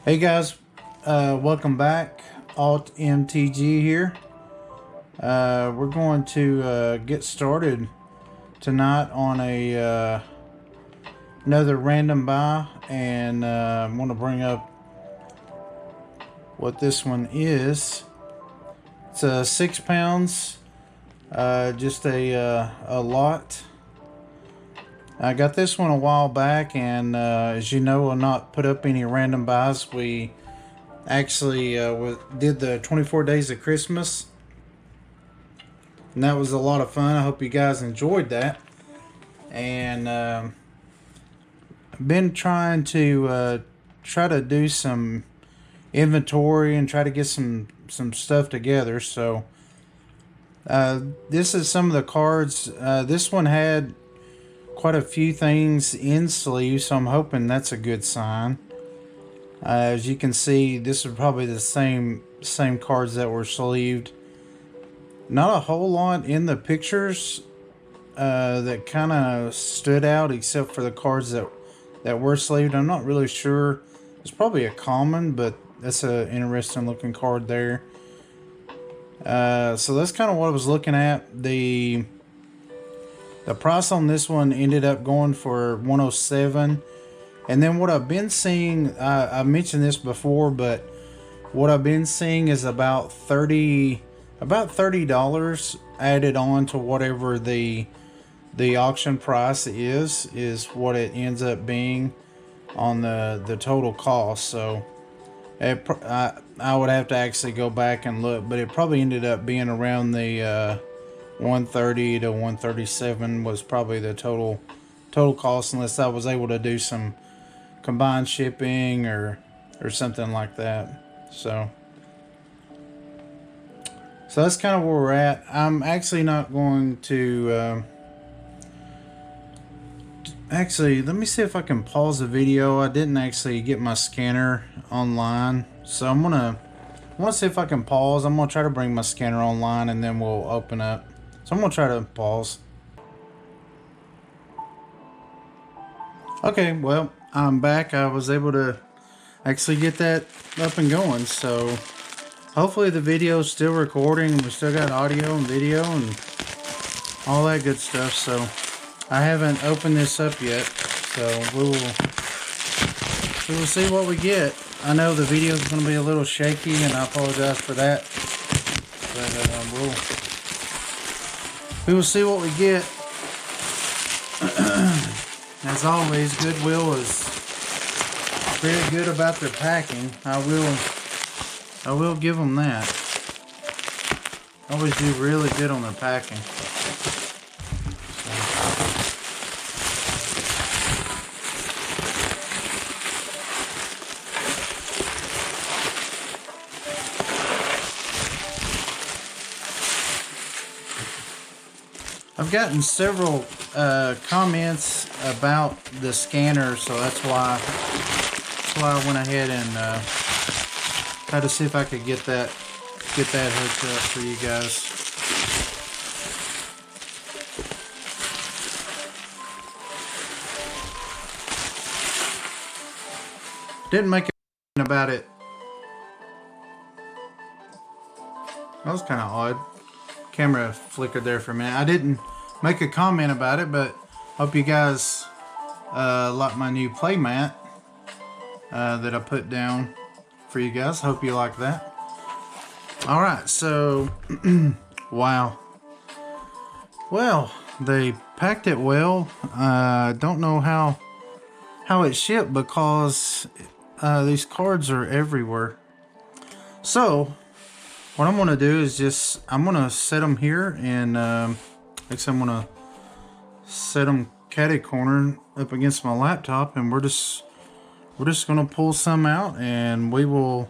Hey guys, welcome back. Alt MTG here. We're going to get started tonight on another random buy, and I want to bring up what this one is. It's 6 pounds, just a lot. I got this one a while back, and as you know, we'll not put up any random buys. We actually did the 24 days of Christmas, and that was a lot of fun. I hope you guys enjoyed that. And I've been try to do some inventory and try to get some stuff together. So this is some of the cards. This one had quite a few things in sleeves, so I'm hoping that's a good sign. As you can see, this is probably the same cards that were sleeved. Not a whole lot in the pictures that kind of stood out, except for the cards that were sleeved. I'm not really sure. It's probably a common, but that's an interesting looking card there. So that's kind of what I was looking at. The price on this one ended up going for 107. And then what I've been seeing, I mentioned this before, but what I've been seeing is about $30 added on to whatever the auction price is what it ends up being on the total cost. So I would have to actually go back and look, but it probably ended up being around the 130 to 137 was probably the total cost, unless I was able to do some combined shipping or something like that. So that's kind of where we're at. I'm actually not going to actually, let me see if I can pause the video. I didn't actually get my scanner online, so I want to see if I can pause. I'm gonna try to bring my scanner online, and then we'll open up. So I'm gonna try to pause. Okay, well, I'm back. I was able to actually get that up and going, so hopefully the video is still recording. We still got audio and video and all that good stuff. So I haven't opened this up yet, so we will see what we get. I know the video is going to be a little shaky, and I apologize for that, but we will see what we get. As always, Goodwill is very good about their packing. I will give them that. Always do really good on their packing. I've gotten several comments about the scanner, so that's why I went ahead and tried to see if I could get that hooked up for you guys. Didn't make a about it. That was kind of odd. Camera flickered there for a minute. I didn't make a comment about it, but hope you guys like my new play mat that I put down for you guys. Hope you like that. Alright, so wow. Well, they packed it well. Don't know how it shipped, because these cards are everywhere. So what I'm gonna do is I'm gonna set them here, and actually I'm gonna set them catty corner up against my laptop, and we're just gonna pull some out, and we will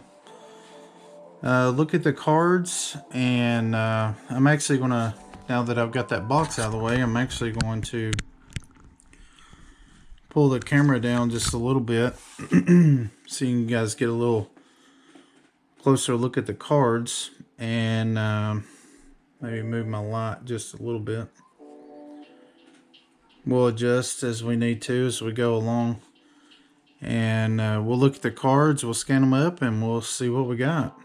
look at the cards. And I'm actually gonna, now that I've got that box out of the way, I'm actually going to pull the camera down just a little bit so you guys get a little closer look at the cards, and maybe move my light just a little bit. We'll adjust as we need to as we go along And we'll look at the cards, we'll scan them up, and we'll see what we got.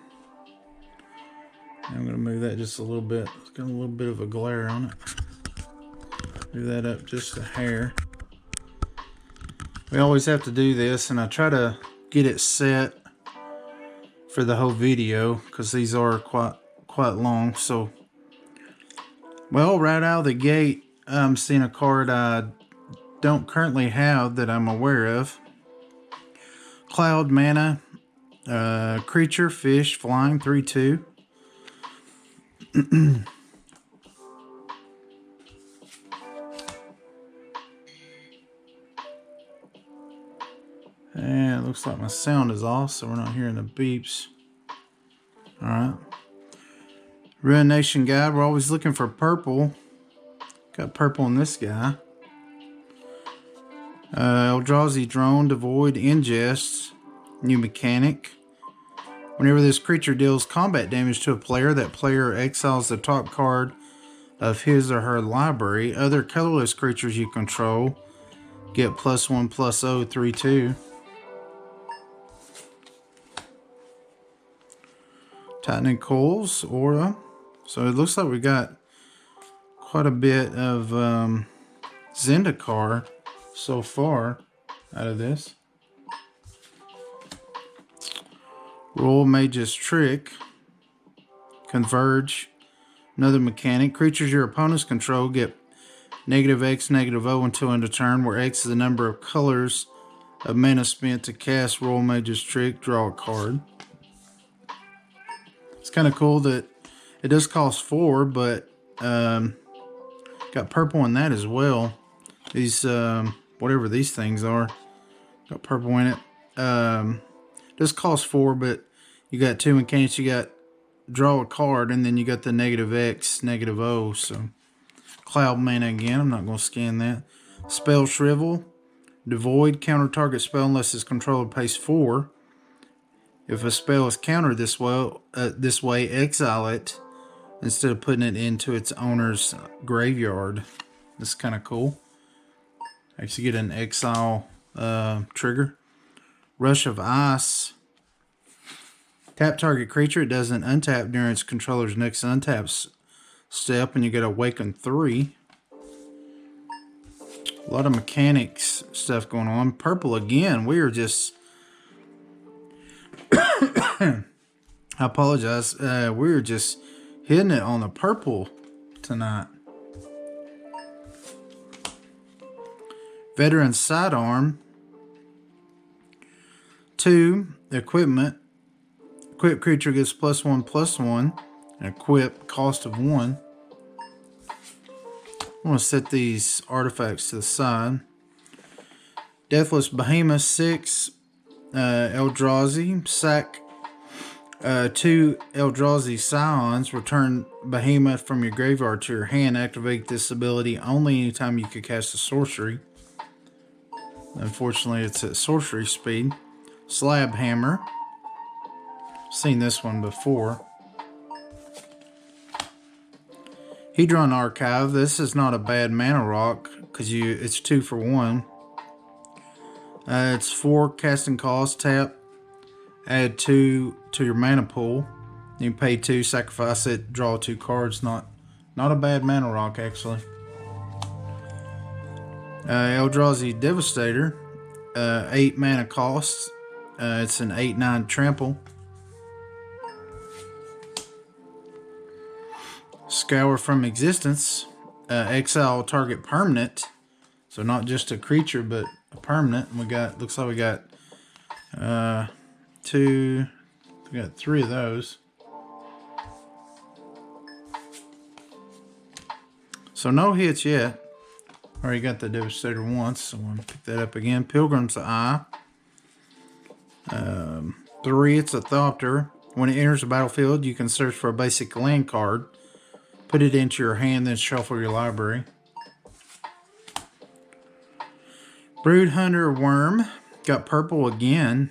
I'm going to move that just a little bit. It's got a little bit of a glare on it. Move that up just a hair. We always have to do this, and I try to get it set for the whole video because these are quite long. So, well, right out of the gate, I'm seeing a card I don't currently have that I'm aware of. Cloud Mana, creature, fish, flying, 3/2. And it looks like my sound is off, so we're not hearing the beeps. Alright. Ruination Guide, we're always looking for purple. Got purple in this guy. Eldrazi Drone, Devoid, Ingest, new mechanic. Whenever this creature deals combat damage to a player, that player exiles the top card of his or her library. Other colorless creatures you control get +1/+0, 3/2. Tightening Coils, Aura. So it looks like we got quite a bit of Zendikar so far out of this. Royal Mage's Trick. Converge. Another mechanic. Creatures your opponents control get -X, -O until end of turn, where X is the number of colors of mana spent to cast Royal Mage's Trick. Draw a card. It's kind of cool that it does cost 4, but got purple in that as well. These, whatever these things are, got purple in it. Does cost 4, but you got 2 mechanics. You got draw a card, and then you got the -X, -O. So Cloud Mana again. I'm not going to scan that. Spell Shrivel. Devoid. Counter target spell unless its controller pays 4. If a spell is countered this way, exile it instead of putting it into its owner's graveyard. This is kind of cool. Actually get an exile trigger. Rush of Ice. Tap target creature. It doesn't untap during its controller's next untap step, and you get Awaken 3. A lot of mechanics stuff going on. Purple again. We are just... I apologize. We're just hitting it on the purple tonight. Veteran Sidearm. 2. Equipment. Equip creature gets +1/+1. And equip cost of 1. I'm going to set these artifacts to the side. Deathless Behemoth 6. Eldrazi. Sack 2 Eldrazi Scions. Return Behemoth from your graveyard to your hand. Activate this ability only anytime you can cast a sorcery. Unfortunately, it's at sorcery speed. Slab Hammer. Seen this one before. Hedron Archive. This is not a bad mana rock because it's 2 for 1. It's 4 casting cost. Tap. Add 2 to your mana pool. You pay 2, sacrifice it, draw 2 cards. Not a bad mana rock actually. Eldrazi Devastator. 8 mana cost. It's an 8/9 trample. Scour from Existence. Exile target permanent. So not just a creature, but a permanent. And looks like we got 2. We got 3 of those. So no hits yet. Already got the Devastator once, so I'm going to pick that up again. Pilgrim's Eye. 3, it's a Thopter. When it enters the battlefield, you can search for a basic land card. Put it into your hand, then shuffle your library. Broodhunter Worm. Got purple again.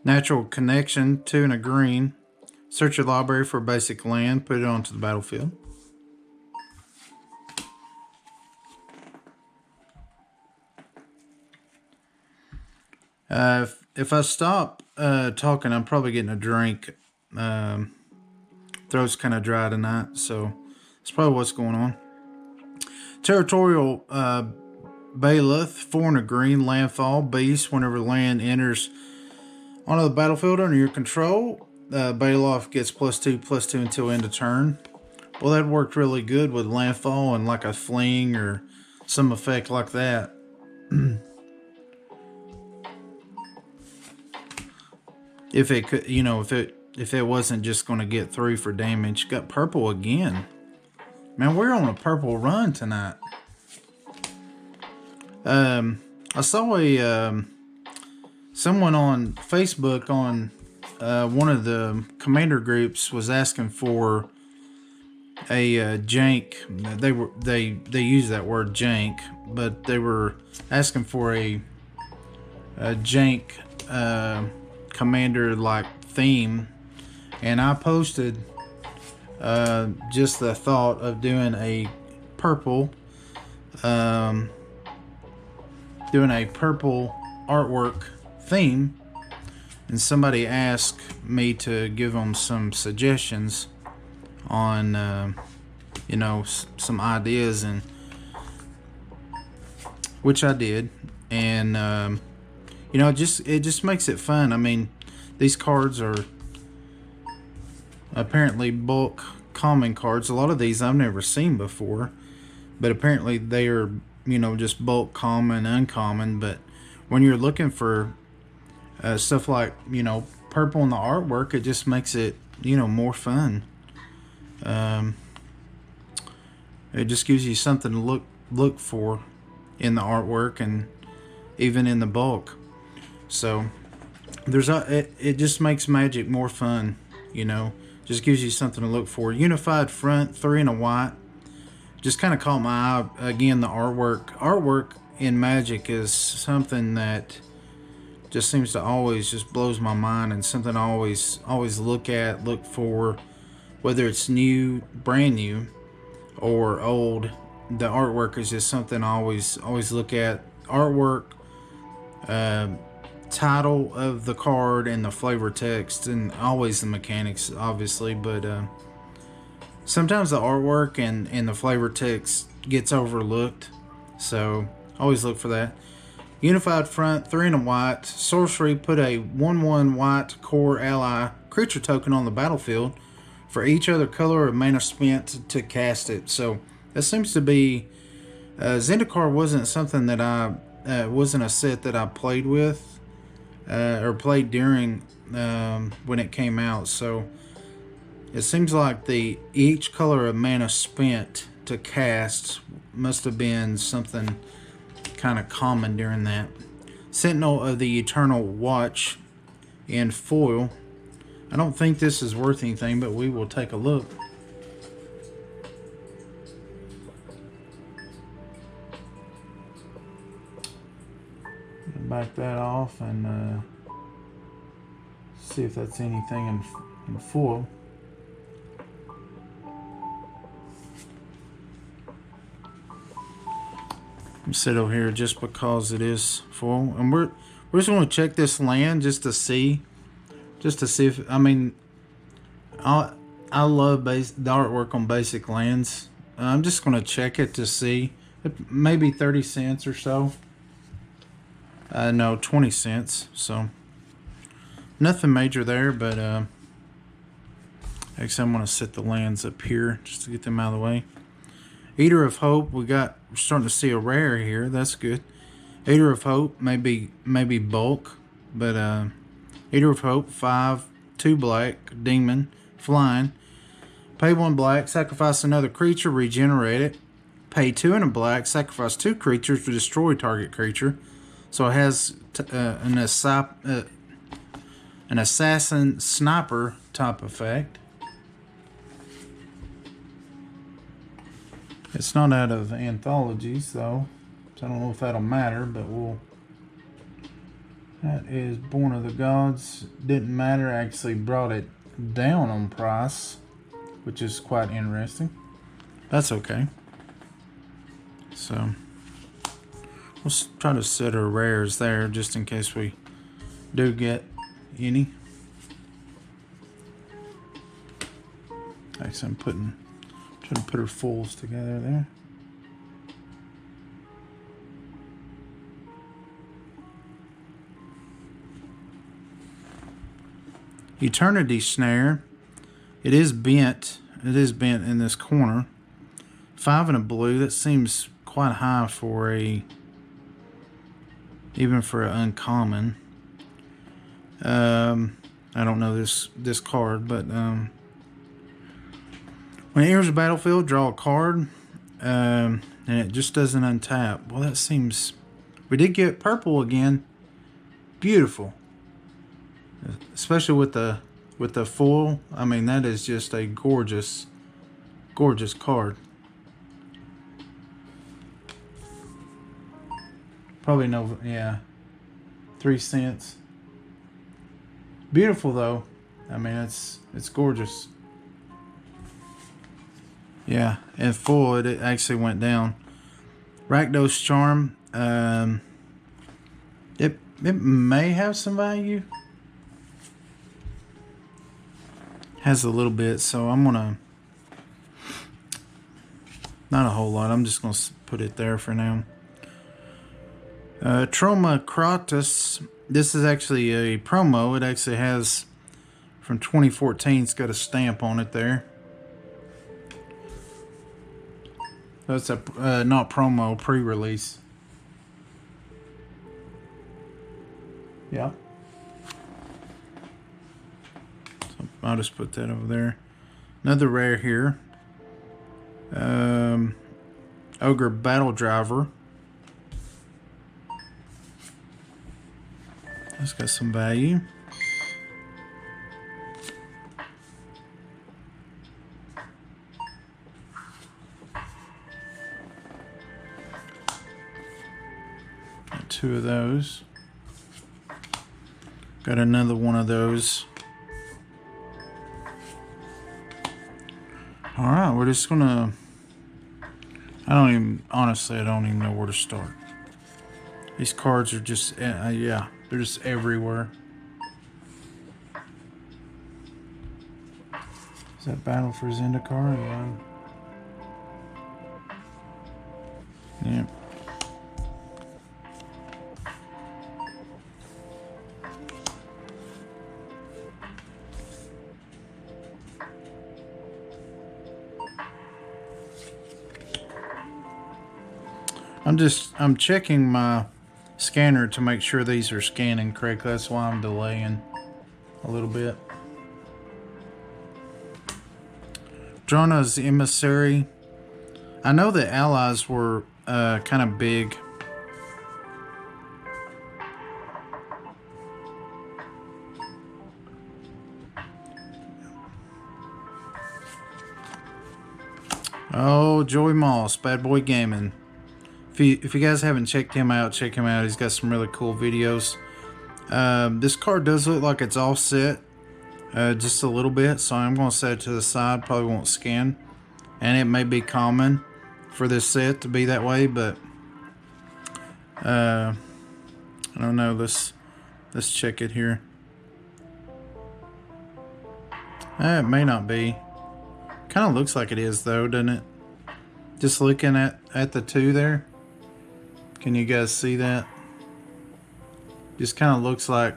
Natural Connection, 2 and a green. Search your library for a basic land. Put it onto the battlefield. If I stop talking, I'm probably getting a drink. Throat's kind of dry tonight, so that's probably what's going on. Territorial Bailiff, 4 and a green, landfall, beast. Whenever land enters onto the battlefield under your control, Bailiff gets +2/+2 until end of turn. Well, that worked really good with landfall and like a fling or some effect like that. If it could, if it wasn't just going to get 3 for damage. Got purple again. Man, we're on a purple run tonight. I saw someone on Facebook on one of the commander groups was asking for a jank. They use that word jank, but they were asking for a jank commander like theme, and I posted just the thought of doing a purple artwork theme, and somebody asked me to give them some suggestions on some ideas, and which I did, and it just makes it fun. I mean, these cards are apparently bulk common cards. A lot of these I've never seen before, but apparently they are just bulk common, uncommon. But when you're looking for stuff like purple in the artwork, it just makes it more fun. It just gives you something to look for in the artwork and even in the bulk. So it just makes Magic more fun, just gives you something to look for. Unified front, 3 and a white. Just kind of caught my eye again. The artwork in Magic is something that just seems to always just blows my mind, and something I always look for, whether it's brand new or old. The artwork is just something I always look at. Artwork, title of the card, and the flavor text, and always the mechanics, obviously, but sometimes the artwork and the flavor text gets overlooked, so always look for that. Unified front, 3 and a white. Sorcery, put a 1/1 white core ally creature token on the battlefield for each other color of mana spent to cast it. So that seems to be Zendikar wasn't something that wasn't a set that I played with or played during when it came out. So it seems like each color of mana spent to cast must have been something kind of common during that. Sentinel of the Eternal Watch in foil. I don't think this is worth anything, but we will take a look. Back that off and see if that's anything in foil. Sit over here just because it is full, and we're just going to check this land just to see if I love the artwork on basic lands. I'm just going to check it to see, maybe 30 cents or so. No, 20 cents. So nothing major there, but actually I'm going to set the lands up here just to get them out of the way. Eater of Hope, we're starting to see a rare here. That's good. Eater of Hope, maybe bulk, but Eater of Hope, 5, 2 black, demon, flying. Pay 1 black, sacrifice another creature, regenerate it. Pay 2 and a black, sacrifice 2 creatures to destroy target creature. So it has an assassin sniper type effect. It's not out of anthologies though, so I don't know if that'll matter, but that is Born of the Gods. Didn't matter, actually brought it down on price, which is quite interesting. That's okay. So let's try to set our rares there just in case we do get any. Actually, I'm trying to put her fulls together there. Eternity snare. It is bent. It is bent in this corner. 5 and a blue. That seems quite high for even for an uncommon. I don't know this card, but when it enters the battlefield, draw a card, and it just doesn't untap. Well, that seems. We did get purple again. Beautiful. Especially with the foil. I mean, that is just a gorgeous card. Probably no, yeah, 3 cents. Beautiful though. I mean, it's gorgeous. Yeah, and full it actually went down. Rakdos Charm. It may have some value. Has a little bit, so I'm gonna, not a whole lot, I'm just gonna put it there for now. Troma Crotus, this is actually a promo. It actually has, from 2014, it's got a stamp on it there. That's a, not promo, pre-release. Yeah. I'll just put that over there. Another rare here. Ogre Battle Driver. That's got some value. Got 2 of those. Got another one of those. Alright, we're just gonna, honestly, I don't even know where to start. These cards are just, yeah, they're just everywhere. Is that Battle for Zendikar? Yeah. Yeah. I'm checking my scanner to make sure these are scanning correctly. That's why I'm delaying a little bit. Drana's Emissary. I know the allies were kind of big. Oh, Joey Moss, Bad Boy Gaming. If you guys haven't checked him out, check him out. He's got some really cool videos. This card does look like it's all set, just a little bit, so I'm going to set it to the side. Probably won't scan, and it may be common for this set to be that way, but I don't know. Let's check it here. It may not be. Kind of looks like it is though, doesn't it? Just looking at the 2 there. Can you guys see that? Just kind of looks like,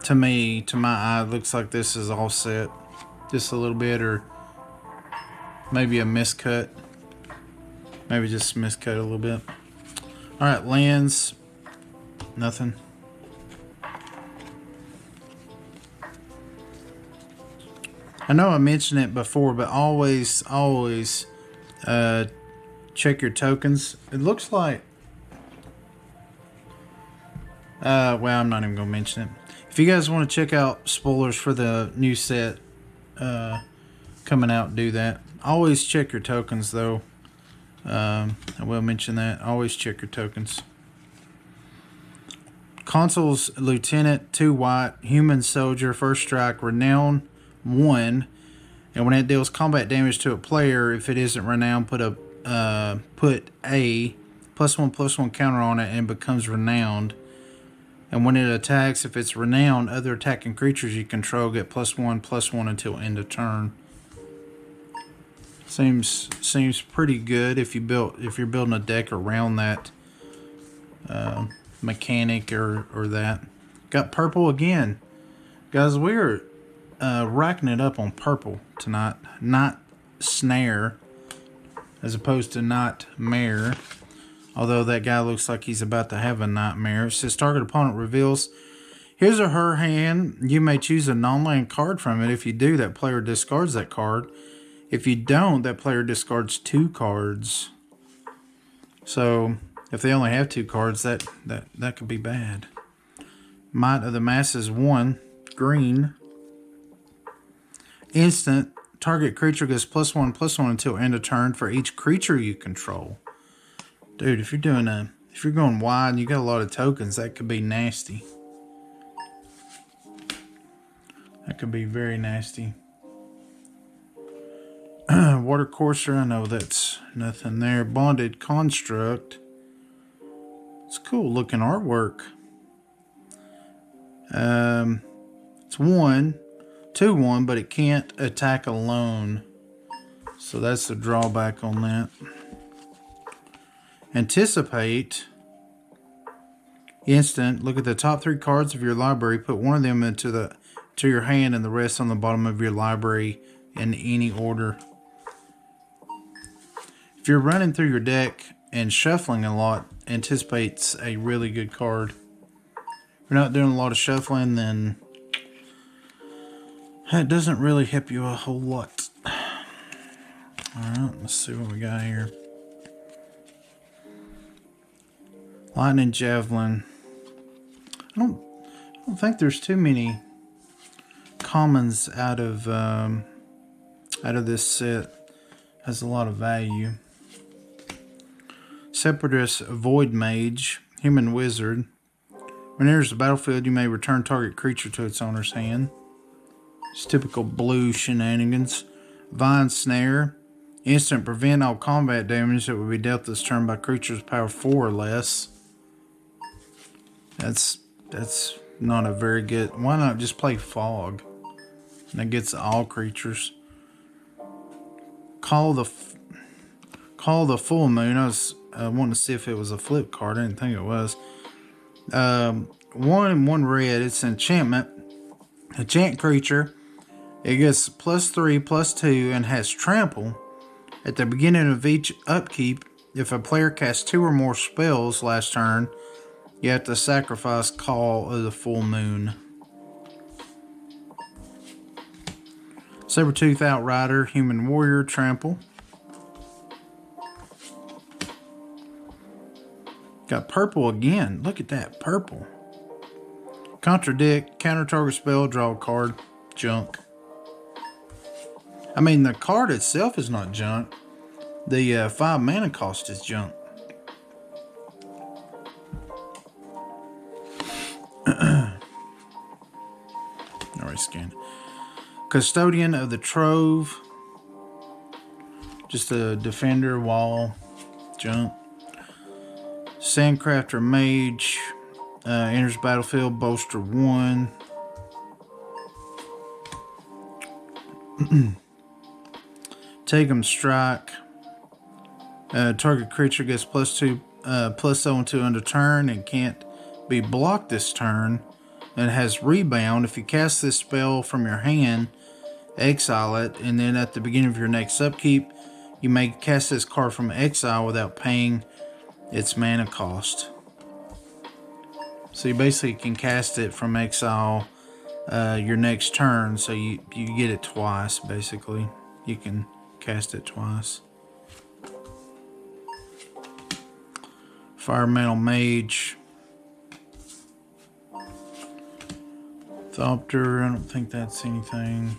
to me, to my eye, it looks like this is all set. Just a little bit, or maybe a miscut. Maybe just miscut a little bit. Alright, lands. Nothing. I know I mentioned it before, but always check your tokens. It looks like, well, I'm not even going to mention it. If you guys want to check out spoilers for the new set coming out, do that. Always check your tokens, though. I will mention that. Always check your tokens. Consul's Lieutenant, 2 white, Human Soldier, first strike, Renown 1. And when it deals combat damage to a player, if it isn't renowned, put a +1/+1 counter on it and becomes renowned. And when it attacks, if it's renowned, other attacking creatures you control get +1/+1 until end of turn. Seems pretty good if you're building a deck around that mechanic or that. Got purple again, guys. We're racking it up on purple tonight. Not snare, as opposed to nightmare. Although that guy looks like he's about to have a nightmare. It says target opponent reveals his or her hand. You may choose a non-land card from it. If you do, that player discards that card. If you don't, that player discards 2 cards. So if they only have 2 cards, that could be bad. Might of the Masses 1, green. Instant, target creature gets +1/+1 until end of turn for each creature you control. Dude, if you're going wide and you got a lot of tokens, that could be nasty. That could be very nasty. Water Courser, I know that's nothing there. Bonded Construct. It's cool looking artwork. It's 2/1, but it can't attack alone. So that's the drawback on that. Anticipate. Instant. Look at the top 3 cards of your library. Put one of them to your hand and the rest on the bottom of your library in any order. If you're running through your deck and shuffling a lot, Anticipate's a really good card. If you're not doing a lot of shuffling, then it doesn't really help you a whole lot. Alright, let's see what we got here. Lightning Javelin. I don't think there's too many commons out of this set. Has a lot of value. Separatist Void Mage, Human Wizard. When it enters the battlefield, you may return target creature to its owner's hand. It's typical blue shenanigans. Vine Snare. Instant, prevent all combat damage that would be dealt this turn by creatures power 4 or less. That's not a very good. Why not just play Fog? And that gets all creatures. Call the Full Moon. I was wanting to see if it was a flip card. I didn't think it was. 1 and 1 red. It's an enchantment. Enchant creature. It gets +3/+2 and has trample. At the beginning of each upkeep, if a player casts 2 or more spells last turn, you have to sacrifice Call of the Full Moon. Sabertooth Outrider, Human Warrior, trample. Got purple again. Look at that, purple. Contradict, counter target spell, draw a card. Junk. I mean, the card itself is not junk. The 5 mana cost is junk. Alright, scan. Custodian of the Trove. Just a defender, wall, junk. Sandcrafter Mage. Enters battlefield, bolster 1. Take 'em Strike. Target creature gets +2/+0 under turn and can't be blocked this turn. And has Rebound. If you cast this spell from your hand, exile it, and then at the beginning of your next upkeep, you may cast this card from exile without paying its mana cost. So you basically can cast it from exile your next turn, so you get it twice, basically. You can cast it twice. Firemetal Mage. Thopter, I don't think that's anything.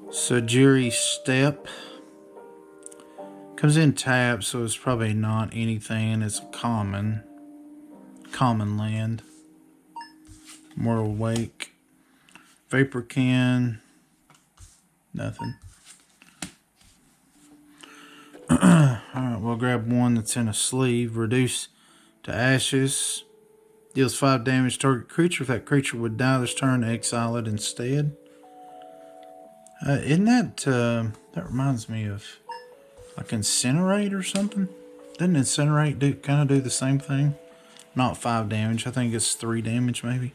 Sajiri Step. Comes in tap, so it's probably not anything. It's common. Common land. Mortal Wake. Vapor Can. Nothing. Alright, we'll grab one that's in a sleeve. Reduce to ashes. Deals 5 damage to target creature. If that creature would die this turn, exile it instead. Isn't that, that reminds me of like Incinerate or something? Doesn't Incinerate kind of do the same thing? Not 5 damage, I think it's 3 damage maybe.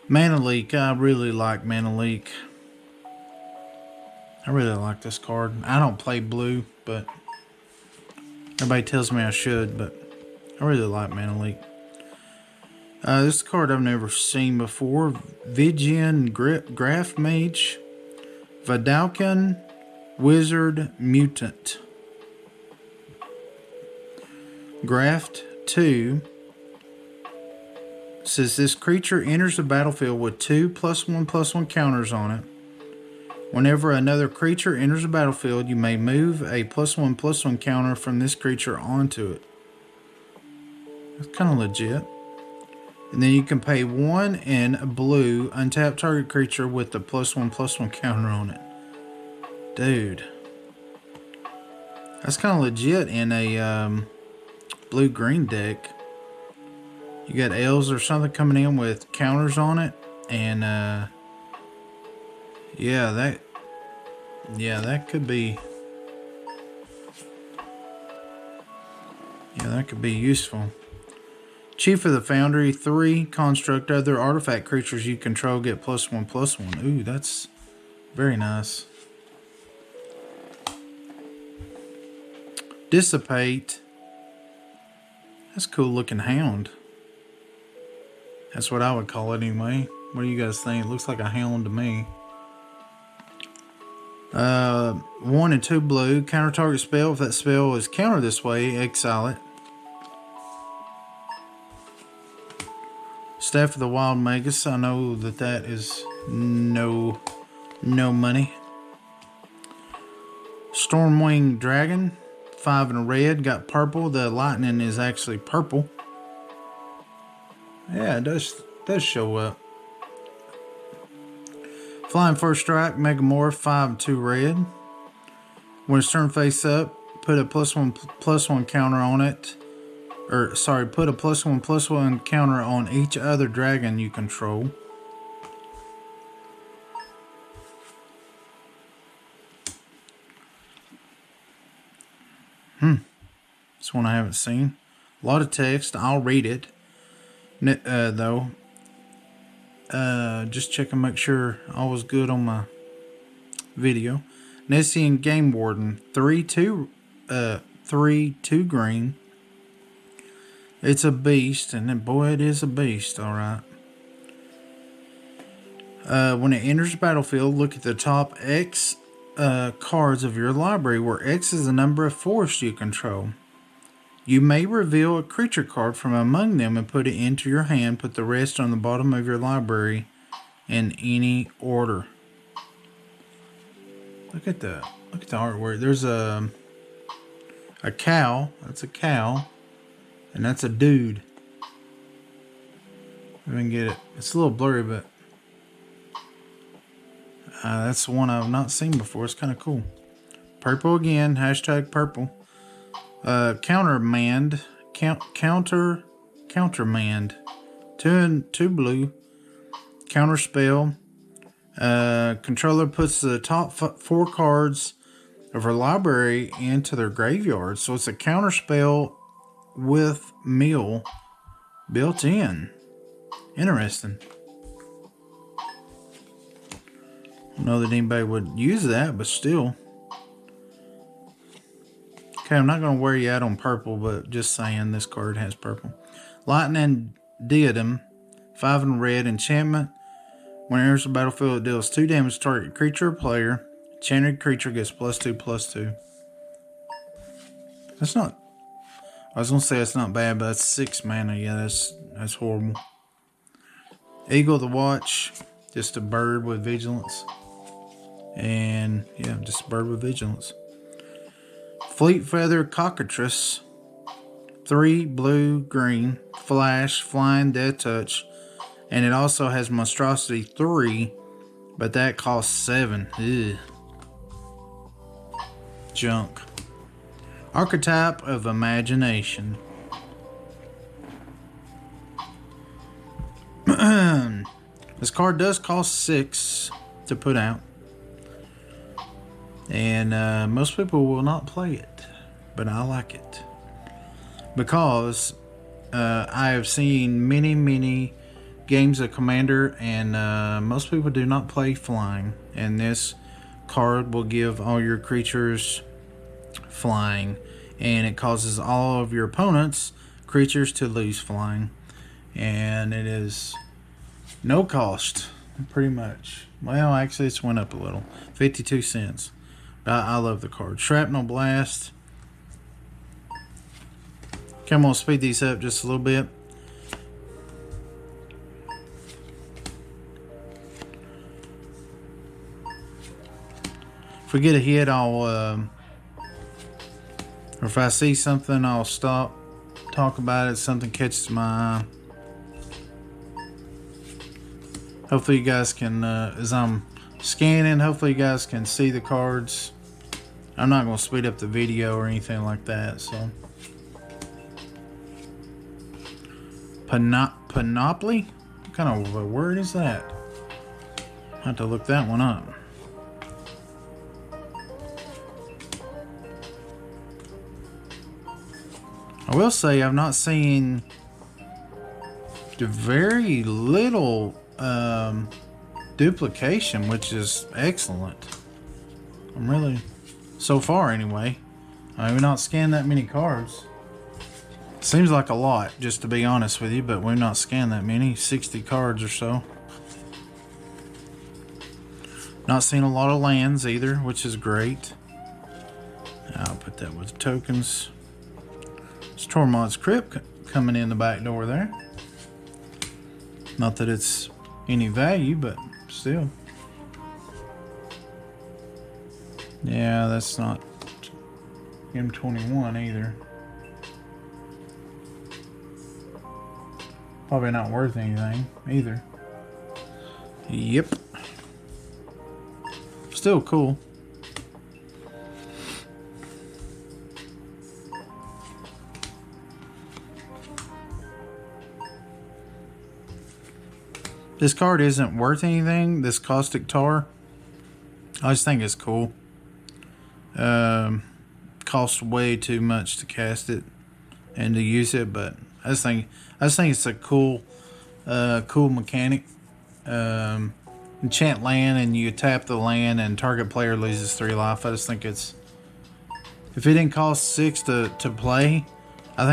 Mana Leak, I really like Mana Leak. I really like this card. I don't play blue, but everybody tells me I should, but I really like Mana Leak. This is a card I've never seen before. Vigian Graph Mage. Vidalcan Wizard Mutant. Graft 2. Says this creature enters the battlefield with 2+1/+1 counters on it. Whenever another creature enters the battlefield, you may move a +1/+1 counter from this creature onto it. That's kind of legit. And then you can pay 1 in blue, untap target creature with the +1/+1 counter on it. Dude. That's kind of legit in a blue-green deck. You got elves or something coming in with counters on it, and yeah, that could be useful. Chief of the Foundry 3 construct. Other artifact creatures you control get +1/+1. Ooh, that's very nice. Dissipate. That's a cool looking hound. That's what I would call it anyway. What do you guys think? It looks like a hound to me. 1 and 2 blue. Counter target spell. If that spell is countered this way, exile it. Staff of the Wild Magus. I know that is no money. Stormwing Dragon. 5 in a red. Got purple. The lightning is actually purple. Yeah, it does show up. Flying First Strike, Megamorph, 5 and 2 red. When it's turned face up, put a +1/+1 counter on it. Or, sorry, put a +1/+1 counter on each other dragon you control. This one I haven't seen. A lot of text. I'll read it. Though. Just check and make sure all was good on my video. Nessian Game Warden, 3/2 green. It's a beast, and then boy, it is a beast, alright. When it enters the battlefield, look at the top X cards of your library, where X is the number of forests you control. You may reveal a creature card from among them and put it into your hand. Put the rest on the bottom of your library in any order. Look at the artwork. There's a cow. That's a cow. And that's a dude. If I can get it. It's a little blurry, but that's the one I've not seen before. It's kind of cool. Purple again. Hashtag purple. Countermand. Countermand. 2 and 2 blue. Counter spell. Controller puts the top 4 cards of her library into their graveyard. So it's a counter spell with mill built in. Interesting. I don't know that anybody would use that, but still. Okay, I'm not going to wear you out on purple, but just saying this card has purple. Lightning Diadem, 5 in red enchantment. When it enters the battlefield, it deals 2 damage to target creature or player. Enchanted creature gets +2/+2. That's not... I was going to say it's not bad, but that's 6 mana. Yeah, that's horrible. Eagle the Watch, just a bird with vigilance. And, yeah, just a bird with vigilance. Fleet Feather Cockatrice, 3 blue, green, flash, flying, death touch, and it also has monstrosity 3, but that costs 7. Ugh. Junk. Archetype of Imagination. This card does cost $6 to put out. And most people will not play it. But I like it. Because I have seen many games of Commander, and most people do not play flying. And this card will give all your creatures flying, and it causes all of your opponents' creatures to lose flying. And it is no cost, pretty much. Well, actually, it's went up a little, 52 cents. But I love the card. Shrapnel Blast. Okay, I'm gonna speed these up just a little bit. If we get a hit, I'll, or if I see something, I'll stop, talk about it. Something catches my eye. Hopefully you guys can, as I'm scanning, hopefully you guys can see the cards. I'm not going to speed up the video or anything like that, so. Panoply? What kind of a word is that? I'll have to look that one up. I will say I've not seen very little duplication, which is excellent. I'm really, so far anyway. We've not scanned that many cards. Seems like a lot, just to be honest with you, but we've not scanned that many, 60 cards or so. Not seen a lot of lands either, which is great. I'll put that with tokens. It's Tormod's Crypt coming in the back door there. Not that it's any value, but still. Yeah, that's not M21 either. Probably not worth anything either. Yep. Still cool. This card isn't worth anything, this Caustic Tar. I just think it's cool. Costs way too much to cast it and to use it, but I just think it's a cool mechanic. Enchant land and you tap the land and target player loses 3 life. I just think it's, if it didn't cost 6 to play, I would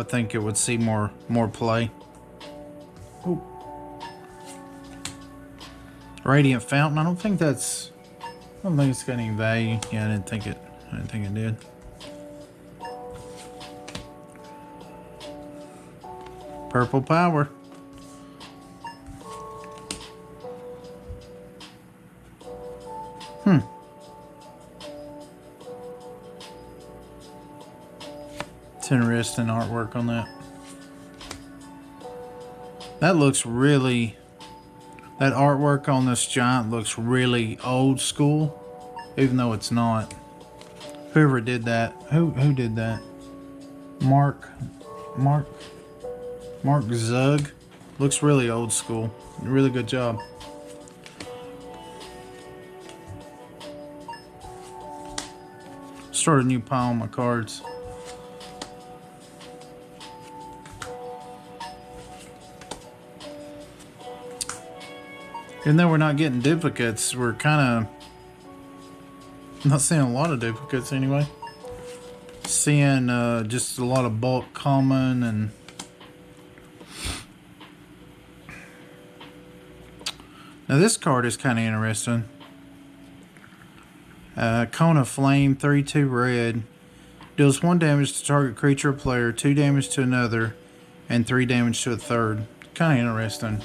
think it would see more play. Ooh. Radiant Fountain. I don't think it's got any value. Yeah, I didn't think it did. Purple Power. It's interesting artwork on that. That artwork on this giant looks really old school, even though it's not. Whoever did that, who did that? Mark Zug, looks really old school. Really good job. Start a new pile on my cards. Even though we're not getting duplicates, we're kind of not seeing a lot of duplicates anyway. Seeing just a lot of bulk common and now this card is kind of interesting. Cone of Flame, 3/2 red, deals 1 damage to target creature or player, 2 damage to another, and 3 damage to a third. Kind of interesting.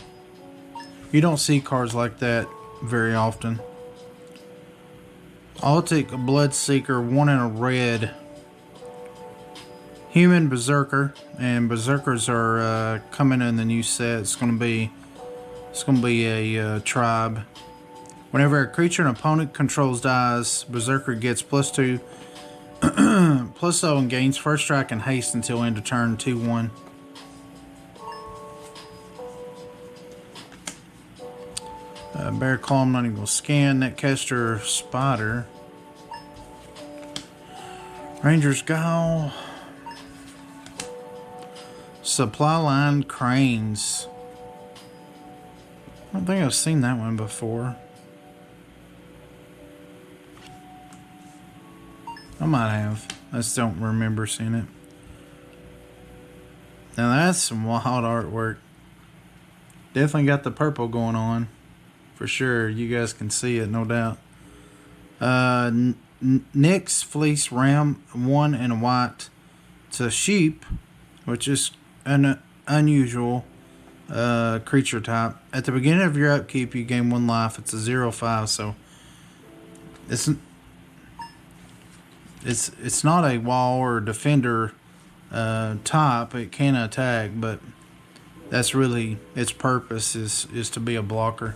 You don't see cards like that very often. Altic Bloodseeker, 1 in a red. Human Berserker, and Berserkers are coming in the new set. It's gonna be a tribe. Whenever a creature an opponent controls dies, Berserker gets +2, +0, and gains first strike and haste until end of turn, 2/1. Bear claw, I'm not even gonna scan. Netcaster spider. Ranger's Guile. Supply line cranes. I don't think I've seen that one before. I might have. I just don't remember seeing it. Now that's some wild artwork. Definitely got the purple going on. For sure. You guys can see it, no doubt. Nick's Fleece Ram, 1 and a white. It's a sheep, which is an unusual creature type. At the beginning of your upkeep, you gain 1 life. It's a 0/5, so it's not a wall or defender type. It can attack, but that's really its purpose is to be a blocker.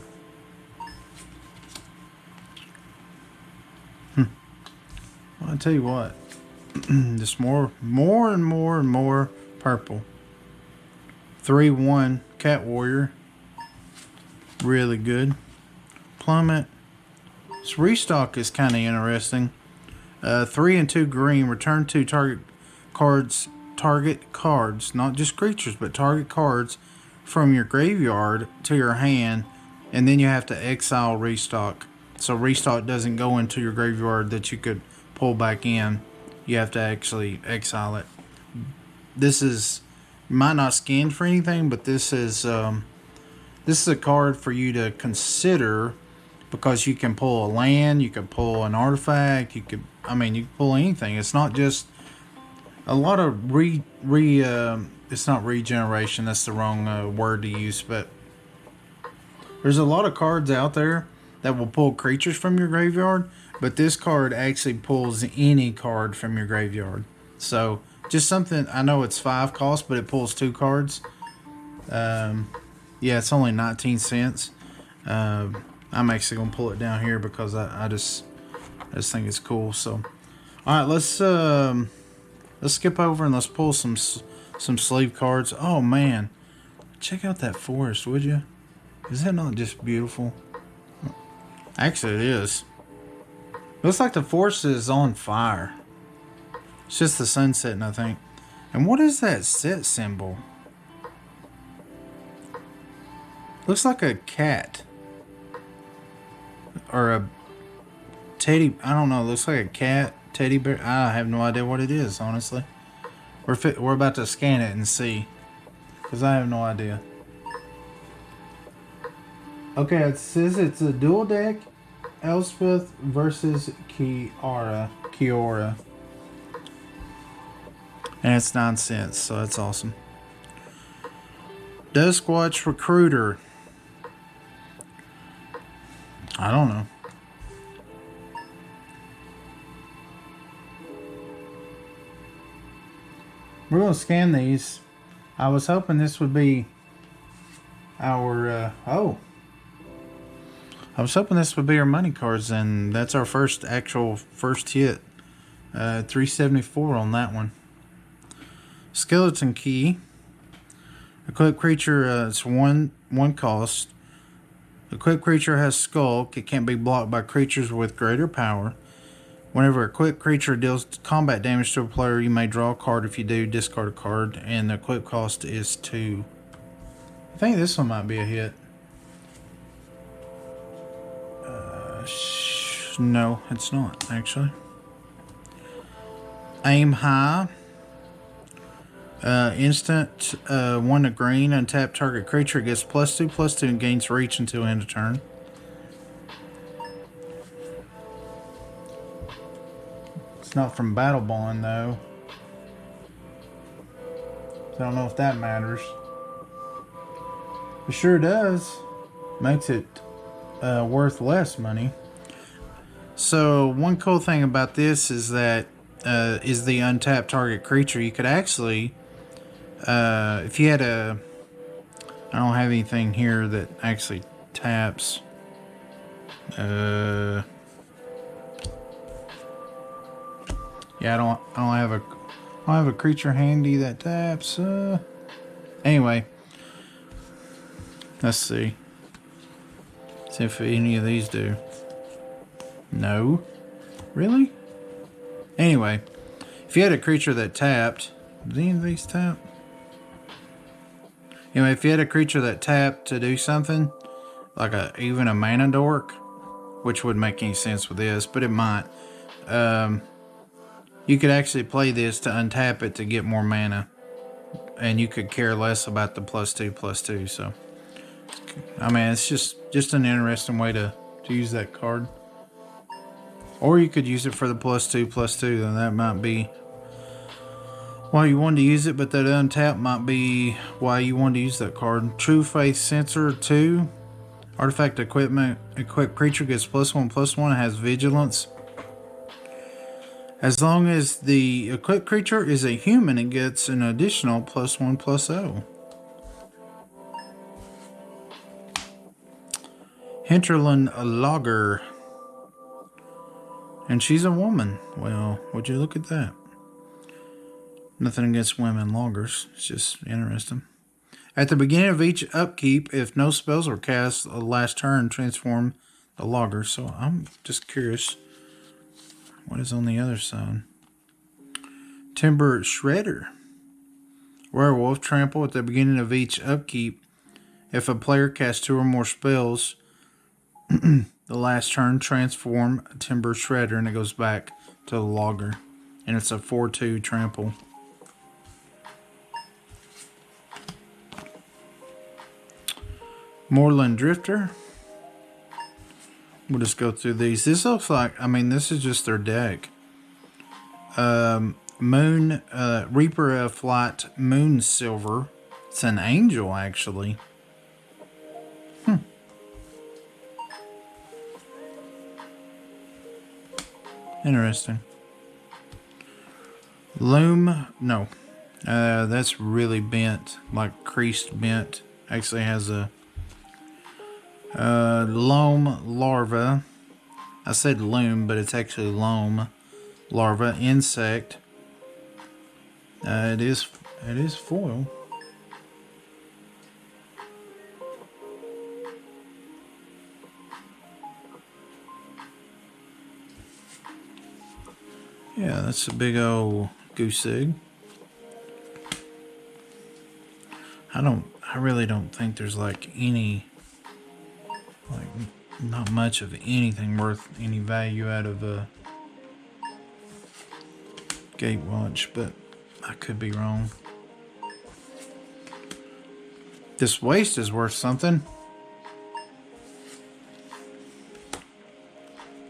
Well, I tell you what, just more and more purple. 3/1 Cat Warrior, really good. Plummet. This restock is kind of interesting. 3 and 2 green. Return 2 target cards, not just creatures, but target cards from your graveyard to your hand, and then you have to exile restock. So restock doesn't go into your graveyard that you could pull back in. You have to actually exile it. This is might not scan for anything, but this is a card for you to consider, because you can pull a land, you can pull an artifact, you can pull anything. It's not just a lot of it's not regeneration, that's the wrong word to use, but there's a lot of cards out there that will pull creatures from your graveyard, but this card actually pulls any card from your graveyard. So just something, I know it's 5 cost, but it pulls 2 cards. Yeah, it's only 19 cents. I'm actually gonna pull it down here because I just think it's cool. So, all right, let's skip over and let's pull some sleeve cards. Oh man, check out that forest, would you? Is that not just beautiful? Actually, it is. Looks like the forest is on fire. It's just the sun setting, I think. And what is that set symbol? Looks like a cat. Or a teddy, I don't know, looks like a cat, teddy bear. I have no idea what it is, honestly. We're about to scan it and see, because I have no idea. Okay, it says it's a dual deck, Elspeth versus Kiora. And it's 9 cents, so that's awesome. Duskwatch Recruiter. I don't know. We're going to scan these. I was hoping this would be our, I was hoping this would be our money cards, and that's our first hit. 374 on that one. Skeleton Key. Equipped creature, it's one cost. Equipped creature has Skulk. It can't be blocked by creatures with greater power. Whenever a equipped creature deals combat damage to a player, you may draw a card. If you do, discard a card. And the equip cost is 2. I think this one might be a hit. No, it's not, actually. Aim High. Instant, 1 to green, untap target creature gets +2/+2 and gains reach until end of turn. It's not from Battle Bond though. So I don't know if that matters. It sure does. Makes it worth less money. So one cool thing about this is that is the untapped target creature. You could actually, if you had I don't have anything here that actually taps. Yeah, I don't have a creature handy that taps. Anyway, let's see. See if any of these do. No. Really? Anyway, if you had a creature that tapped, does any of these tap? Anyway, if you had a creature that tapped to do something, like even a mana dork, which wouldn't make any sense with this, but it might. You could actually play this to untap it to get more mana, and you could care less about the +2/+2. So, I mean, it's just an interesting way to use that card. Or you could use it for the +2/+2, and that might be why you wanted to use it, but that untap might be why you wanted to use that card. True Faith Sensor 2. Artifact equipped creature gets +1/+1 and has vigilance. As long as the equipped creature is a human, it gets an additional +1/+0. Hinterland Logger. And she's a woman. Well, would you look at that? Nothing against women loggers. It's just interesting. At the beginning of each upkeep, if no spells are cast last turn, transform the logger. So I'm just curious. What is on the other side? Timber Shredder. Werewolf. Trample. At the beginning of each upkeep, if a player casts 2 or more spells the last turn, transform Timber Shredder, and it goes back to the logger. And it's a 4/2 trample. Moorland Drifter. We'll just go through these. This looks like, I mean, this is just their deck. Moon, Reaper of Flight, Moon Silver. It's an angel, actually. Interesting. Loom, no. That's really bent, like creased bent. Actually has a loam larva. I said loom, but it's actually loam larva insect. It is foil. Yeah, that's a big old goose egg. I really don't think there's like any, like, not much of anything worth any value out of a Gatewatch, but I could be wrong. This waist is worth something.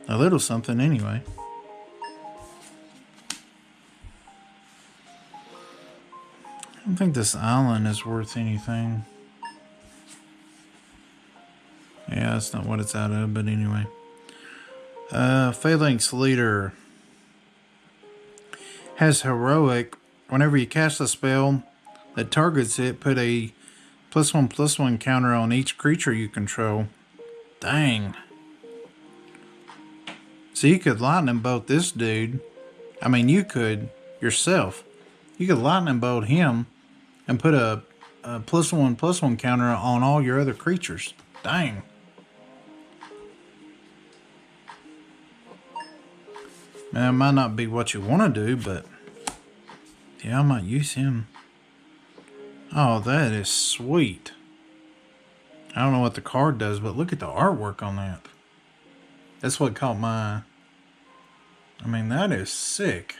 A little something anyway. I don't think this island is worth anything. Yeah, that's not what it's out of, but anyway. Phalanx Leader has heroic. Whenever you cast a spell that targets it, put a +1/+1 counter on each creature you control. Dang. So you could lightning bolt this dude. I mean, you could yourself. You could lightning bolt him and put a +1/+1 counter on all your other creatures. Dang. Now, it might not be what you want to do, but yeah, I might use him. Oh, that is sweet. I don't know what the card does, but look at the artwork on that. That's what caught my eye. I mean, that is sick.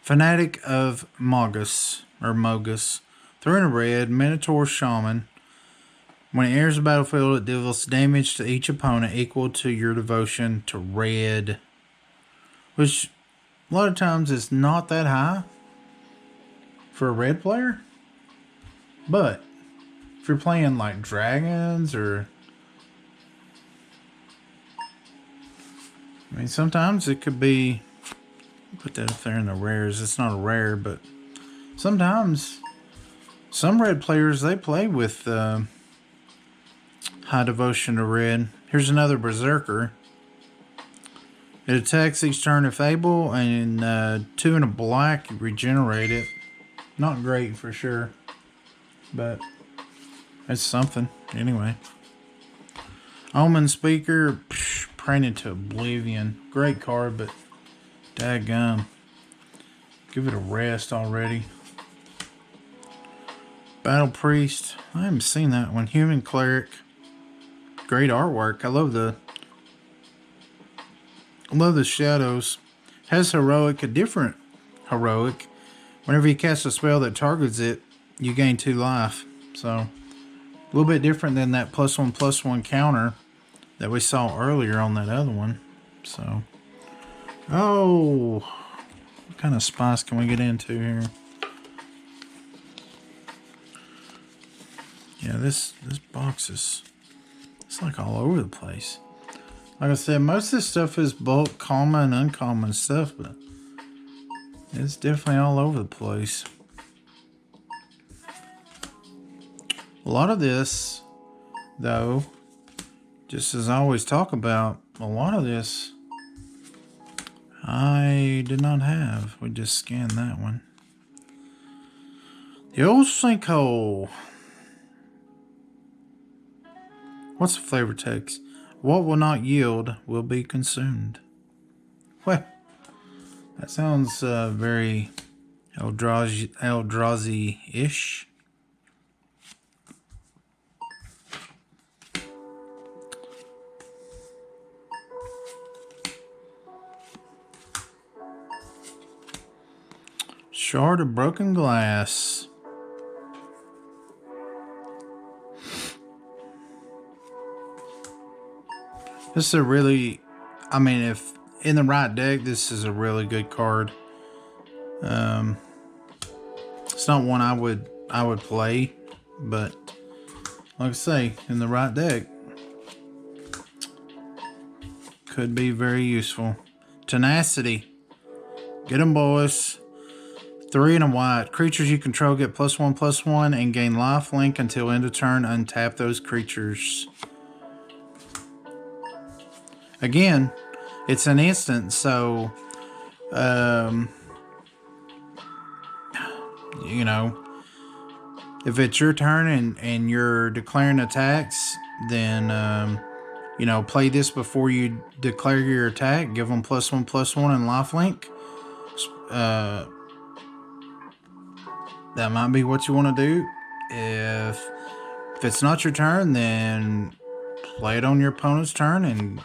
Fanatic of Mogus, or Mogus. 3 in a red, Minotaur Shaman. When it enters the battlefield, it deals damage to each opponent equal to your devotion to red. Which, a lot of times, is not that high for a red player. But, if you're playing like dragons or... I mean, sometimes it could be... Put that up there in the rares. It's not a rare, but sometimes some red players, they play with high devotion to red. Here's another Berserker. It attacks each turn if able, and 2 in a black, you regenerate it. Not great for sure, but It's something. Anyway. Omen speaker, painted to oblivion. Great card, but daggum. Give it a rest already. Battle Priest. I haven't seen that one. Human Cleric. Great artwork. I love the shadows. Has heroic, a different heroic. Whenever you cast a spell that targets it, you gain 2 life. So, a little bit different than that +1/+1 counter that we saw earlier on that other one. So, oh, what kind of spice can we get into here? Yeah, this box is, it's like all over the place. Like I said, most of this stuff is bulk common and uncommon stuff, but it's definitely all over the place. A lot of this, though, just as I always talk about, a lot of this I did not have. We just scanned that one. The old sinkhole. What's the flavor text? What will not yield will be consumed. Well, that sounds very Eldrazi-ish. Shard of broken glass. This is a really, I mean, if in the right deck, this is a really good card. It's not one I would play, but like I say, in the right deck, could be very useful. Tenacity. Get them, boys. 3 and a white. Creatures you control get +1/+1 and gain lifelink until end of turn. Untap those creatures. Again, it's an instant, so you know, if it's your turn and you're declaring attacks, then you know, play this before you declare your attack. Give them +1/+1 and lifelink. That might be what you want to do. If it's not your turn, then play it on your opponent's turn and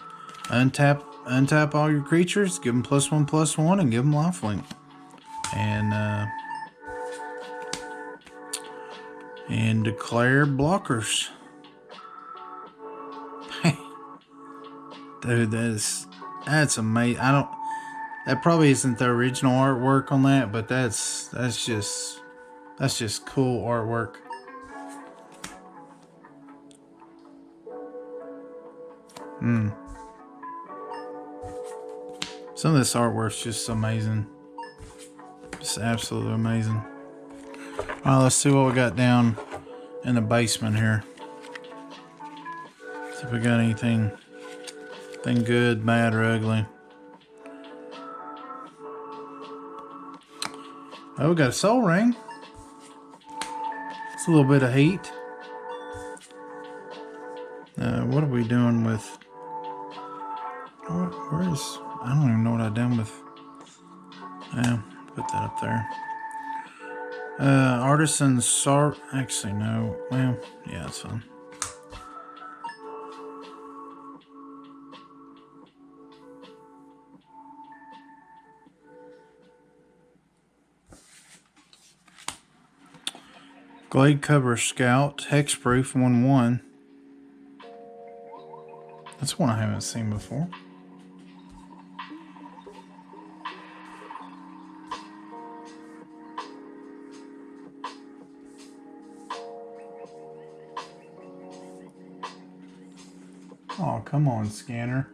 untap all your creatures. Give them +1/+1 and give them lifelink. And declare blockers. Dude, that's amazing. That probably isn't the original artwork on that, but that's just cool artwork. Some of this artwork's just amazing. Just absolutely amazing. Alright, let's see what we got down in the basement here. See if we got anything good, bad, or ugly. Oh, we got a soul ring. It's a little bit of heat. What are we doing with... Where is... I don't even know what I've done with... put that up there. Artisan Sart... Actually, no. Well, yeah, it's fine. Glade Cover Scout, Hexproof 1/1. That's one I haven't seen before. Oh, come on, scanner.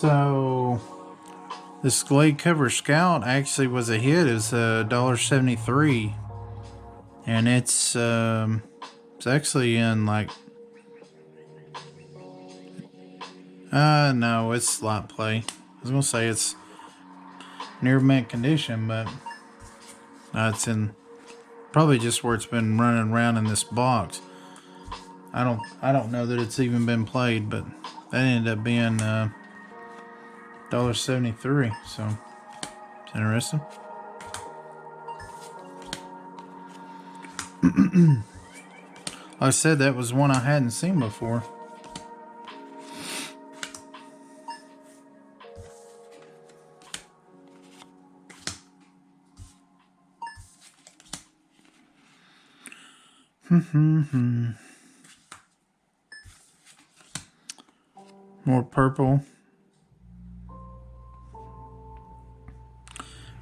So this Glade Cover Scout actually was a hit. It's $1.73, and it's actually in like no, it's light play. I was gonna say it's near mint condition, but it's in probably just where it's been running around in this box. I don't know that it's even been played, but that ended up being $1.73, so it's interesting. Like I said, that was one I hadn't seen before. More purple.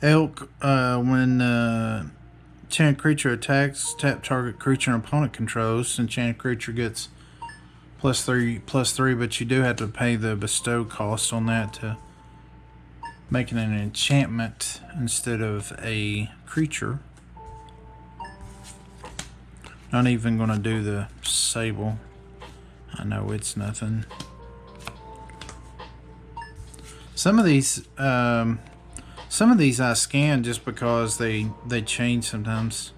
Elk, when enchanted creature attacks, tap target creature and opponent controls. Enchanted creature gets +3/+3, but you do have to pay the bestow cost on that to make it an enchantment instead of a creature. Not even going to do the sable. I know it's nothing. Some of these I scan just because they change sometimes.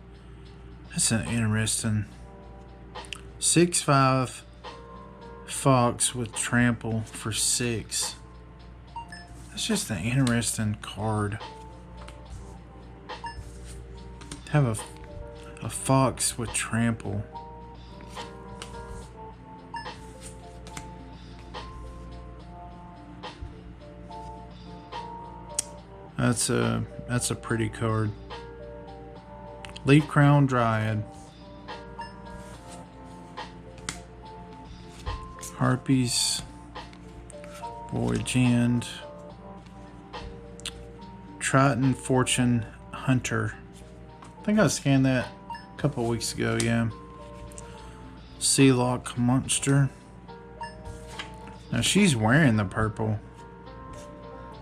That's an interesting 6/5 fox with trample for 6. That's just an interesting card. Have a fox with trample. That's a pretty card. Leaf Crown Dryad. Harpies. Voyage End. Triton Fortune Hunter. I think I scanned that a couple weeks ago, yeah. Sealock Monster. Now she's wearing the purple.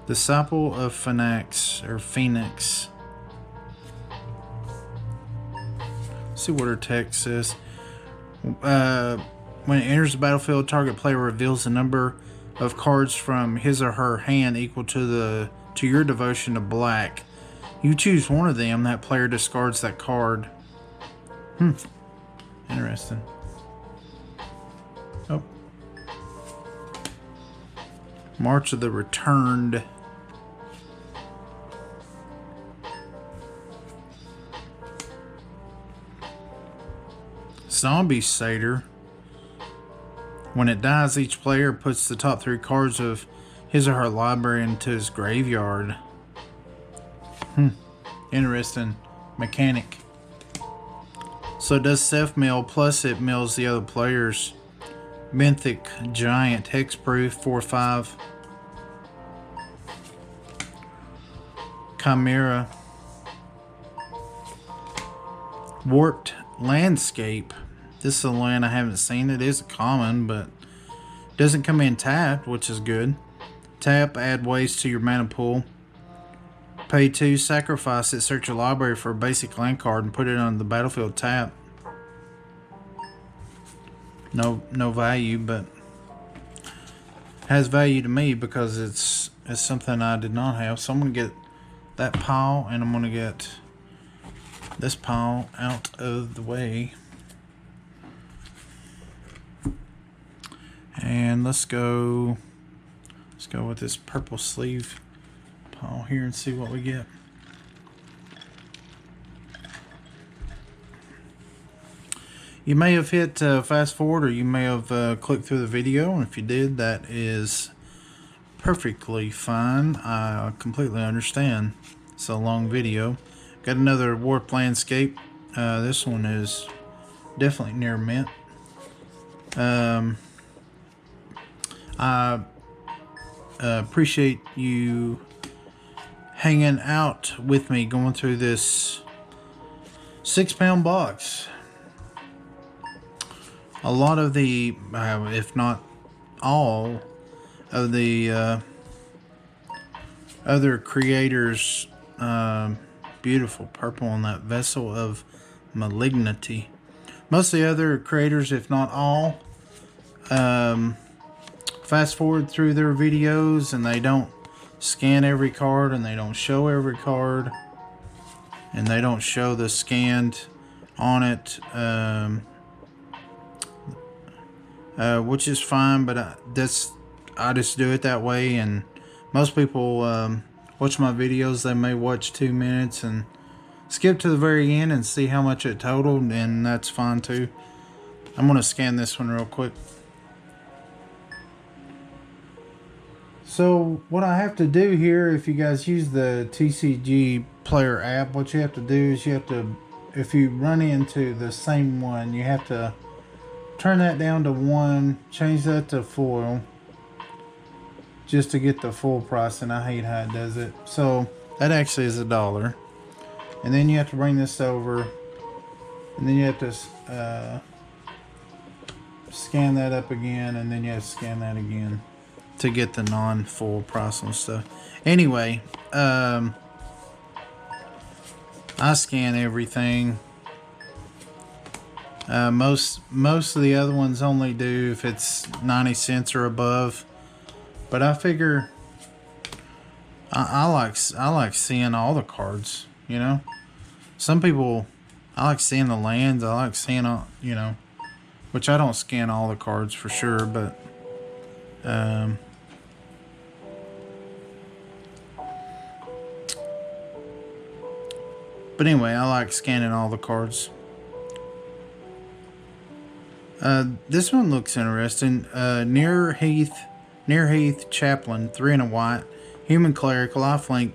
Disciple of Phoenix. Let's see what her text says. When it enters the battlefield, target player reveals the number of cards from his or her hand equal to your devotion to black. You choose one of them, that player discards that card. Interesting. Oh. March of the Returned. Zombie Satyr. When it dies, each player puts the top 3 cards of his or her library into his graveyard. Interesting mechanic. So it does self-mill, plus it mills the other players. Mythic Giant, hexproof, 4/5. Chimera. Warped Landscape. This is a land I haven't seen. It is a common, but doesn't come in tapped, which is good. Tap, add waste to your mana pool. Pay 2, sacrifice it, search your library for a basic land card and put it on the battlefield tap. No value, but has value to me because it's something I did not have. So I'm gonna get that pile and I'm gonna get this pile out of the way. And let's go with this purple sleeve pile here and see what we get. You may have hit fast forward, or you may have clicked through the video, and if you did, that is perfectly fine. I completely understand. It's a long video. Got another Warped Landscape. This one is definitely near mint. I appreciate you hanging out with me going through this 6-pound box. A lot of the, if not all of the other creators. Beautiful purple on that Vessel of Malignity. Most of the other creators, if not all, fast forward through their videos and they don't scan every card and they don't show every card and they don't show the scanned on it, which is fine, but I just do it that way. And most people watch my videos, they may watch 2 minutes and skip to the very end and see how much it totaled, and that's fine too. I'm going to scan this one real quick. So what I have to do here, if you guys use the TCG Player app, what you have to do is if you run into the same one, you have to turn that down to 1, change that to foil, just to get the full price, and I hate how it does it. So that actually is $1. And then you have to bring this over, and then you have to scan that up again, and then you have to scan that again to get the non-full price on stuff. Anyway, I scan everything. Most of the other ones only do if it's 90 cents or above. But I figure I like seeing all the cards, you know. Some people, I like seeing the lands. I like seeing all, you know, which I don't scan all the cards for sure, but anyway, I like scanning all the cards. This one looks interesting. Near Heath Chaplain, 3 and a white. Human Cleric, lifelink.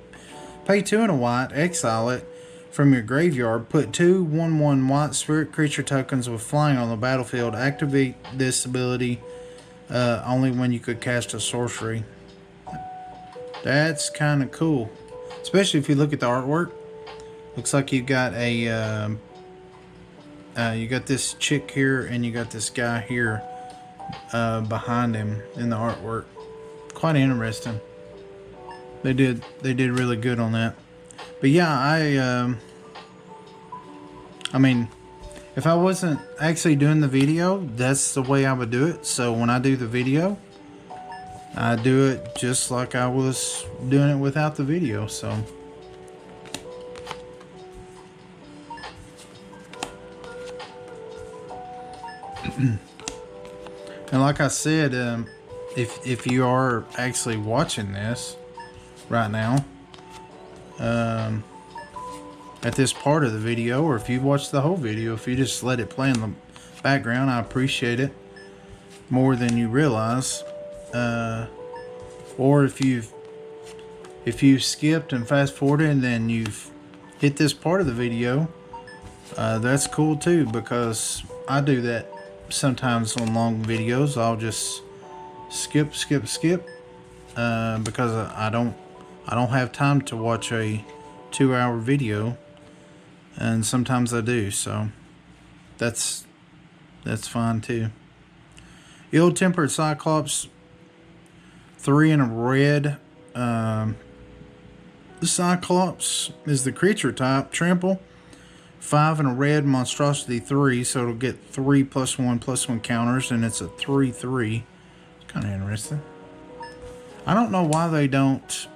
Pay 2 and a white. Exile it from your graveyard. Put 2 1/1 white spirit creature tokens with flying on the battlefield. Activate this ability only when you could cast a sorcery. That's kind of cool, especially if you look at the artwork. Looks like you got a you got this chick here and you got this guy here behind him in the artwork. Quite interesting. They did really good on that. But yeah, I mean, if I wasn't actually doing the video, that's the way I would do it. So when I do the video, I do it just like I was doing it without the video. So and like I said, if you are actually watching this right now, at this part of the video, or if you watch the whole video, if you just let it play in the background, I appreciate it more than you realize. Or if you've skipped and fast forwarded and then you've hit this part of the video, that's cool too, because I do that sometimes on long videos. I'll just skip because I don't have time to watch a 2-hour video, and sometimes I do, so that's fine too. Ill-Tempered Cyclops, 3 and a red. The Cyclops is the creature type, trample. 5 and a red, monstrosity 3, so it'll get 3 +1/+1 counters, and it's a 3/3. It's kind of interesting. I don't know why they don't.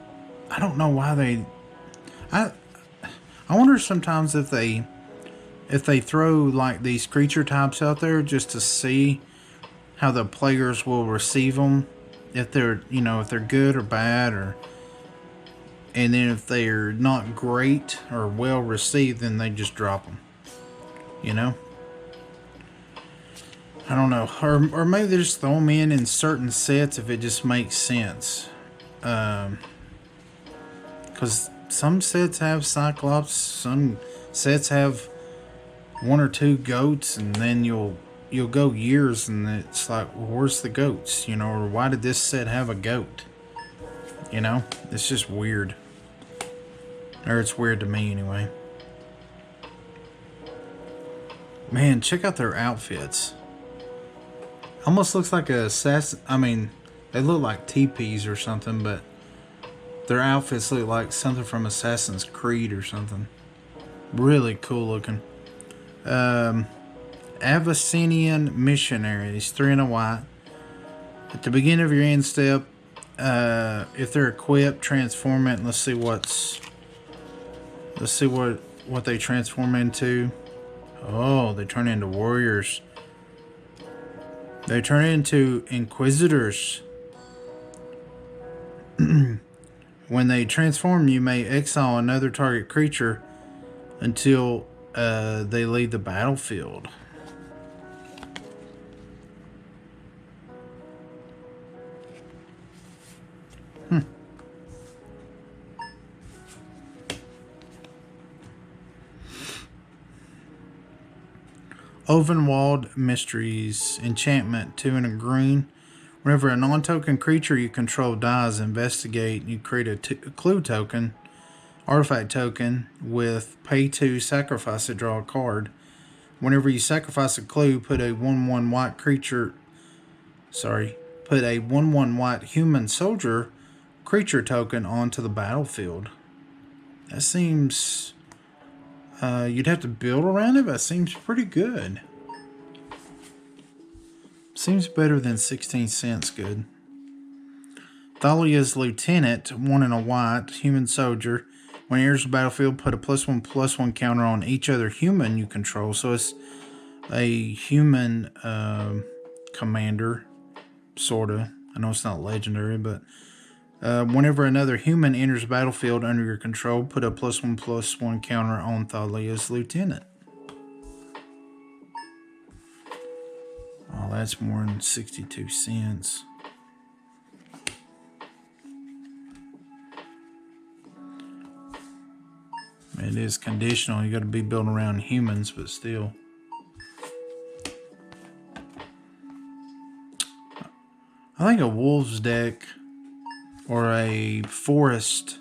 I don't know why they. I wonder sometimes if they throw like these creature types out there just to see how the players will receive them, if they're if they're good or bad, or and then if they're not great or well received, then they just drop them. You know. I don't know, or maybe they just throw them in certain sets if it just makes sense. Because some sets have Cyclops, some sets have 1 or 2 goats, and then you'll go years and it's like, well, where's the goats? You know, or why did this set have a goat? You know, it's just weird. Or it's weird to me anyway. Man, check out their outfits. Almost looks like a assassin. I mean, they look like teepees or something, but Their outfits look like something from Assassin's Creed or something. Really cool looking. Abyssinian missionaries, 3 and a white. At the beginning of your end step, if they're equipped, transform it. And let's see what they transform into. Oh, they turn into warriors. They turn into inquisitors. When they transform, you may exile another target creature until they leave the battlefield. Ovenwald Mysteries. Enchantment, 2 and a green. Whenever a non-token creature you control dies, investigate. You create a clue token, artifact token with pay 2, sacrifice it, draw a card. Whenever you sacrifice a clue, put a 1/1 white creature. Put a 1/1 white human soldier creature token onto the battlefield. That seems. You'd have to build around it, but it seems pretty good. Seems better than 16 cents good. Thalia's Lieutenant, 1 and a white, human soldier. When it enters the battlefield, put a +1/+1 counter on each other human you control. So it's a human commander, sorta. I know it's not legendary, but whenever another human enters the battlefield under your control, put a +1/+1 counter on Thalia's Lieutenant. Oh, that's more than 62 cents. It is conditional. You got to be building around humans, but still. I think a wolves deck or a forest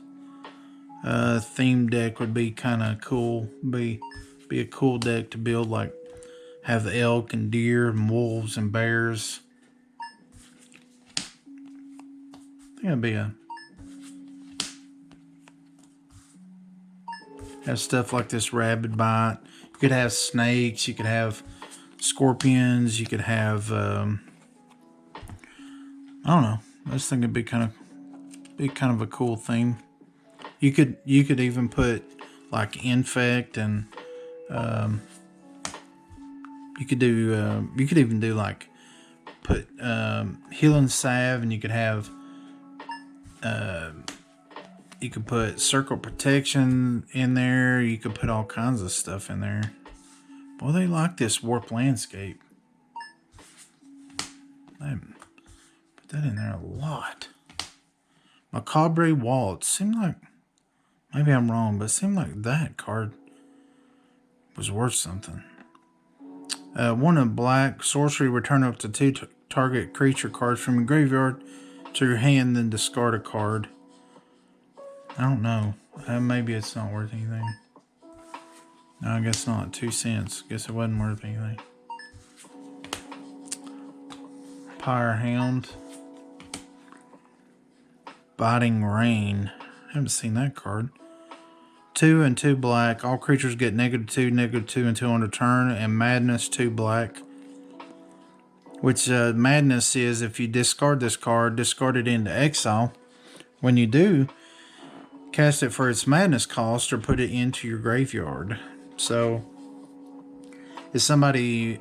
theme deck would be kind of cool. Be a cool deck to build, like have the elk and deer and wolves and bears. I think it'd be have stuff like this rabbit bite. You could have snakes. You could have scorpions. You could have I don't know. I just think it'd be kind of a cool thing. You could even put like infect and you could even do like put healing salve, and you could have you could put circle protection in there. You could put all kinds of stuff in there. Boy, they like this warp landscape. I put that in there a lot. Macabre Waltz. Seemed like, maybe I'm wrong, but it seemed like that card was worth something. 1 in black. Sorcery, return up to 2 target creature cards from your graveyard to your hand, then discard a card. I don't know. Maybe it's not worth anything. No, I guess not. 2 cents. Guess it wasn't worth anything. Pyre Hound. Biting Rain. I haven't seen that card. 2 and 2 black. All creatures get -2 until end of turn. And Madness, 2 black. Which Madness is, if you discard this card, discard it into exile. When you do, cast it for its Madness cost or put it into your graveyard. So, if somebody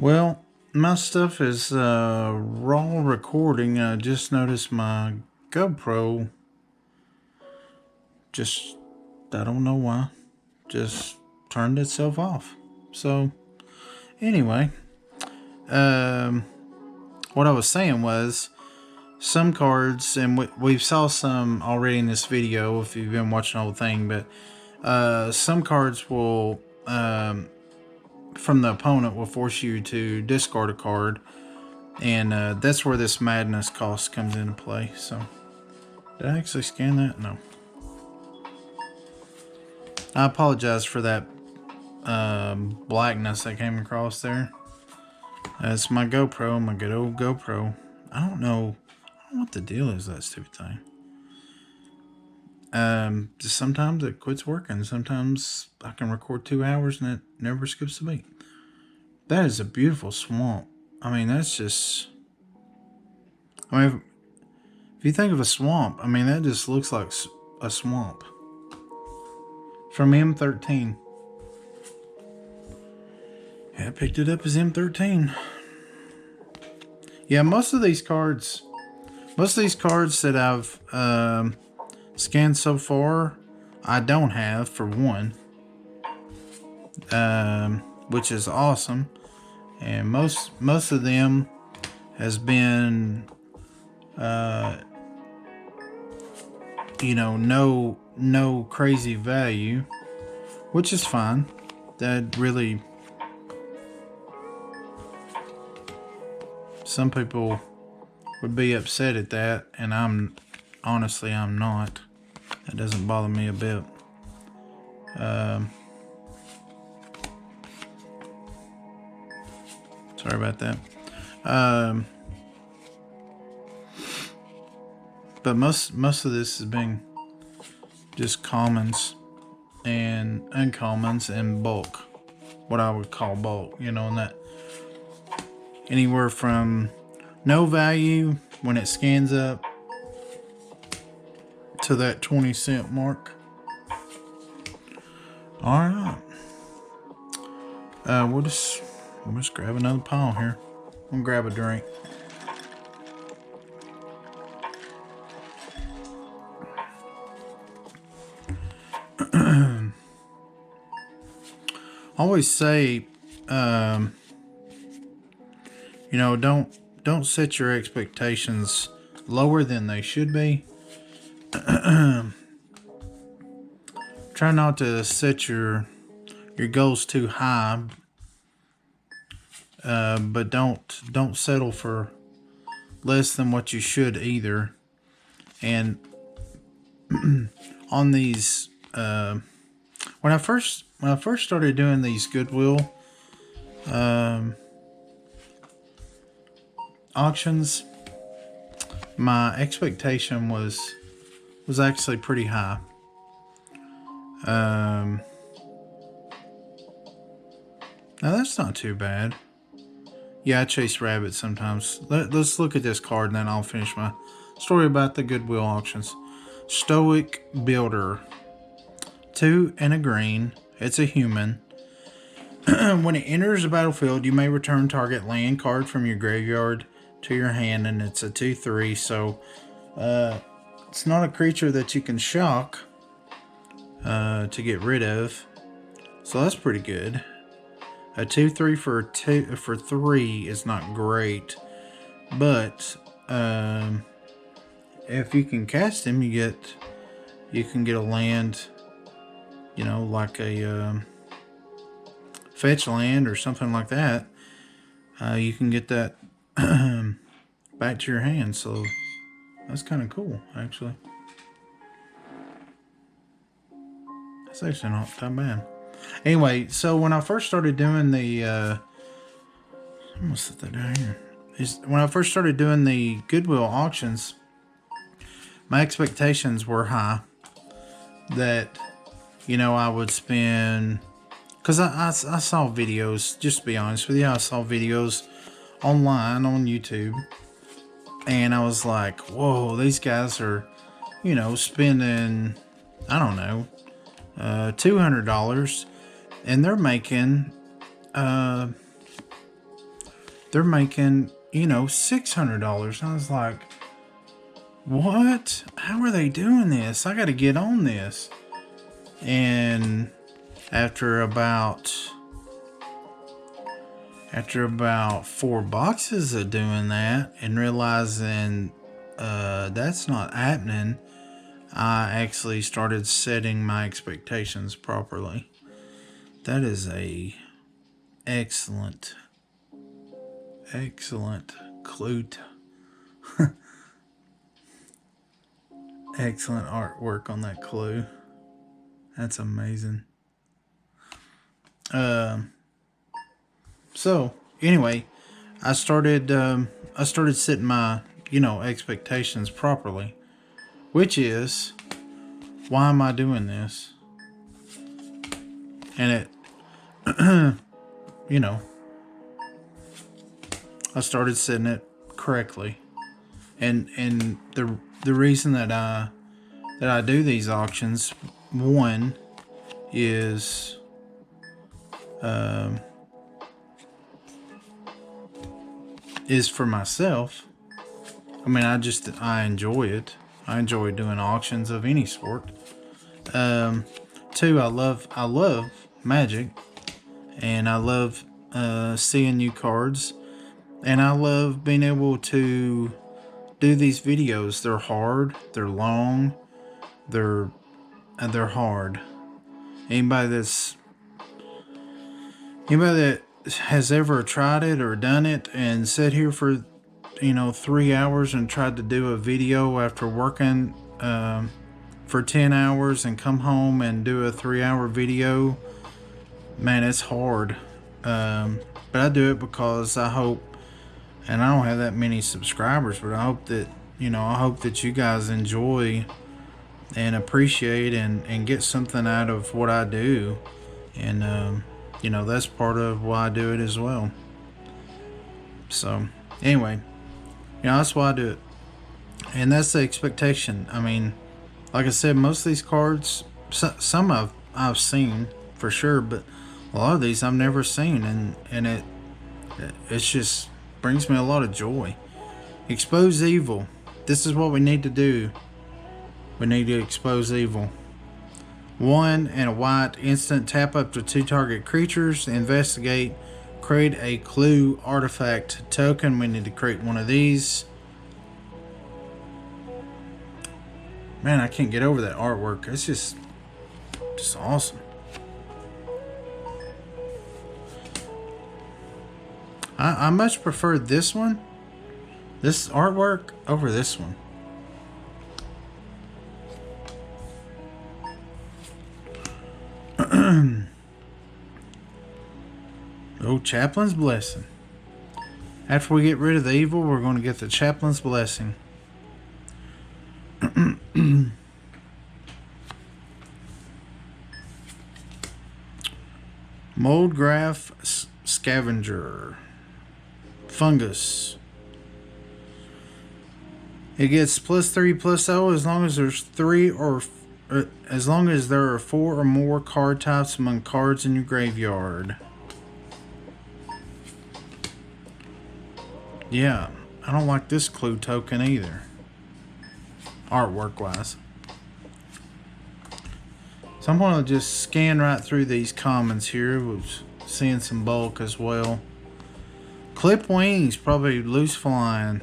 well, my stuff is raw recording. I just noticed my GoPro I don't know why, just turned itself off. So, anyway, what I was saying was, some cards, and we've saw some already in this video if you've been watching the whole thing, but some cards will, from the opponent, will force you to discard a card, and that's where this madness cost comes into play. So, did I actually scan that? No. I apologize for that blackness that came across there. That's my GoPro, my good old GoPro. I don't know what the deal is with that stupid thing. Just sometimes it quits working. Sometimes I can record 2 hours and it never skips a beat. That is a beautiful swamp. I mean, that's just... I mean, if you think of a swamp, I mean, that just looks like a swamp. From M13. Yeah, I picked it up as M13. Yeah, most of these cards that I've scanned so far, I don't have, for one. Which is awesome. And most of them has been, you know, no crazy value, which is fine. That really, some people would be upset at that, and I'm not. That doesn't bother me a bit. Sorry about that. But most of this has been just commons and uncommons and bulk, what I would call bulk, you know, and that anywhere from no value when it scans up to that 20-cent mark. All right, we'll just grab another pile here. I'm gonna grab a drink. I always say, you know, don't set your expectations lower than they should be. Try not to set your goals too high, but don't settle for less than what you should either. And on these, when I first started doing these Goodwill auctions, my expectation was actually pretty high. Now that's not too bad. Yeah, I chase rabbits sometimes. Let's look at this card and then I'll finish my story about the Goodwill auctions. Stoic Builder. 2 and a green. It's a human. When it enters the battlefield, you may return target land card from your graveyard to your hand, and it's a 2/3. So it's not a creature that you can shock to get rid of. So that's pretty good. A 2/3 for 3 is not great, but if you can cast him, you can get a land, you know, like a fetch land or something like that. You can get that back to your hand, so that's kind of cool, actually. That's actually not that bad. Anyway, so when I first started doing the I'm gonna set that down here. When I first started doing the Goodwill auctions, my expectations were high. That, you know, I would spend, because I saw videos, just to be honest with you, I saw videos online on YouTube, and I was like, whoa, these guys are, you know, spending, I don't know, $200, and they're making, you know, $600. I was like, what? How are they doing this? I got to get on this. And after about 4 boxes of doing that and realizing that's not happening. I actually started setting my expectations properly. That is a excellent clue. Excellent artwork on that clue. That's amazing. So anyway, I started setting my expectations properly, which is why am I doing this? And it I started setting it correctly, and the reason that I do these auctions, one is for myself. I mean, I enjoy it. I enjoy doing auctions of any sort. Two, I love Magic, and I love seeing new cards, and I love being able to do these videos. They're hard, they're long, they're hard. Anybody that has ever tried it or done it and sat here for 3 hours and tried to do a video after working for 10 hours and come home and do a 3-hour video, man, it's hard. But I do it because I hope, and I don't have that many subscribers, but I hope that you guys enjoy and appreciate and get something out of what I do. And that's part of why I do it as well. So anyway, that's why I do it, and that's the expectation. I mean, like I said, most of these cards, some I've seen for sure, but a lot of these I've never seen, and it's just brings me a lot of joy. Expose evil. This is what we need to do. We need to expose evil. 1 and a white, instant, tap up to 2 target creatures, investigate, create a clue artifact token. We need to create one of these. Man, I can't get over that artwork. It's just awesome. I much prefer this one, this artwork, over this one. Oh, Chaplain's Blessing. After we get rid of the evil, we're going to get the Chaplain's Blessing. Mold Graph Scavenger. Fungus. It gets +3/+0 as long as there's 3 or as long as there are 4 or more card types among cards in your graveyard. Yeah, I don't like this clue token either, artwork wise. So I'm going to just scan right through these commons here. We're seeing some bulk as well. Clip Wings, probably loose flying.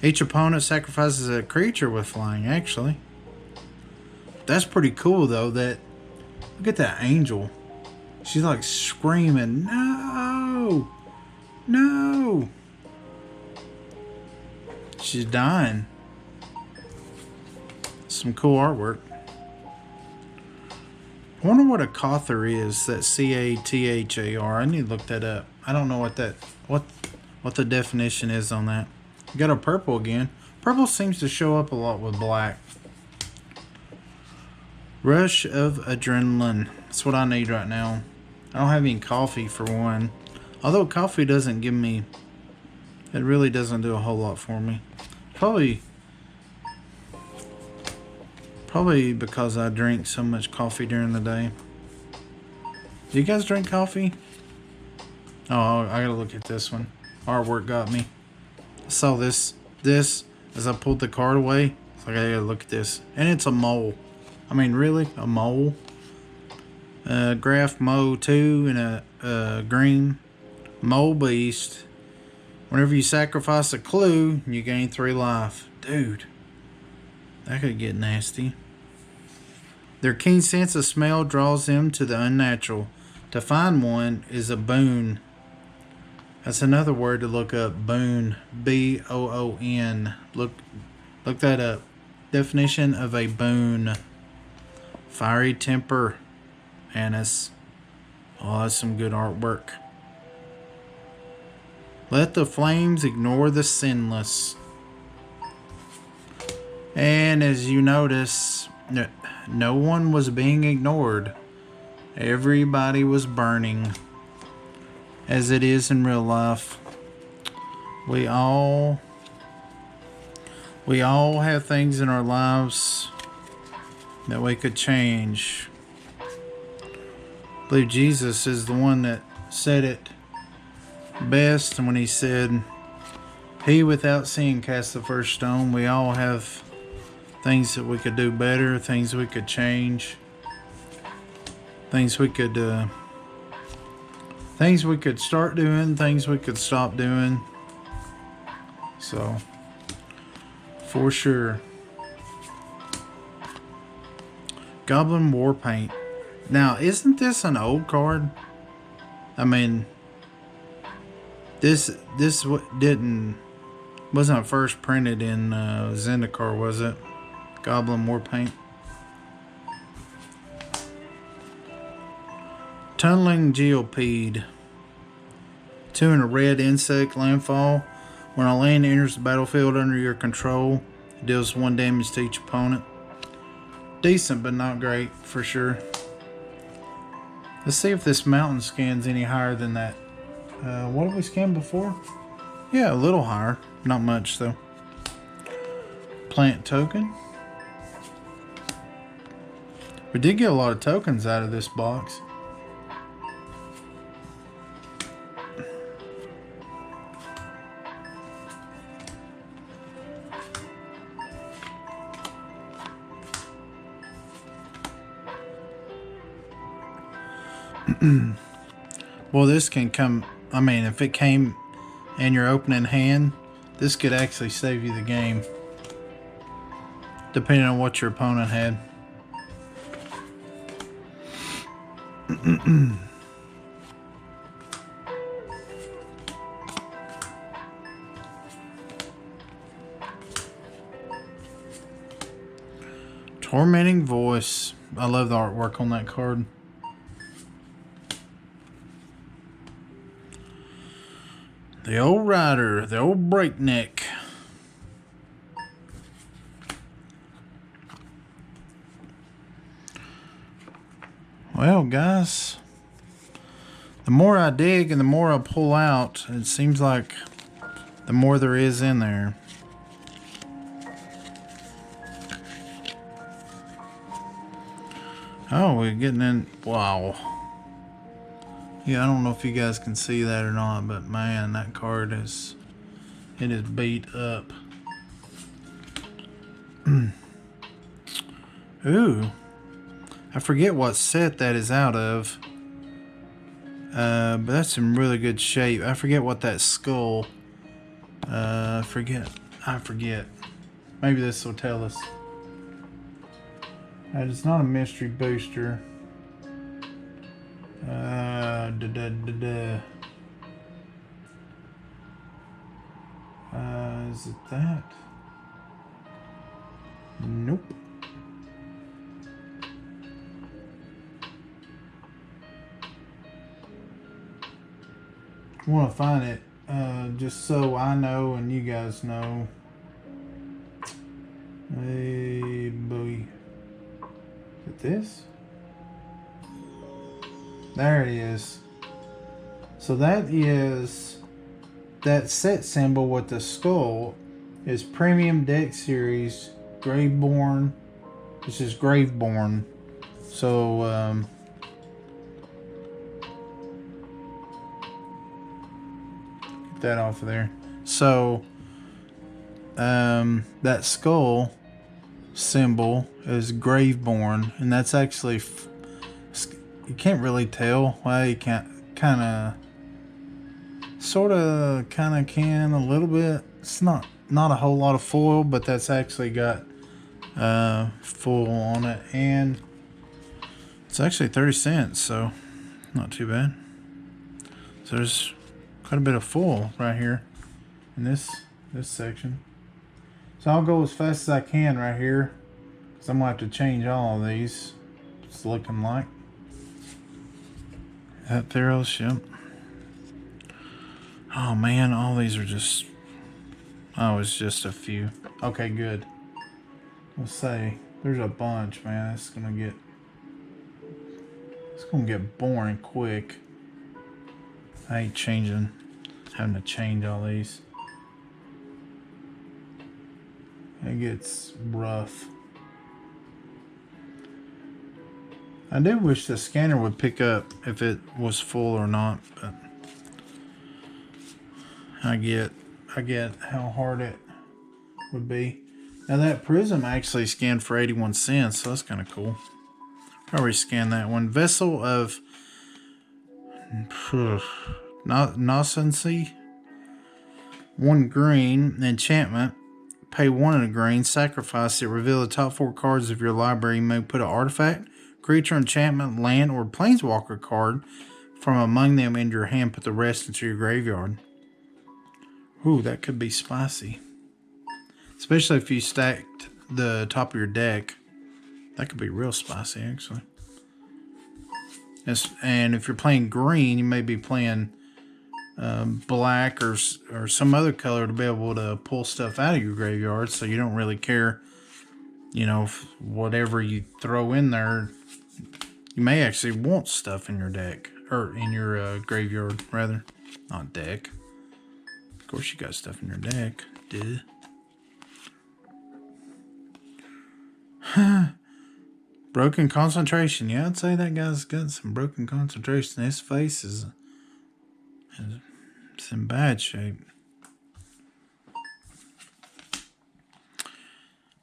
Each opponent sacrifices a creature with flying, actually. That's pretty cool though. Look at that angel. She's like screaming, no! No! She's dying. Some cool artwork. I wonder what a Cathar is. That C-A-T-H-A-R. I need to look that up. I don't know what the definition is on that. You got a purple again. Purple seems to show up a lot with black. Rush of Adrenaline. That's what I need right now. I don't have any coffee for one. Although coffee doesn't give me... It really doesn't do a whole lot for me. Probably because I drink so much coffee during the day. Do you guys drink coffee? Oh, I gotta look at this one. Artwork got me. I saw this as I pulled the card away. It's like, I gotta look at this. And it's a mole. I mean, really? A mole? Graph Mo 2 and a green. Mole Beast. Whenever you sacrifice a clue, you gain 3 life. Dude, that could get nasty. Their keen sense of smell draws them to the unnatural. To find one is a boon. That's another word to look up. Boon. B-O-O-N. Look that up. Definition of a boon. Fiery temper. Anise. Oh, that's some good artwork. Let the flames ignore the sinless. And as you notice, no one was being ignored. Everybody was burning. As it is in real life. We all have things in our lives that we could change. I believe Jesus is the one that said it best when he said, "He without sin cast the first stone." We all have things that we could do better, things we could change, things we could start doing, things we could stop doing. So, for sure. Goblin War Paint. Now, isn't this an old card? I mean, this wasn't first printed in Zendikar, was it? Goblin War Paint. Tunneling Geopede. 2 in a red insect landfall. When a land enters the battlefield under your control, it deals 1 damage to each opponent. Decent, but not great, for sure. Let's see if this mountain scan's any higher than that. What did we scan before? Yeah, a little higher. Not much, though. Plant token. We did get a lot of tokens out of this box. Well, this can come, I mean, if it came in your opening hand, this could actually save you the game, depending on what your opponent had. Tormenting Voice. I love the artwork on that card. The old rider, the old breakneck. Well, guys, the more I dig and the more I pull out, it seems like the more there is in there. Oh, we're getting in. Wow. Yeah, I don't know if you guys can see that or not, but man, that card is beat up. Ooh. I forget what set that is out of. But that's in really good shape. I forget what that skull. I forget. Maybe this will tell us. It's not a mystery booster. Is it that? Nope. I want to find it just so I know and you guys know. Hey, boy. Is it this? There it is. So that is that set symbol with the skull is Premium Deck Series Graveborn. This is Graveborn. So get that off of there. So that skull symbol is Graveborn, and that's actually you can't really tell. Well, you can't, kind of sort of kind of can a little bit. It's not a whole lot of foil, but that's actually got foil on it, and it's actually 30 cents, so not too bad. So there's quite a bit of foil right here in this section. So I'll go as fast as I can right here, because I'm going to have to change all of these. It's looking like. That theros, yep. Oh man, all these are just... Oh, it's just a few. Okay, good. Let's say there's a bunch, man. It's gonna get boring quick. I ain't having to change all these. It gets rough. I do wish the scanner would pick up if it was full or not, but I get how hard it would be. Now that prism actually scanned for 81 cents, so that's kind of cool. Probably scan that one. Vessel of Nocency. 1 green. Enchantment. Pay 1 in a green. Sacrifice it. Reveal the top 4 cards of your library. You may put an artifact, creature, enchantment, land, or planeswalker card from among them into your hand. Put the rest into your graveyard. Ooh, that could be spicy. Especially if you stacked the top of your deck. That could be real spicy, actually. And if you're playing green, you may be playing black or some other color to be able to pull stuff out of your graveyard, so you don't really care, you know, whatever you throw in there. You may actually want stuff in your deck, or in your graveyard, rather. Not deck. Of course you got stuff in your deck. Duh. Broken concentration. Yeah, I'd say that guy's got some broken concentration. His face is it's in bad shape.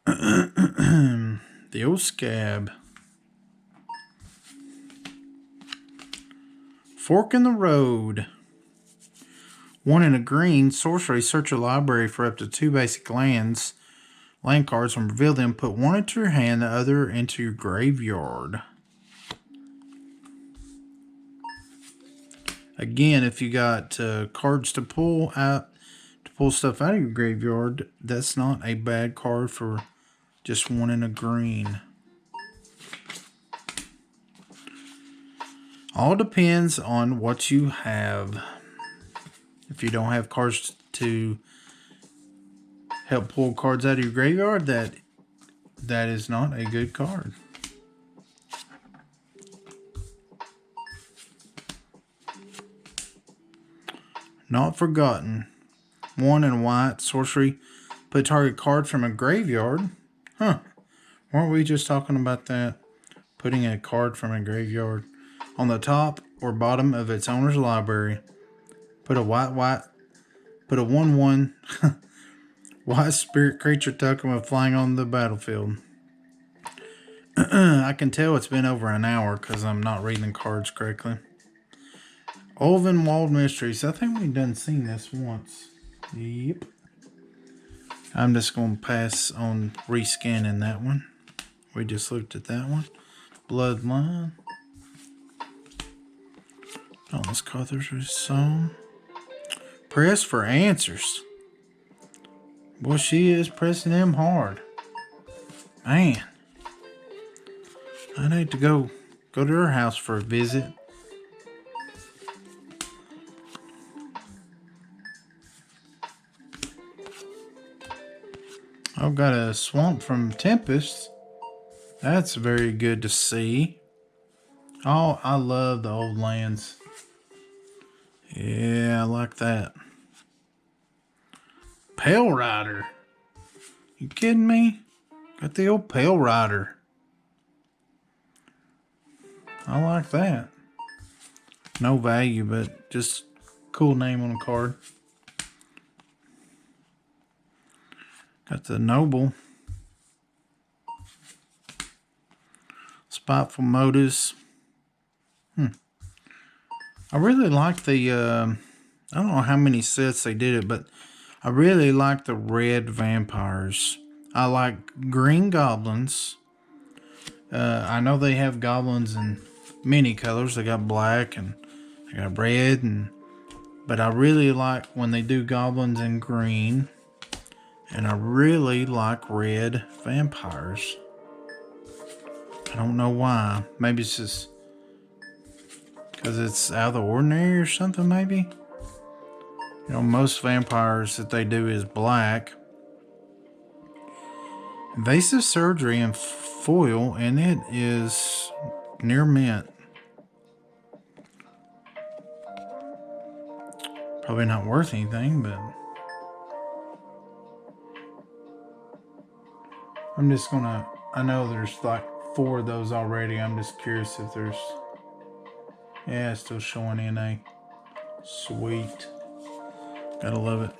The old scab. Fork in the road. 1 in a green. Sorcery. Search your library for up to 2 basic land cards, and reveal them. Put 1 into your hand, the other into your graveyard. Again, if you got cards to pull stuff out of your graveyard, that's not a bad card for just 1 in a green. All depends on what you have. If you don't have cards to help pull cards out of your graveyard, that is not a good card. Not Forgotten. 1 in white. Sorcery. Put target card from a graveyard. Huh. Weren't we just talking about that? Putting a card from a graveyard on the top or bottom of its owner's library. Put a white. Put a 1/1 white spirit creature token flying on the battlefield. I can tell it's been over an hour because I'm not reading the cards correctly. Olven Walled Mysteries. I think we've done seen this once. Yep. I'm just going to pass on rescanning that one. We just looked at that one. Bloodline. Dauntless Carthage Song. Press for answers. Boy, she is pressing them hard. Man. I'd hate to go to her house for a visit. I've got a swamp from Tempest. That's very good to see. Oh, I love the old lands. Yeah, I like that. Pale Rider. You kidding me? Got the old Pale Rider. I like that. No value, but just cool name on the card. Got the Noble. Spiteful Motives. I really like the I don't know how many sets they did it, but I really like the red vampires. I like green goblins. I know they have goblins in many colors. They got black and they got red, but I really like when they do goblins in green, and I really like red vampires. I don't know why. Maybe it's just because it's out of the ordinary or something, maybe. You know, most vampires that they do is black. Invasive surgery in foil, and it is near mint. Probably not worth anything, but I'm just gonna. I know there's like 4 of those already. I'm just curious if there's. Yeah, it's still showing NA. Sweet. Gotta love it.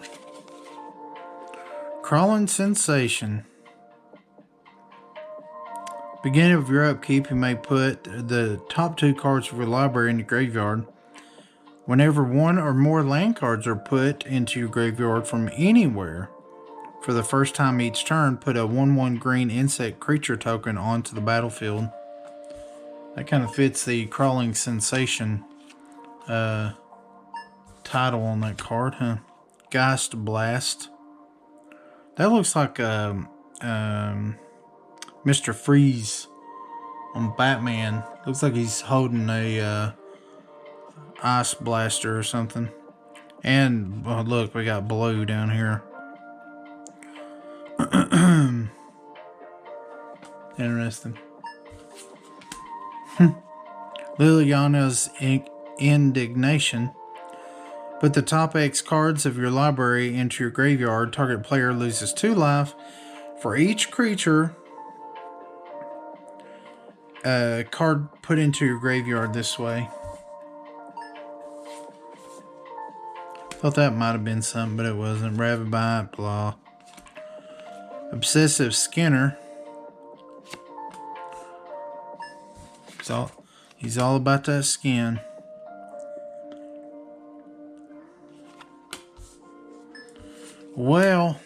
Crawling sensation. Beginning of your upkeep, you may put the top 2 cards of your library in the graveyard. Whenever 1 or more land cards are put into your graveyard from anywhere, for the first time each turn, put a 1/1 green insect creature token onto the battlefield. That kind of fits the crawling sensation title on that card, huh? Geist Blast. That looks like Mr. Freeze on Batman. Looks like he's holding a ice blaster or something. And look, we got blue down here. Interesting. Liliana's Indignation. Put the top X cards of your library into your graveyard. Target player loses 2 life for each creature card put into your graveyard this way. Thought that might have been something, but it wasn't. Rabbit Bite, blah. Obsessive Skinner. He's all about that skin. Well,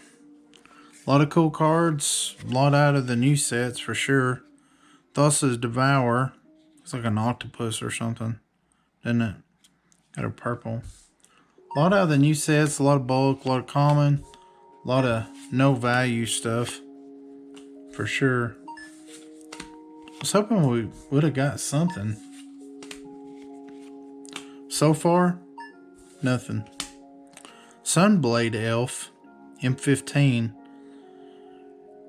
a lot of cool cards. A lot out of the new sets for sure. Thassa's Devour. It's like an octopus or something, doesn't it? Got a purple. A lot out of the new sets. A lot of bulk. A lot of common. A lot of no value stuff. For sure. I was hoping we would have got something. So far, nothing. Sunblade Elf, M15.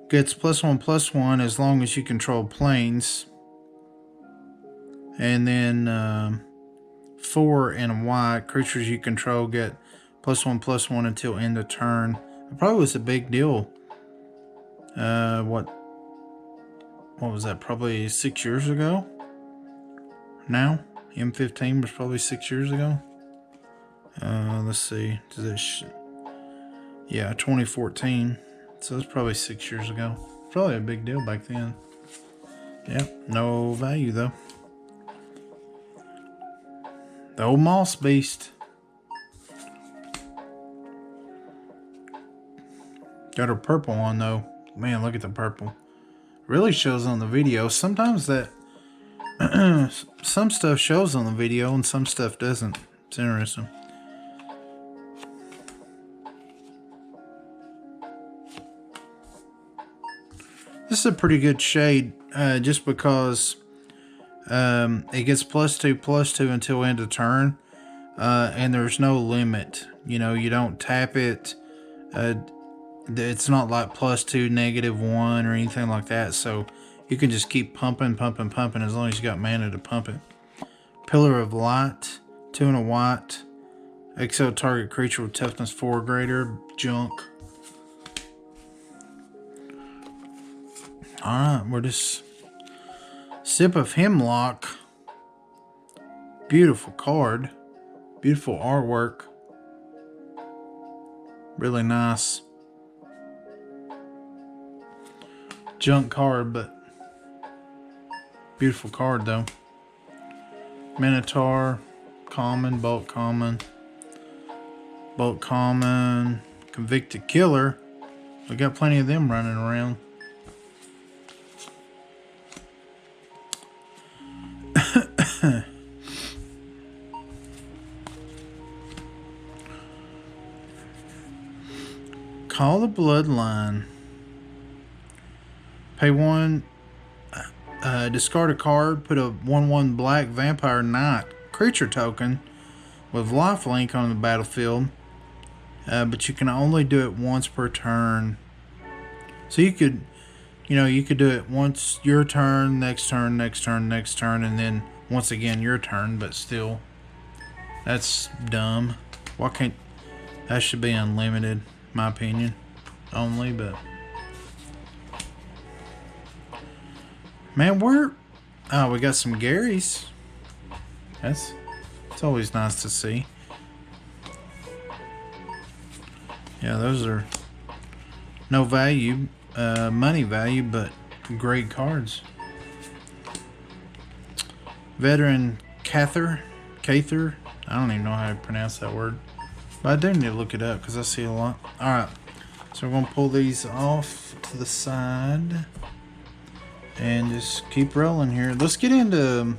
Gets +1/+1 as long as you control planes. And then 4 and white. Creatures you control get +1/+1 until end of turn. It probably was a big deal. What was that? Probably 6 years ago? Now? M15 was probably 6 years ago. Let's see. Yeah, 2014. So it's probably 6 years ago. Probably a big deal back then. Yep, no value though. The old Moss Beast. Got her purple on though. Man, look at the purple. Really shows on the video. Sometimes that some stuff shows on the video and some stuff doesn't. It's interesting. This is a pretty good shade, just because it gets +2/+2 until end of turn, and there's no limit. You know, you don't tap it. It's not like +2, -1 or anything like that. So you can just keep pumping as long as you got mana to pump it. Pillar of Light, 2 and a white. Exile target creature with toughness 4 or greater. Junk. Alright, we're just... Sip of Hemlock. Beautiful card. Beautiful artwork. Really nice. Junk card, but beautiful card though. Minotaur, common, bulk common. Bulk Common, Convicted Killer. We got plenty of them running around. Call the Bloodline. Pay 1, discard a card, put a 1/1 black Vampire Knight creature token with lifelink on the battlefield. But you can only do it once per turn. So you could do it once your turn, next turn, next turn, next turn, and then once again your turn, but still. That's dumb. Why can't... That should be unlimited, my opinion. Only, but... Man, we're... Oh, we got some Garys. It's always nice to see. Yeah, those are no value, money value, but great cards. Veteran Cather. I don't even know how to pronounce that word, but I do need to look it up because I see a lot. All right, so we're gonna pull these off to the side and just keep rolling here. Let's get into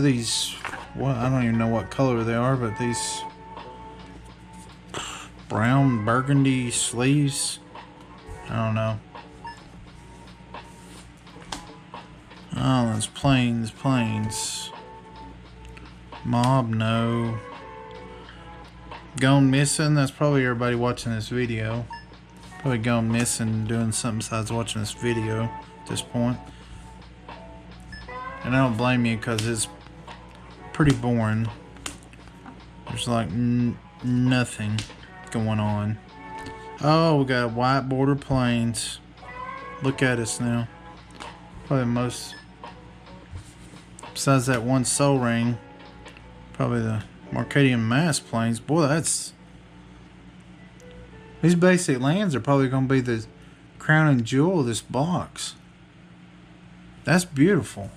these. Well, I don't even know what color they are, but these brown burgundy sleeves. I don't know. Oh, that's plains. Mob, no. Gone missing. That's probably everybody watching this video. Probably gone missing doing something besides watching this video at this point. And I don't blame you because it's pretty boring. There's like nothing going on. Oh, we got white border plains. Look at us now. Probably the most, besides that one Soul Ring, probably the Marcadian Mass plains. Boy, these basic lands are probably going to be the crown and jewel of this box. That's beautiful.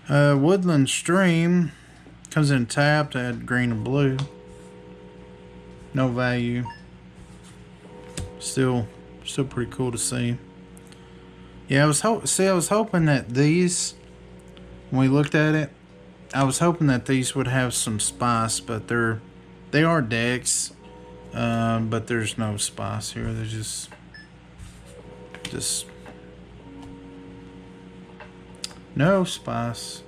Woodland Stream comes in tapped, add green and blue. No value. Still pretty cool to see. Yeah, I was hoping that these, when we looked at it, I was hoping that these would have some spice, but they are decks, but there's no spice here. They're just no spice.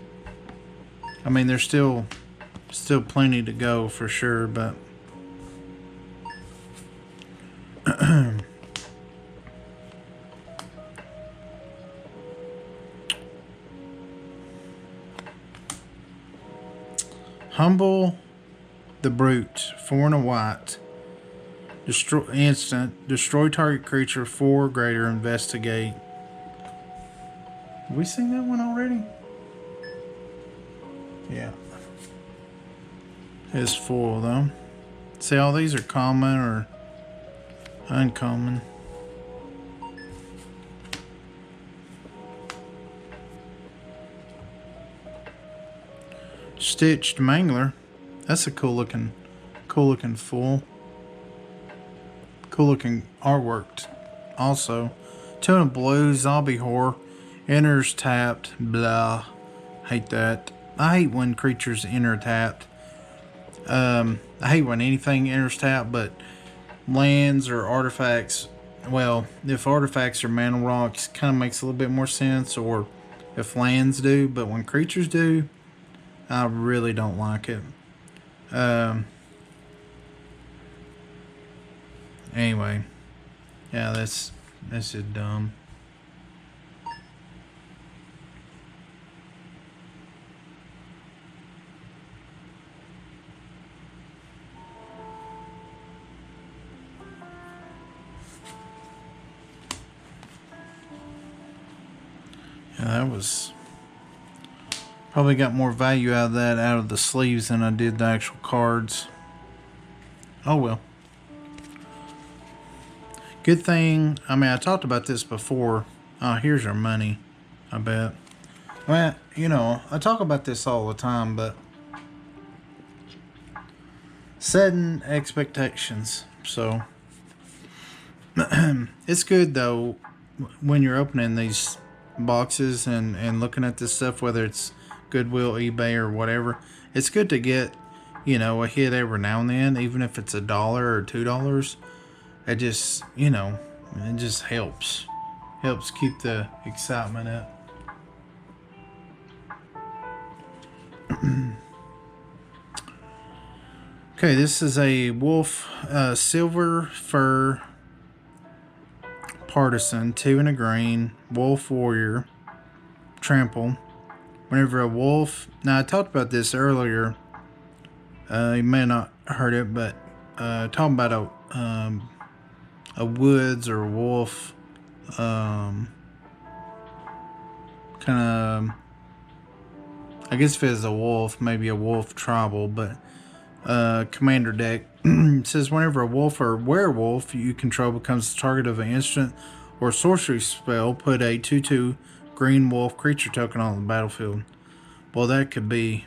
I mean, there's still plenty to go for sure, but Humble the Brute, 4 and a white. Destroy target creature 4 or greater, investigate. Have we seen that one already? Yeah. It's full though. See, all these are common or uncommon. Stitched Mangler. That's a cool looking full. Cool looking artwork also. 2 and a blue, zombie whore. Enters tapped. Blah. Hate that. I hate when creatures enter tapped. I hate when anything enters tapped, but lands or artifacts, well, if artifacts are mana rocks, kind of makes a little bit more sense, or if lands do, but when creatures do, I really don't like it. Anyway, yeah, that's just dumb. Yeah, that was... Probably got more value out of that, out of the sleeves, than I did the actual cards. Oh well. Good thing, I mean, I talked about this before. Oh, here's our money. I bet. Well, you know, I talk about this all the time, but setting expectations. So it's good though when you're opening these boxes and looking at this stuff, whether it's Goodwill, eBay, or whatever. It's good to get, you know, a hit every now and then, even if it's $1 or $2. It just, you know, it just helps keep the excitement up. Okay, this is a wolf silver fur partisan, 2 in a green, wolf warrior, trample. Whenever a wolf, now I talked about this earlier, you may not heard it, but talking about a woods or a wolf, kind of, I guess if it's a wolf, maybe a wolf tribal, but commander deck. It says whenever a wolf or werewolf you control becomes the target of an instant or sorcery spell, put a 2/2 green wolf creature token on the battlefield. Well, that could be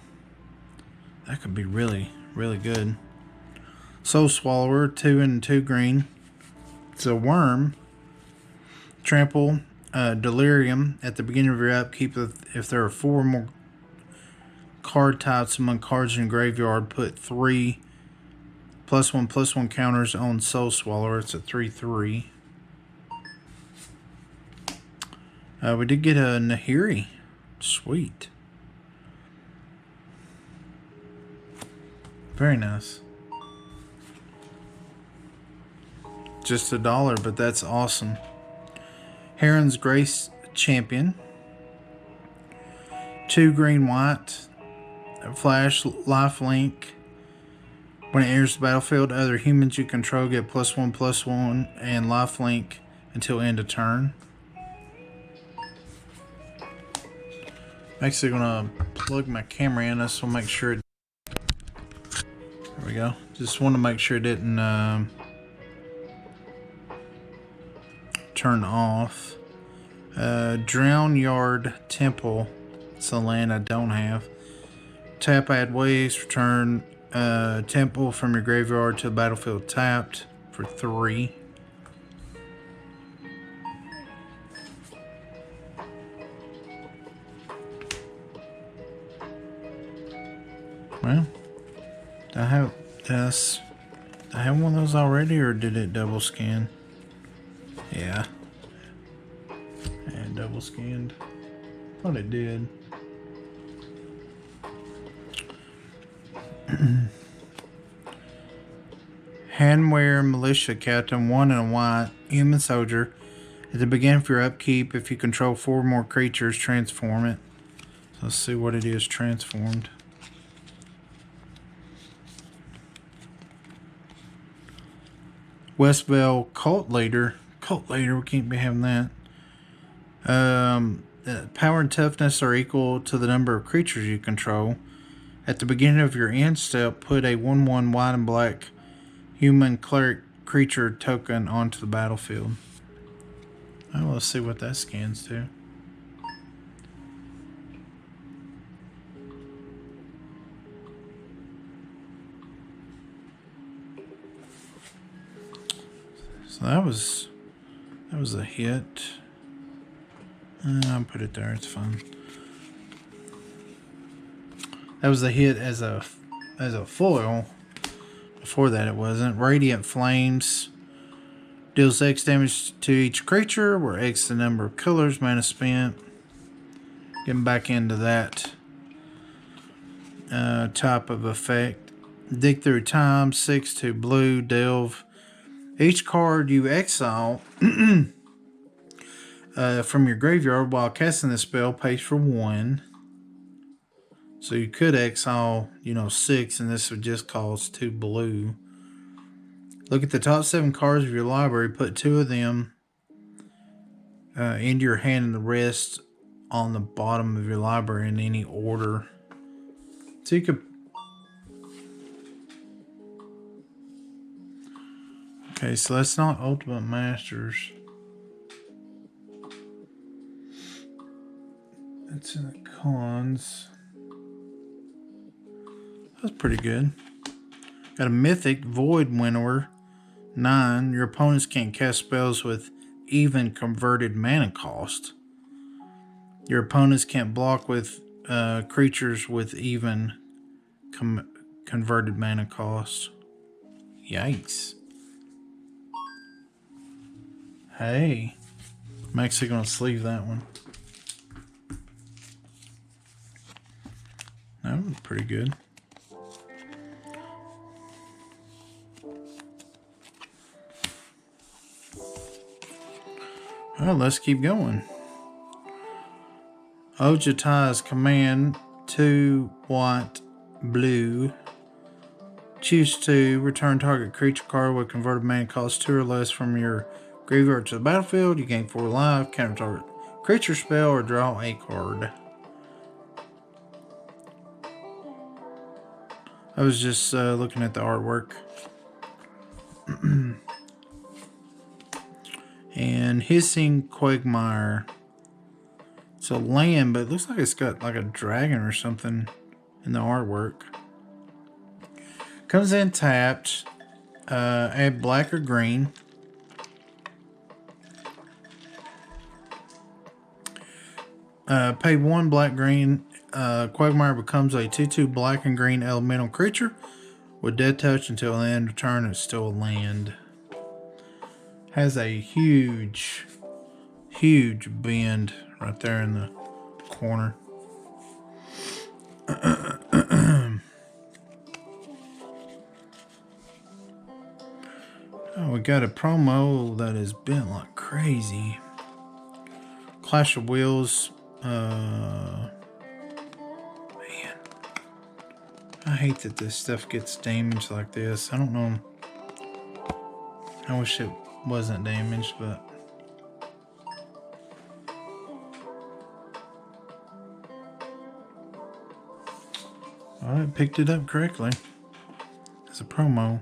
really really good. Soul Swallower, 2 and 2 green. It's a worm. Trample, delirium. At the beginning of your upkeep, if there are 4 or more card types among cards in your graveyard, put 3 +1/+1 counters on Soul Swallower. It's a 3/3. We did get a Nahiri. Sweet. Very nice. Just $1, but that's awesome. Heron's Grace Champion. 2 green white. Flash life link. When it enters the battlefield, other humans you control get +1/+1 and life link until end of turn. I'm actually gonna plug my camera in. This will make sure. There we go. Just want to make sure it didn't turn off. Drown Yard Temple. It's a land I don't have. Tap, add waste, return temple from your graveyard to the battlefield tapped for 3. Well, I have this. I have one of those already, or did it double scan? Yeah. And double scanned. Thought it did. Handwear Militia Captain, 1 and a white, human soldier. At the beginning of your upkeep, if you control 4 more creatures, transform it. So let's see what it is transformed. Westvale Cult Leader. Cult Leader, we can't be having that. Power and toughness are equal to the number of creatures you control. At the beginning of your end step, put a 1/1 white and black human cleric creature token onto the battlefield. Oh, let's see what that scans to. So that was a hit. I'll put it there. It's fine. That was a hit as a foil. Before that, it wasn't. Radiant Flames deals X damage to each creature, where X the number of colors, mana spent. Getting back into that type of effect. Dig Through Time, 6/2 blue, Delve. Each card you exile from your graveyard while casting this spell pays for 1. So you could exile, 6, and this would just cost 2 blue. Look at the top 7 cards of your library. Put 2 of them into your hand and the rest on the bottom of your library in any order. So you could... Okay, so that's not Ultimate Masters. That's in the cons. That's pretty good. Got a mythic Void Winnower 9. Your opponents can't cast spells with even converted mana cost. Your opponents can't block with creatures with even converted mana cost. Yikes. Hey. I'm actually going to sleeve that one. That was pretty good. Well, let's keep going. Ojatai's command, 2 white, blue. Choose to return target creature card with converted mana cost 2 or less from your graveyard to the battlefield. You gain 4 life, counter target creature spell, or draw a card. I was just looking at the artwork. And Hissing Quagmire. It's a land, but it looks like it's got like a dragon or something in the artwork. Comes in tapped. Add black or green. Pay 1 black green. Quagmire becomes a 2/2 black and green elemental creature with death touch until the end of turn. It's still a land. Has a huge bend right there in the corner. Oh, we got a promo that is bent like crazy. Clash of Wheels. Man, I hate that this stuff gets damaged like this. I don't know. I wish it wasn't damaged, but I picked it up correctly. It's a promo.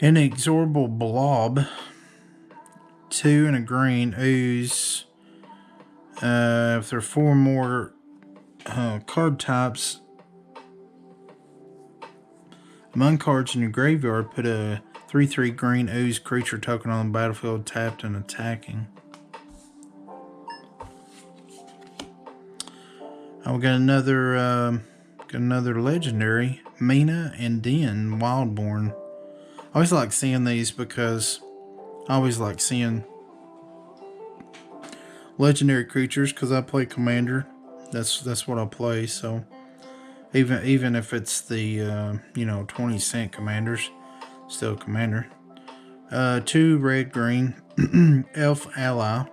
Inexorable Blob. 2 and a green. Ooze. If there are 4 more card types among cards in your graveyard, put a 3/3 green ooze creature token on the battlefield tapped and attacking. Oh, we got another legendary, Mina and Den Wildborn. I always like seeing these because I always like seeing legendary creatures because I play Commander. That's what I play. So even if it's the 20-cent Commanders, still Commander. 2 red green Elf Ally.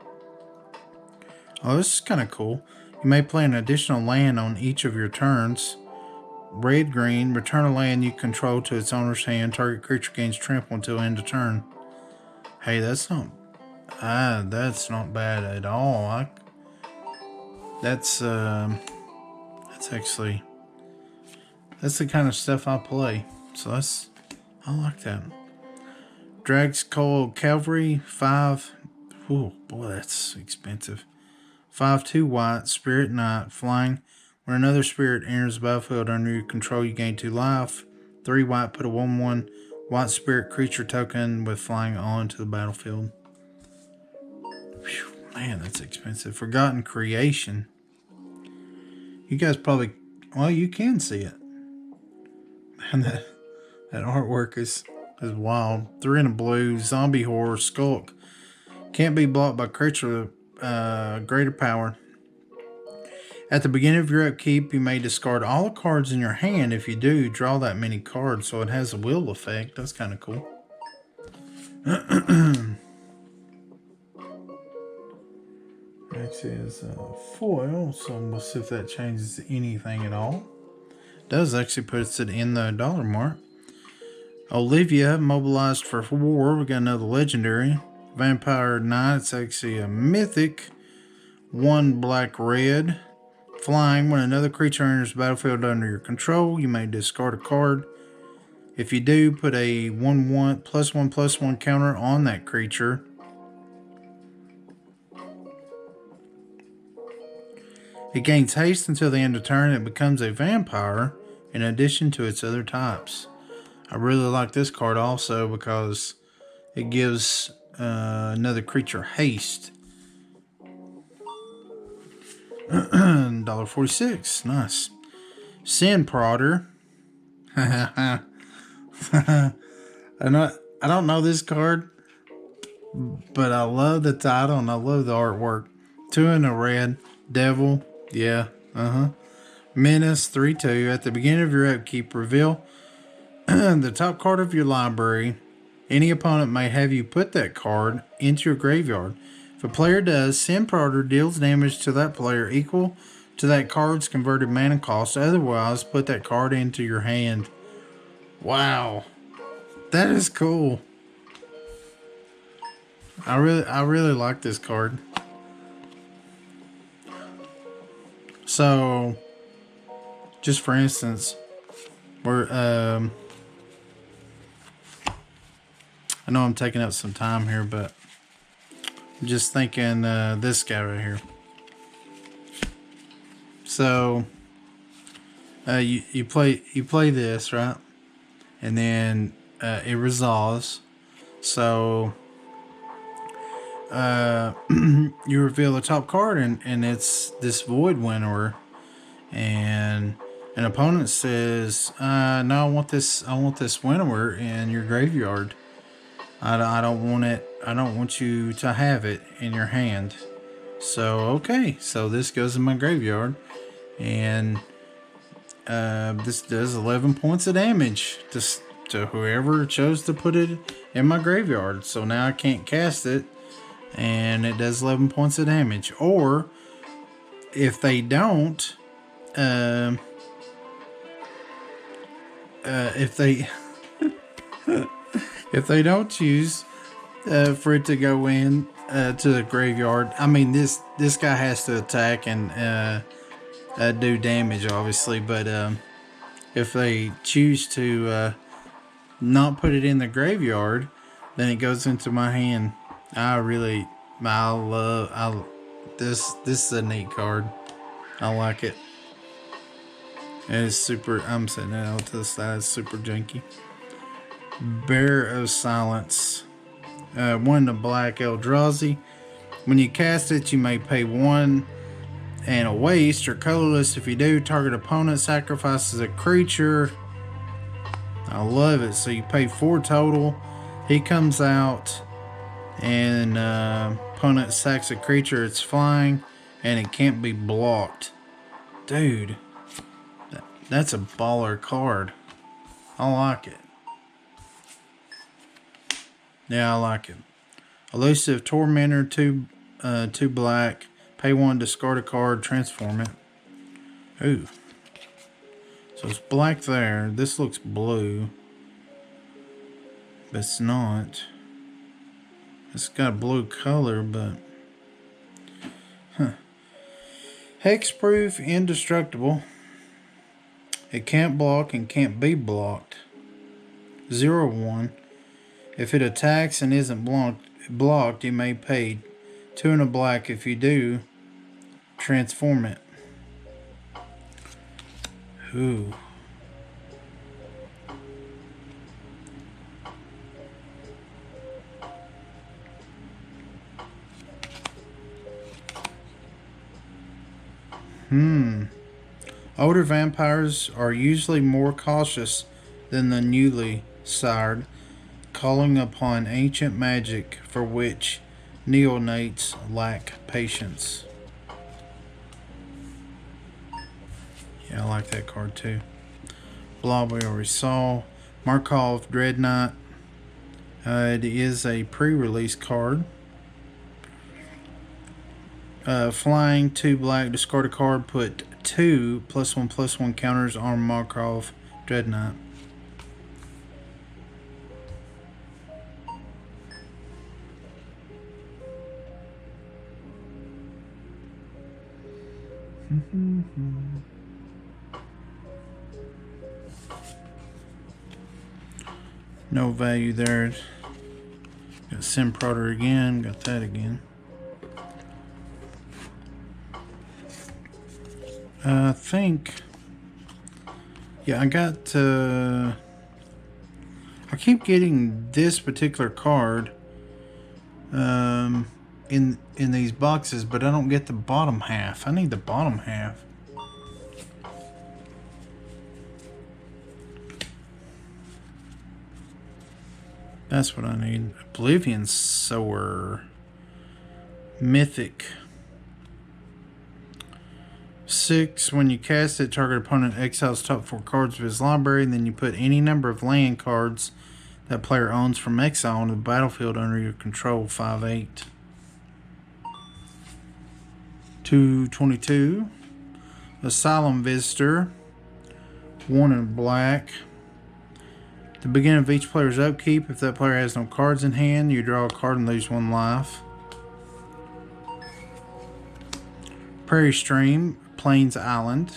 Oh, this is kind of cool. You may play an additional land on each of your turns. Red green, return a land you control to its owner's hand. Target creature gains trample until end of turn. Hey, that's not bad at all. That's the kind of stuff I play. So I like that. Drag's Call Cavalry 5. Oh boy, that's expensive. 5/2 white, Spirit Knight, flying. When another spirit enters the battlefield under your control, you gain 2 life. 3 white, put a 1/1 white spirit creature token with flying onto the battlefield. Whew, man, that's expensive. Forgotten Creation. You guys probably, well, you can see it. Man, that artwork is wild. 3 in a blue, zombie horror, skulk. Can't be blocked by creature greater power. At the beginning of your upkeep, you may discard all the cards in your hand. If you do, draw that many cards, so it has a will effect. That's kind of cool. Next is foil, so we'll see if that changes anything at all. It does actually puts it in the dollar mark. Olivia, mobilized for war. We got another legendary. Vampire Knight. It's actually a mythic. 1 black red. Flying. When another creature enters the battlefield under your control, you may discard a card. If you do, put a 1/1 +1/+1 counter on that creature. It gains haste until the end of turn. It becomes a vampire in addition to its other types. I really like this card also because it gives another creature haste. $1.46. Nice. Sin Prodder. I don't know this card, but I love the title and I love the artwork. 2 in a red. Devil. Yeah. Menace 3/2. At the beginning of your upkeep, reveal the top card of your library. Any opponent may have you put that card into your graveyard. If a player does, Sin Prodder deals damage to that player equal to that card's converted mana cost. Otherwise, put that card into your hand. Wow. That is cool. I really like this card. So, just for instance, we're I know I'm taking up some time here, but I'm just thinking this guy right here. So you play this, right? And then it resolves. So you reveal the top card, and it's this Void Winnower, and an opponent says, "No, I want this Winnower in your graveyard. I don't want it. I don't want you to have it in your hand." So okay, so this goes in my graveyard, and this does 11 points of damage to whoever chose to put it in my graveyard. So now I can't cast it, and it does 11 points of damage. Or if they don't, if they if they don't choose for it to go in to the graveyard, I mean this guy has to attack and do damage, obviously. But if they choose to not put it in the graveyard, then it goes into my hand. I love this. This is a neat card. I like it. It is super. I'm setting it out to the side. It's super janky. Bear of Silence. 1 to black Eldrazi. When you cast it, you may pay 1 and a waste or colorless. If you do, target opponent sacrifices a creature. I love it. So you pay 4 total. He comes out, and opponent sacks a creature. It's flying, and it can't be blocked. Dude, that's a baller card. I like it. Yeah, I like it. Elusive Tormentor, 2 black. Pay 1, discard a card, transform it. Ooh. So it's black there. This looks blue. But it's not. It's got a blue color, but... Hexproof, indestructible. It can't block and can't be blocked. 0/1. If it attacks and isn't blocked, you may pay 2 and a black. If you do, transform it. Ooh. Older vampires are usually more cautious than the newly sired, calling upon ancient magic for which neonates lack patience. Yeah, I like that card too. Blob we already saw. Markov Dreadnought. It is a pre-release card. Flying, 2 black, discard a card, put 2 +1/+1 counters on Markov Dreadnought. No value there. Got Sin Prodder again. Got that again. I think, yeah, I got, I keep getting this particular card in these boxes, but I don't get the bottom half. I need the bottom half. That's what I need. Oblivion Sower. Mythic. 6. When you cast it, target opponent exiles top 4 cards of his library, and then you put any number of land cards that player owns from exile onto the battlefield under your control. 5/8. 2/22. Asylum Visitor. 1 in black. At the beginning of each player's upkeep, if that player has no cards in hand, you draw a card and lose 1 life. Prairie Stream, Plains Island.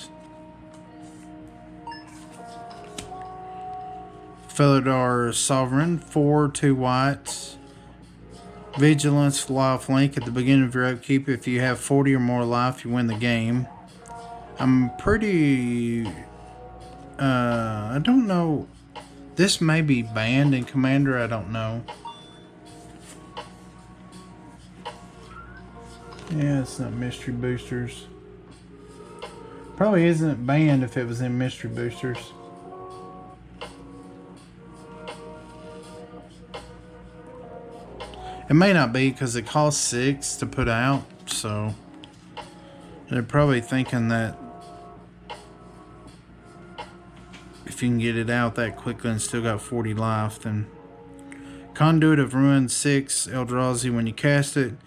Felidar Sovereign, 4, 2 white. Vigilance, lifelink. At the beginning of your upkeep, if you have 40 or more life, you win the game. I'm pretty... I don't know. This may be banned in Commander, I don't know. Yeah, it's not Mystery Boosters. Probably isn't banned if it was in Mystery Boosters. It may not be because it costs 6 to put out, so they're probably thinking that if you can get it out that quickly and still got 40 life, then Conduit of Ruin 6 Eldrazi. When you cast it, you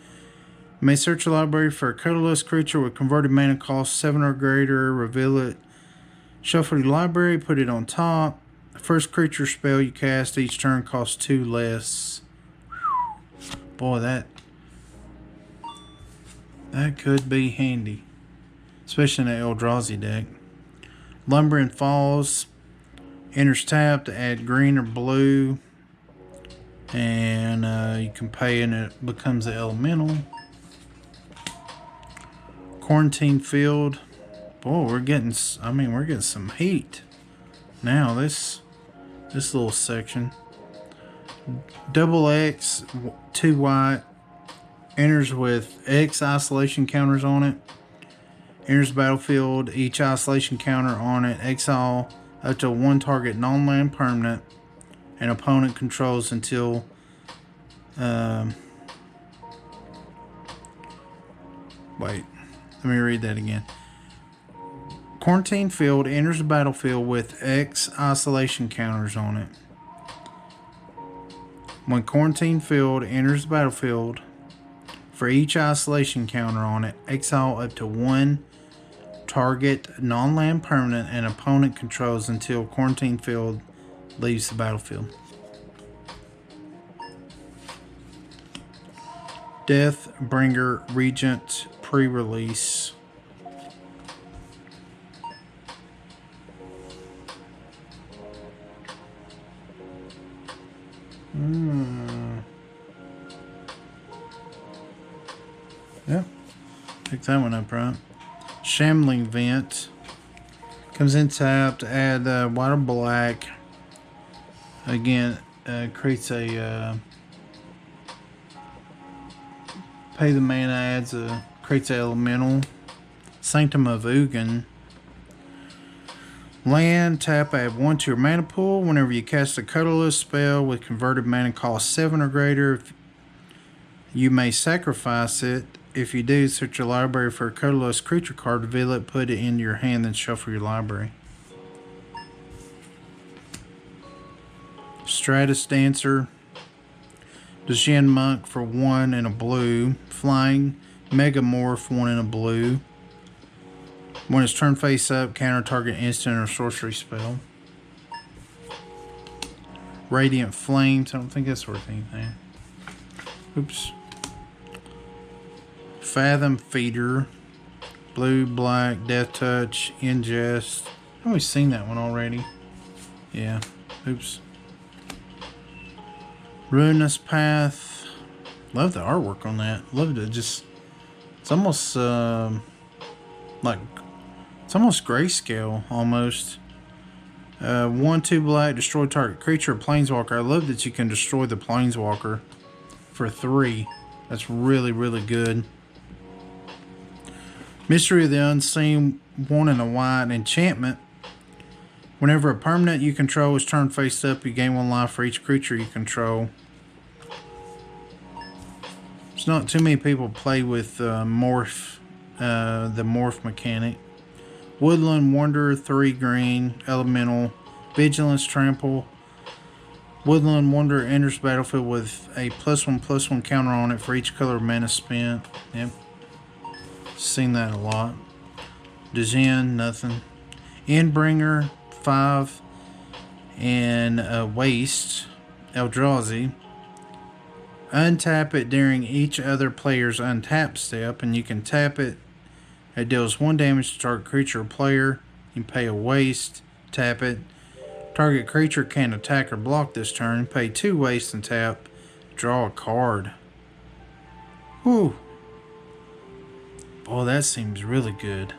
may search your library for a colorless creature with converted mana cost 7 or greater, reveal it, shuffle your library, put it on top. The first creature spell you cast each turn costs 2 less. Boy, that could be handy, especially in the Eldrazi deck. Lumbering Falls. Enters tapped to add green or blue, and you can pay and it becomes an elemental. Quarantine Field. Boy, we're getting some heat now. This little section. Double X, 2 white. Enters with X isolation counters on it. Enters the battlefield. Each isolation counter on it exile up to 1 target non-land permanent an opponent controls until wait, let me read that again. Quarantine Field enters the battlefield with X isolation counters on it. When Quarantine Field enters the battlefield, for each isolation counter on it, exile up to 1 target non-land permanent an opponent controls until Quarantine Field leaves the battlefield. Deathbringer Regent pre-release. Yep. Pick that one up, right? Shambling Vent. Comes in tapped. Add white or black. Again, creates a... pay the mana, adds a... creates an elemental. Sanctum of Ugin. Land, tap, add 1 to your mana pool. Whenever you cast a colorless spell with converted mana cost 7 or greater, you may sacrifice it. If you do, search your library for a colorless creature card, reveal it, put it into your hand, then shuffle your library. Stratus Dancer. Djinn Monk for 1 and a blue. Flying. Megamorph 1 and a blue. When it's turned face up, counter target instant or sorcery spell. Radiant Flames. I don't think that's worth anything. Oops. Fathom Feeder. Blue, black, Death Touch, Ingest. I've always seen that one already. Yeah. Oops. Ruinous Path. Love the artwork on that. Love it. Just, it's almost like, It's almost grayscale, almost. 1/2 black, destroy target creature or planeswalker. I love that you can destroy the planeswalker for 3. That's really, really good. Mystery of the Unseen, 1 and a white. Enchantment. Whenever a permanent you control is turned face up, you gain 1 life for each creature you control. There's not too many people play with morph, the morph mechanic. Woodland Wanderer, 3 green, elemental, vigilance, trample. Woodland Wanderer enters battlefield with a +1/+1 counter on it for each color of mana spent. Yep, seen that a lot. Degen, nothing. Endbringer, 5, and waste. Eldrazi. Untap it during each other player's untap step, and you can tap it. It deals 1 damage to target creature or player. You pay a waste, tap it. Target creature can't attack or block this turn. Pay 2 waste and tap. Draw a card. Whew. Boy, that seems really good.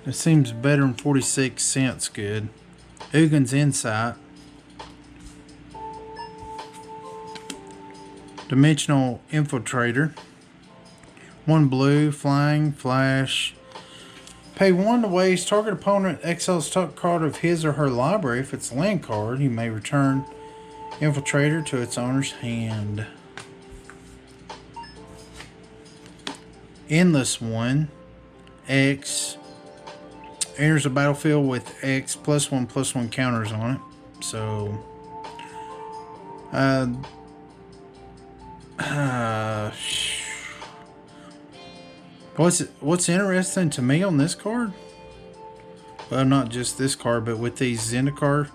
It seems better than 46 cents good. Ugin's Insight. Dimensional Infiltrator. 1 blue, flying, flash. Pay 1 to waste. Target opponent exiles top card of his or her library. If it's a land card, you may return Infiltrator to its owner's hand. Endless One. X. Enters the battlefield with X +1/+1 counters on it. So, what's interesting to me on this card? Well, not just this card, but with these Zendikar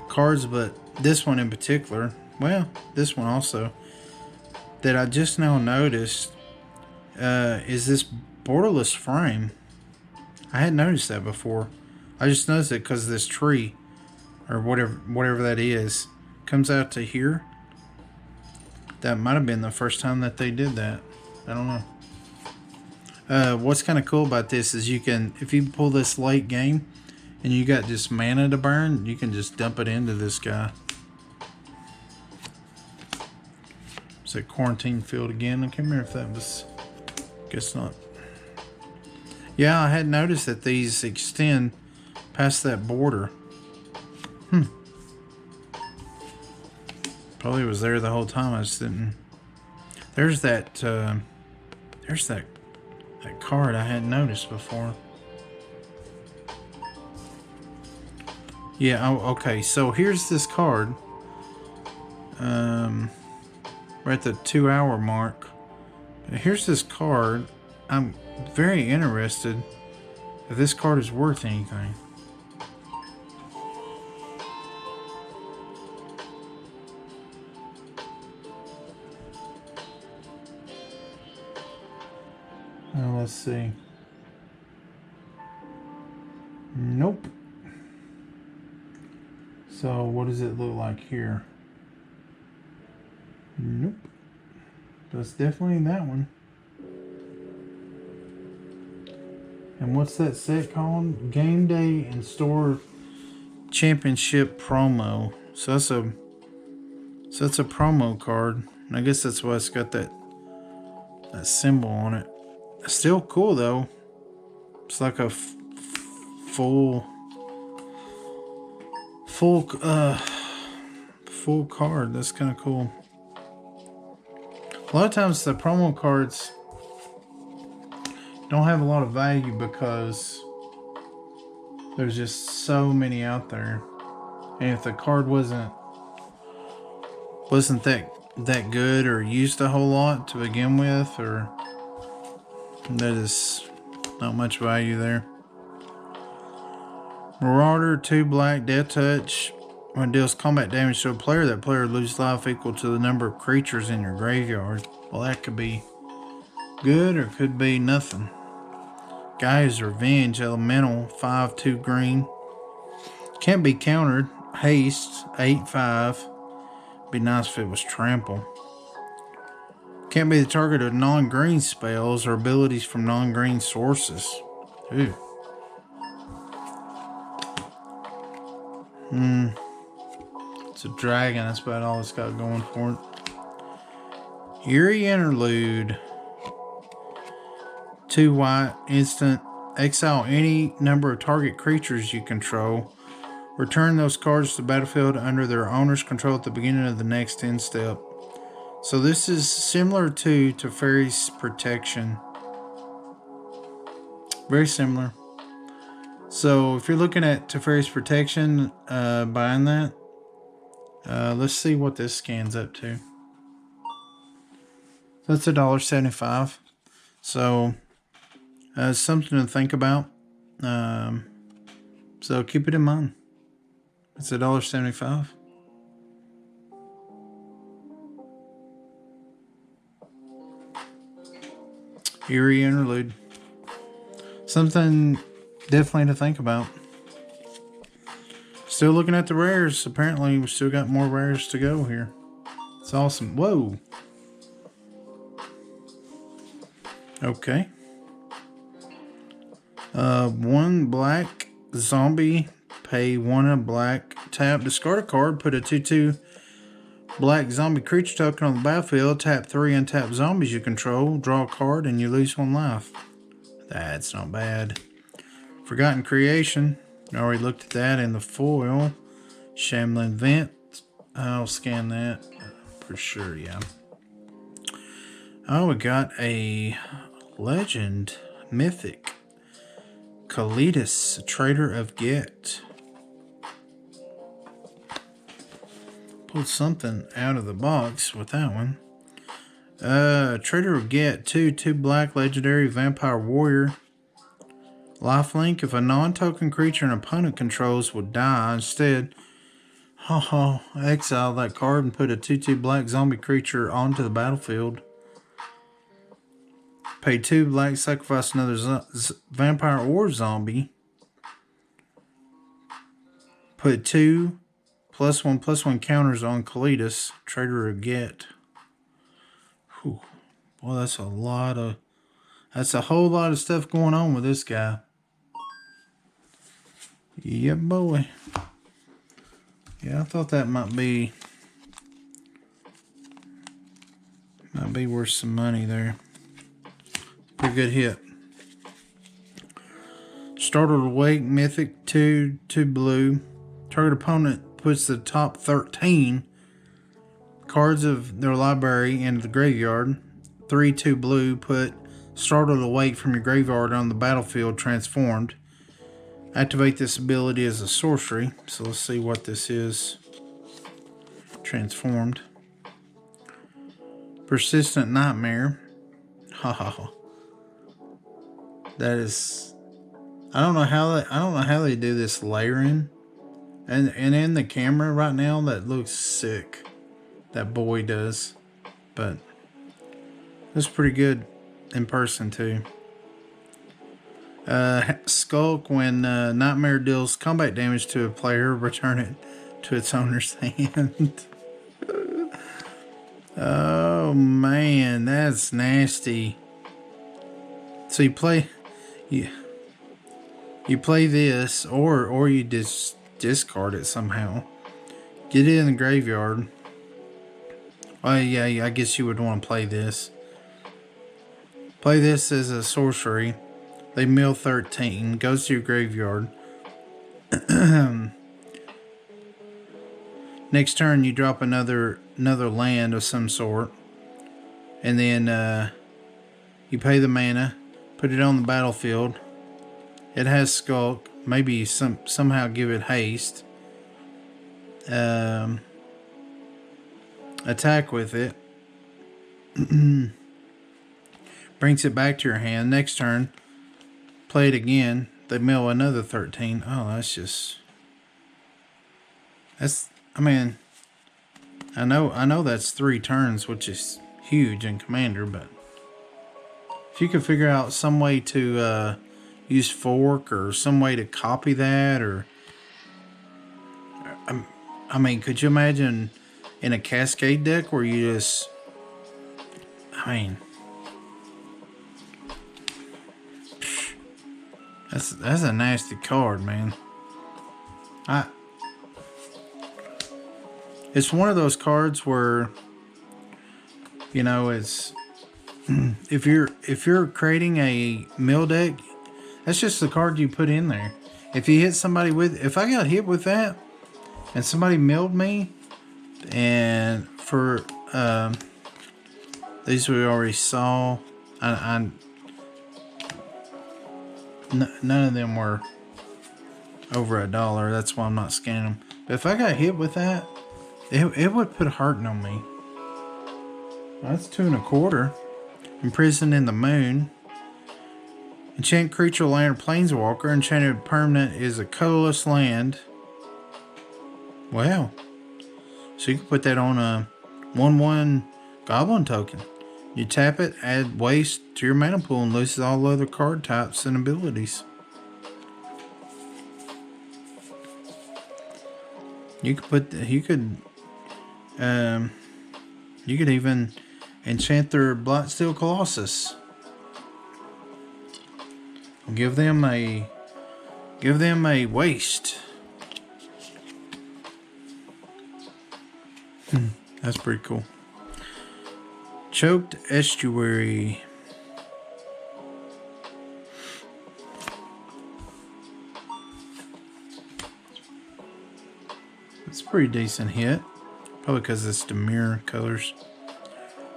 cards, but this one in particular. Well, this one also. That I just now noticed is this borderless frame. I hadn't noticed that before. I just noticed it because this tree, or whatever that is, comes out to here. That might have been the first time that they did that. I don't know. What's kind of cool about this is you can, if you pull this late game and you got just mana to burn, you can just dump it into this guy. It's a quarantine field again. I can't remember if that was, guess not. Yeah, I had noticed that these extend past that border. Probably was there the whole time. I just didn't. There's that card I hadn't noticed before. Yeah. Oh, okay. So here's this card. We're at the 2-hour mark. Here's this card. I'm very interested if this card is worth anything. Now let's see. Nope. So what does it look like here? Nope. That's definitely that one. And what's that set called? Game Day and Store Championship Promo. So that's a promo card. And I guess that's why it's got that symbol on it. Still cool though. It's like a full card. That's kind of cool. A lot of times the promo cards don't have a lot of value because there's just so many out there, and if the card wasn't that good or used a whole lot to begin with, or that is not much value there. Marauder, 2 black, Death Touch. When it deals combat damage to a player, that player loses life equal to the number of creatures in your graveyard. Well, that could be good or could be nothing. Guy's Revenge, elemental, 5/2 green. Can't be countered. Haste, 8/5. Be nice if it was trample. Can't be the target of non-green spells or abilities from non-green sources. Ooh. It's a dragon. That's about all it's got going for it. Eerie Interlude. 2 white, instant. Exile any number of target creatures you control. Return those cards to the battlefield under their owner's control at the beginning of the next end step. So this is similar to Teferi's Protection. Very similar. So if you're looking at Teferi's Protection, buying that, let's see what this scans up to. That's $1.75. So something to think about. So keep it in mind. It's $1.75. Eerie Interlude. Something definitely to think about. Still looking at the rares. Apparently we still got more rares to go here. It's awesome. Whoa. Okay. 1 black zombie. Pay 1 a black. Tap. Discard a card. Put a 2/2 black zombie creature token on the battlefield. Tap 3 untap zombies you control. Draw a card and you lose 1 life. That's not bad. Forgotten Creation. I already looked at that in the foil. Shambling Vent. I'll scan that for sure, yeah. Oh, we got a legend. Mythic. Kalidas, Trader of Get. Pulled something out of the box with that one. Trader of Get, 2/2 black legendary vampire warrior. Lifelink, if a non-token creature an opponent controls would die, instead, exile that card and put a 2/2 black zombie creature onto the battlefield. Pay 2 black, sacrifice another vampire or zombie. Put 2 +1/+1 counters on Kalidas, Trader of Get. Whew. Boy, that's a whole lot of stuff going on with this guy. Yeah, boy. Yeah, I thought that might be worth some money there. Pretty good hit. Startled Awake, Mythic, 2 blue. Target opponent puts the top 13 cards of their library into the graveyard. 3/2 blue, put Startled Awake from your graveyard on the battlefield transformed. Activate this ability as a sorcery. So let's see what this is. Transformed. Persistent Nightmare. That is, I don't know how they do this layering. And in the camera right now, that looks sick. That boy does. But it's pretty good in person too. Skulk, when Nightmare deals combat damage to a player, return it to its owner's hand. Oh man, that's nasty. So you play this, or you just discard it somehow. Get it in the graveyard. Oh yeah, I guess you would want to play this. Play this as a sorcery. They mill 13. Goes to your graveyard. Next turn, you drop another land of some sort, and then you pay the mana, put it on the battlefield. It has Skulk. Maybe somehow give it haste. Attack with it. Brings it back to your hand. Next turn, play it again. They mill another 13. Oh, I mean, I know that's 3 turns, which is huge in Commander, but if you could figure out some way to use fork or some way to copy that, or I mean, could you imagine in a Cascade deck where you just I mean, that's a nasty card, man. It's one of those cards where, you know, it's if you're creating a mill deck, that's just the card you put in there. If you hit somebody with, if I got hit with that and somebody milled me, and for these we already saw, none of them were over $1. That's why I'm not scanning them. But if I got hit with that, it would put a heart on me. That's 2 1/4. Imprisoned in the Moon. Enchant creature, land, or planeswalker. Enchanted permanent is a colorless land. Wow. So you can put that on a 1/1 goblin token. You tap it, add waste to your mana pool, and loses all other card types and abilities. You could even enchant their Blightsteel Colossus. Give them a waste. That's pretty cool. Choked Estuary. It's a pretty decent hit. Probably because it's the mirror colors.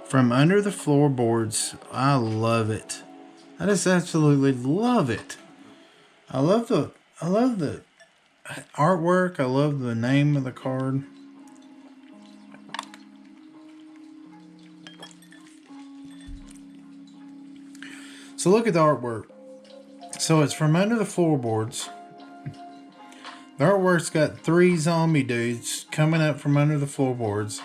From Under the Floorboards. I love it. I just absolutely love it. I love the artwork. I love the name of the card. So look at the artwork. So it's From Under the Floorboards. The artwork's got 3 zombie dudes coming up from under the floorboards.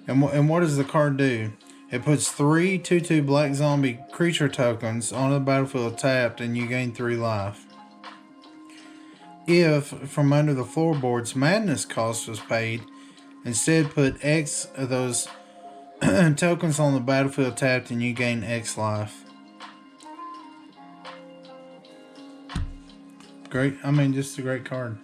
And what does the card do? It puts 3 2/2 black zombie creature tokens on the battlefield tapped, and you gain 3 life. If From Under the Floorboards madness cost was paid, instead put X of those tokens on the battlefield tapped, and you gain X life. Great. I mean, just a great card.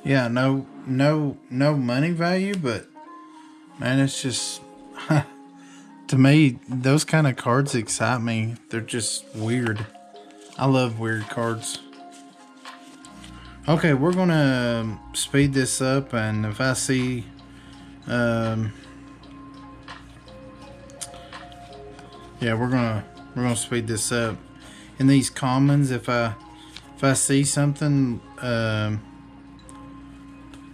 Yeah, no money value, but man, it's just to me, those kind of cards excite me. They're just weird. I love weird cards. Okay, we're gonna speed this up, and if I see yeah, we're gonna speed this up. In these commons, if I see something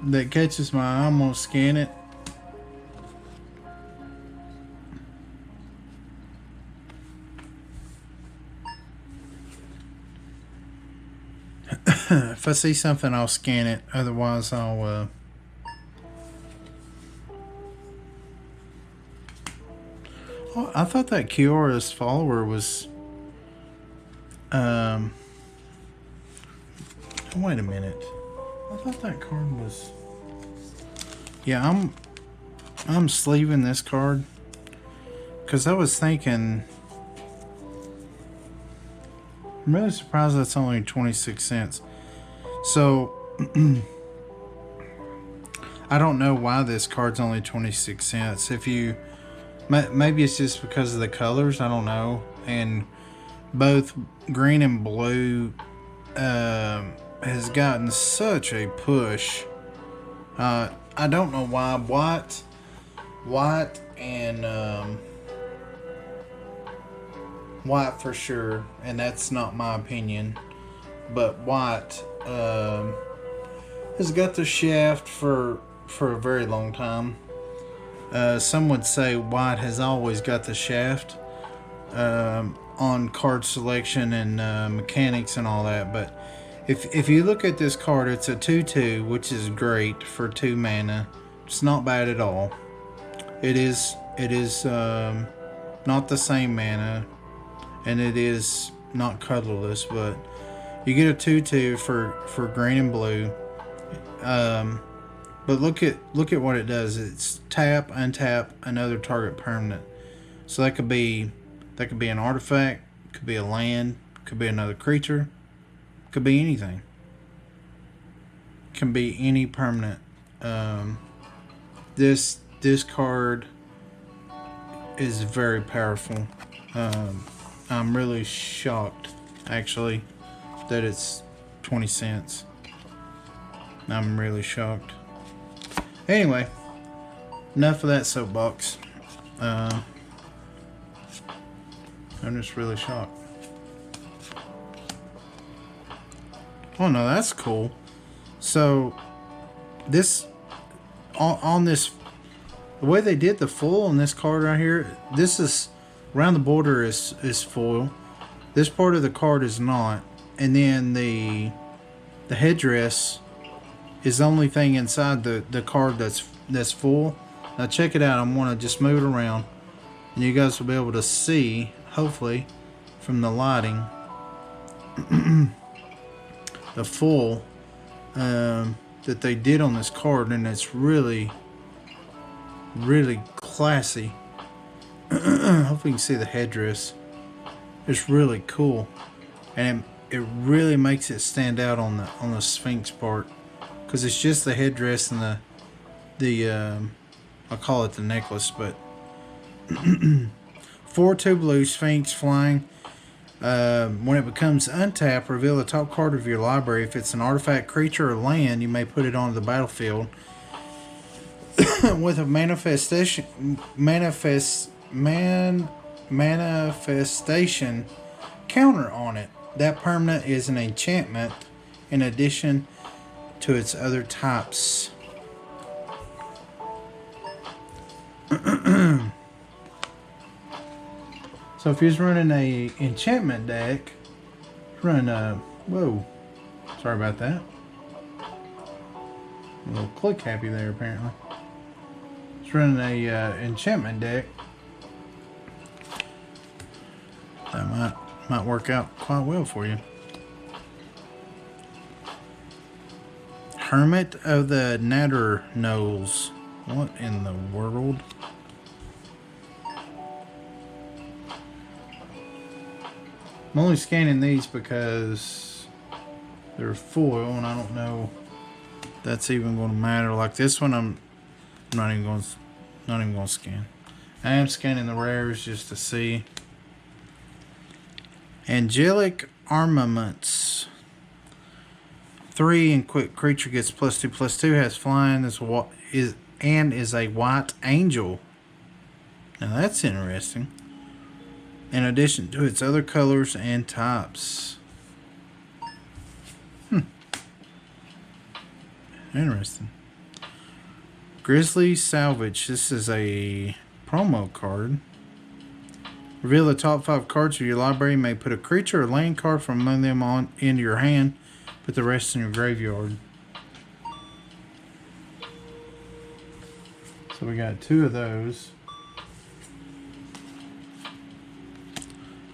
that catches my eye, I'm gonna scan it. If I see something, I'll scan it. Otherwise, I'll oh, I thought that Kiora's follower was wait a minute. I thought that card was... Yeah, I'm sleeving this card because I was thinking... I'm really surprised that's only 26 cents. So I don't know why this card's only 26 cents. If you... Maybe it's just because of the colors, I don't know. And both green and blue has gotten such a push. I don't know why. White and white for sure, and that's not my opinion, but white has got the shaft for a very long time. Some would say white has always got the shaft. on card selection and mechanics and all that, but if you look at this card, it's a 2/2, which is great for 2 mana. It's not bad at all. It is not the same mana, and it is not colorless, but you get a 2/2 for green and blue. But look at what it does. It's tap, untap, another target permanent. So that could be an artifact, could be a land, could be another creature, could be anything. Can be any permanent. This card is very powerful. I'm really shocked, actually, that it's 20 cents. I'm really shocked. Anyway, enough of that soapbox. I'm just really shocked. Oh no, that's cool. So this on this, the way they did the foil on this card right here, this is around the border is foil. This part of the card is not, and then the headdress is the only thing inside the card that's full. Now check it out. I'm gonna just move it around, and you guys will be able to see, hopefully, from the lighting, the full that they did on this card, and it's really classy. Hopefully you can see the headdress. It's really cool, and it really makes it stand out on the Sphinx part, because it's just the headdress and the I'll call it the necklace, but 4/2 blue Sphinx flying. When it becomes untapped, reveal the top card of your library. If it's an artifact, creature, or land, you may put it onto the battlefield with a manifestation counter on it. That permanent is an enchantment in addition to its other types. So if you're running a enchantment deck, run whoa, sorry about that. A little click happy there apparently. It's running a enchantment deck. That might work out quite well for you. Hermit of the Natter Knolls. What in the world? I'm only scanning these because they're foil, and I don't know if that's even going to matter. Like this one, I'm not even going to scan. I am scanning the rares just to see. Angelic Armaments. 3 and quick creature gets +2/+2, has flying, is a white angel. Now that's interesting. In addition to its other colors and types. Interesting. Grizzly Salvage. This is a promo card. Reveal the top 5 cards of your library. You may put a creature or land card from among them into your hand. Put the rest in your graveyard. So we got 2 of those.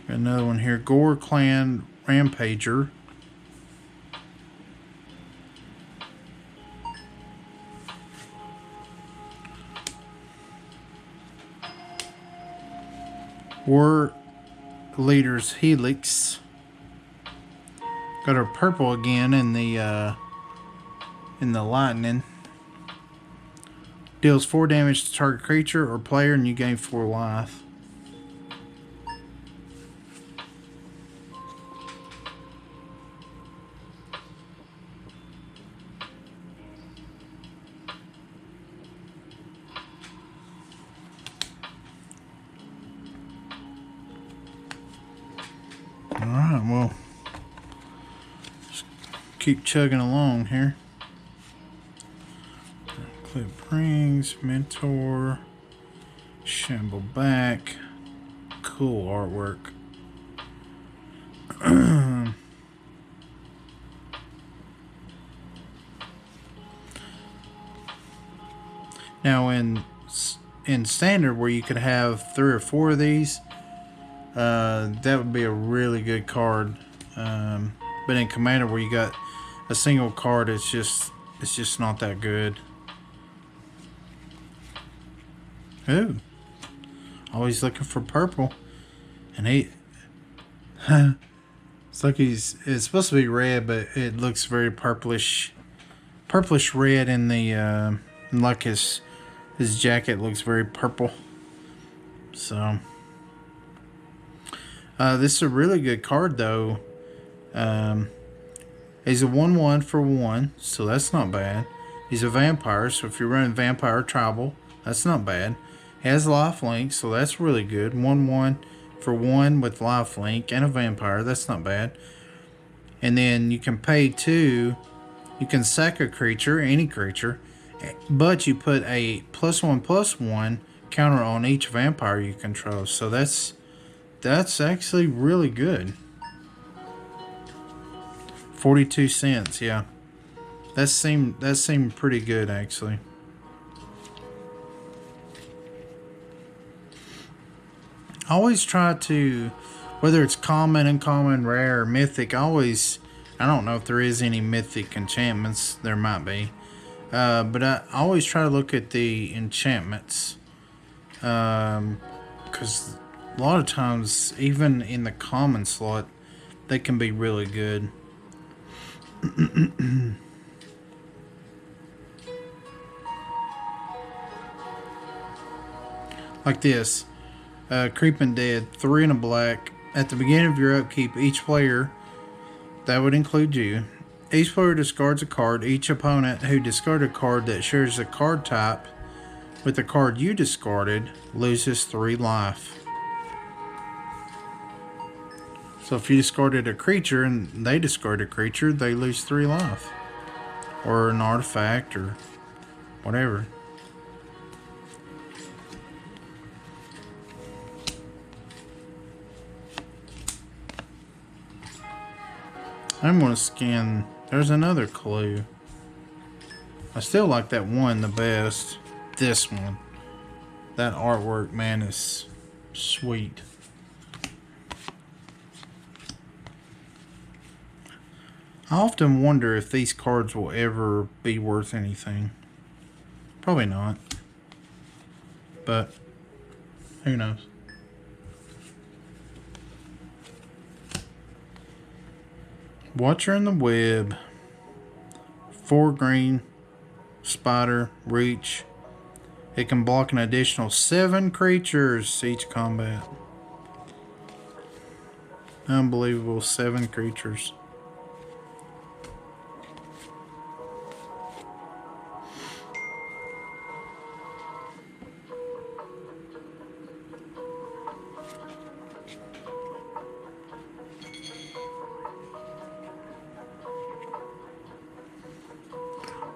Got another one here. Gore Clan Rampager. War Leaders Helix. Got our purple again in the lightning. Deals 4 damage to target creature or player, and you gain 4 life. Alright, well, just keep chugging along here. Clip Rings, Mentor, Shamble Back, cool artwork. Now in standard, where you could have 3 or 4 of these, that would be a really good card. But in commander, where you got a single card, it's just not that good. Ooh, always looking for purple, and he it's like it's supposed to be red, but it looks very purplish red in the like his jacket looks very purple. So this is a really good card though. He's a 1/1 for 1, so that's not bad. He's a vampire, so if you're running vampire tribal, that's not bad. He has lifelink, so that's really good. 1/1 for 1 with lifelink and a vampire, that's not bad. And then you can pay 2. You can sack a creature, any creature, but you put a +1/+1 counter on each vampire you control. So that's actually really good. 42 cents, yeah. That seemed pretty good actually. I always try to, whether it's common, uncommon, rare, or mythic, I don't know if there is any mythic enchantments. There might be. But I always try to look at the enchantments. Because a lot of times, even in the common slot, they can be really good. Like this. Creeping Dead, 3 and a black. At the beginning of your upkeep, each player, that would include you, each player discards a card. Each opponent who discarded a card that shares a card type with the card you discarded loses 3 life. So if you discarded a creature and they discard a creature, they lose 3 life. Or an artifact or whatever. I'm going to scan. There's another clue. I still like that one the best. This one. That artwork, man, is sweet. I often wonder if these cards will ever be worth anything. Probably not. But who knows? Watcher in the Web. 4 green. Spider. Reach. It can block an additional 7 creatures each combat. Unbelievable, 7 creatures.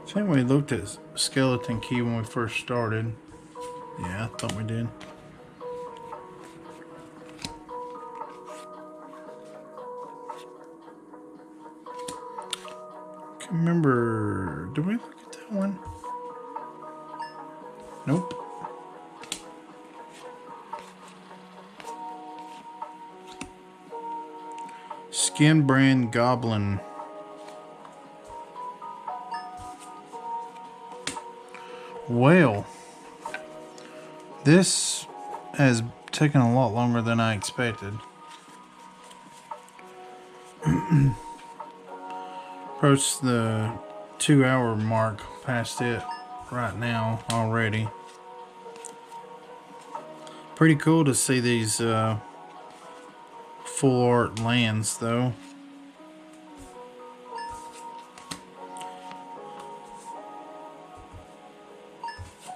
I think we looked at Skeleton Key when we first started. Yeah, I thought we did. Can't remember. Did we look at that one? Nope. Skin Brand Goblin. Well, this has taken a lot longer than I expected. Approach the 2-hour mark past it right now already. Pretty cool to see these full art lands though.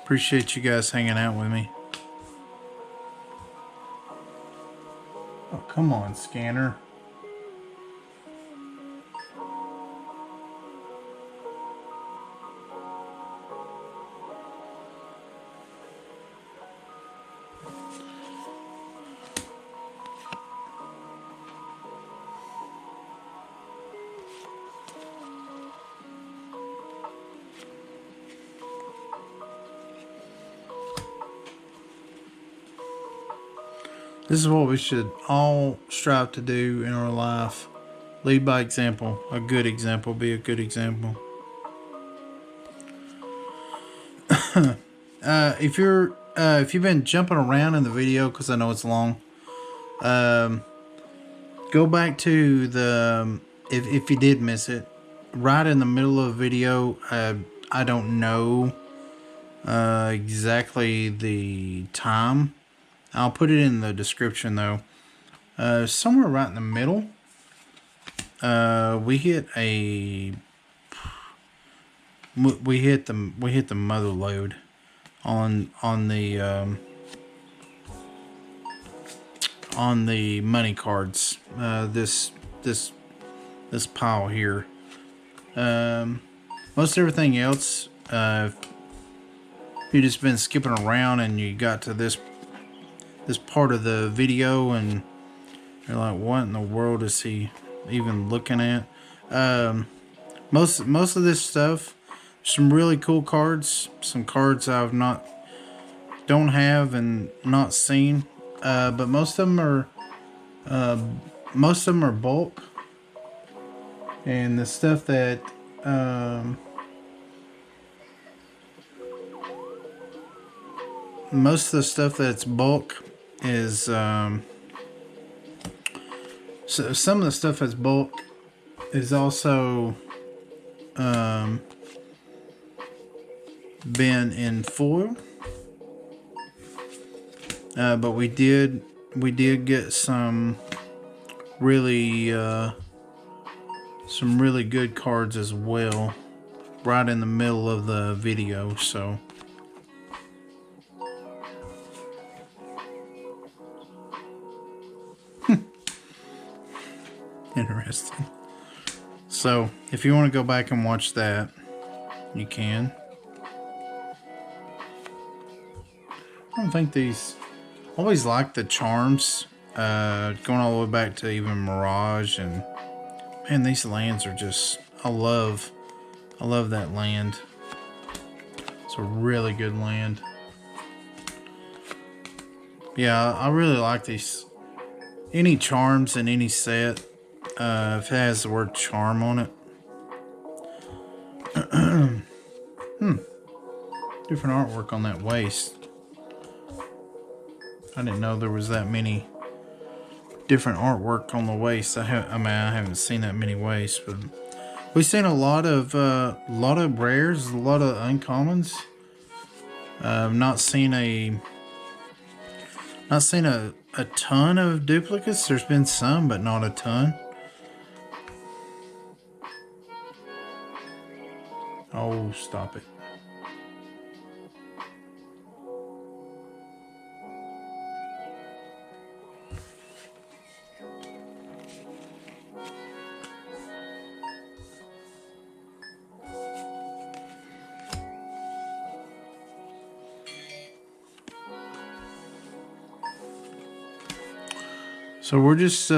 Appreciate you guys hanging out with me. Oh, come on, scanner. This is what we should all strive to do in our life. Lead by example. A good example. Be a good example. If you've been jumping around in the video, because I know it's long, go back to the if you did miss it, right in the middle of the video. I don't know exactly the time. I'll put it in the description though. Somewhere right in the middle, we hit the mother load on the money cards. This pile here. Most everything else, you just been skipping around and you got to this part of the video and you're like, what in the world is he even looking at? Most of this stuff, some really cool cards, some cards don't have and not seen, but most of them are bulk, and the stuff that most of the stuff that's bulk is so some of the stuff that's bulk is also been in foil, but we did get some really good cards as well right in the middle of the video. So interesting. So if you want to go back and watch that, you can. I don't think these, always like the charms, going all the way back to even Mirage, and man, these lands are just, I love that land. It's a really good land. Yeah, I really like these. Any charms in any set, if it has the word charm on it. Different artwork on that waist. I didn't know there was that many different artwork on the waist. I haven't seen that many waists, but we've seen a lot of rares, a lot of uncommons. Not seen a ton of duplicates. There's been some, but not a ton. Oh, stop it. So we're just, we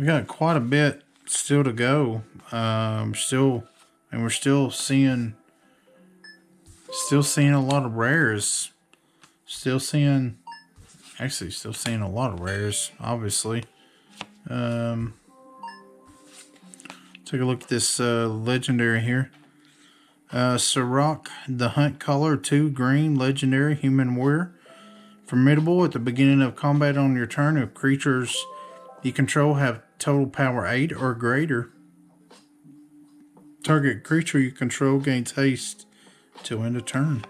got quite a bit still to go. We're still seeing a lot of rares. Still seeing a lot of rares, obviously. Take a look at this legendary here. Sirach, the Hunt Collar 2 green, legendary, human warrior. Formidable at the beginning of combat on your turn if creatures you control have total power 8 or greater. Target creature you control gains haste till end of turn.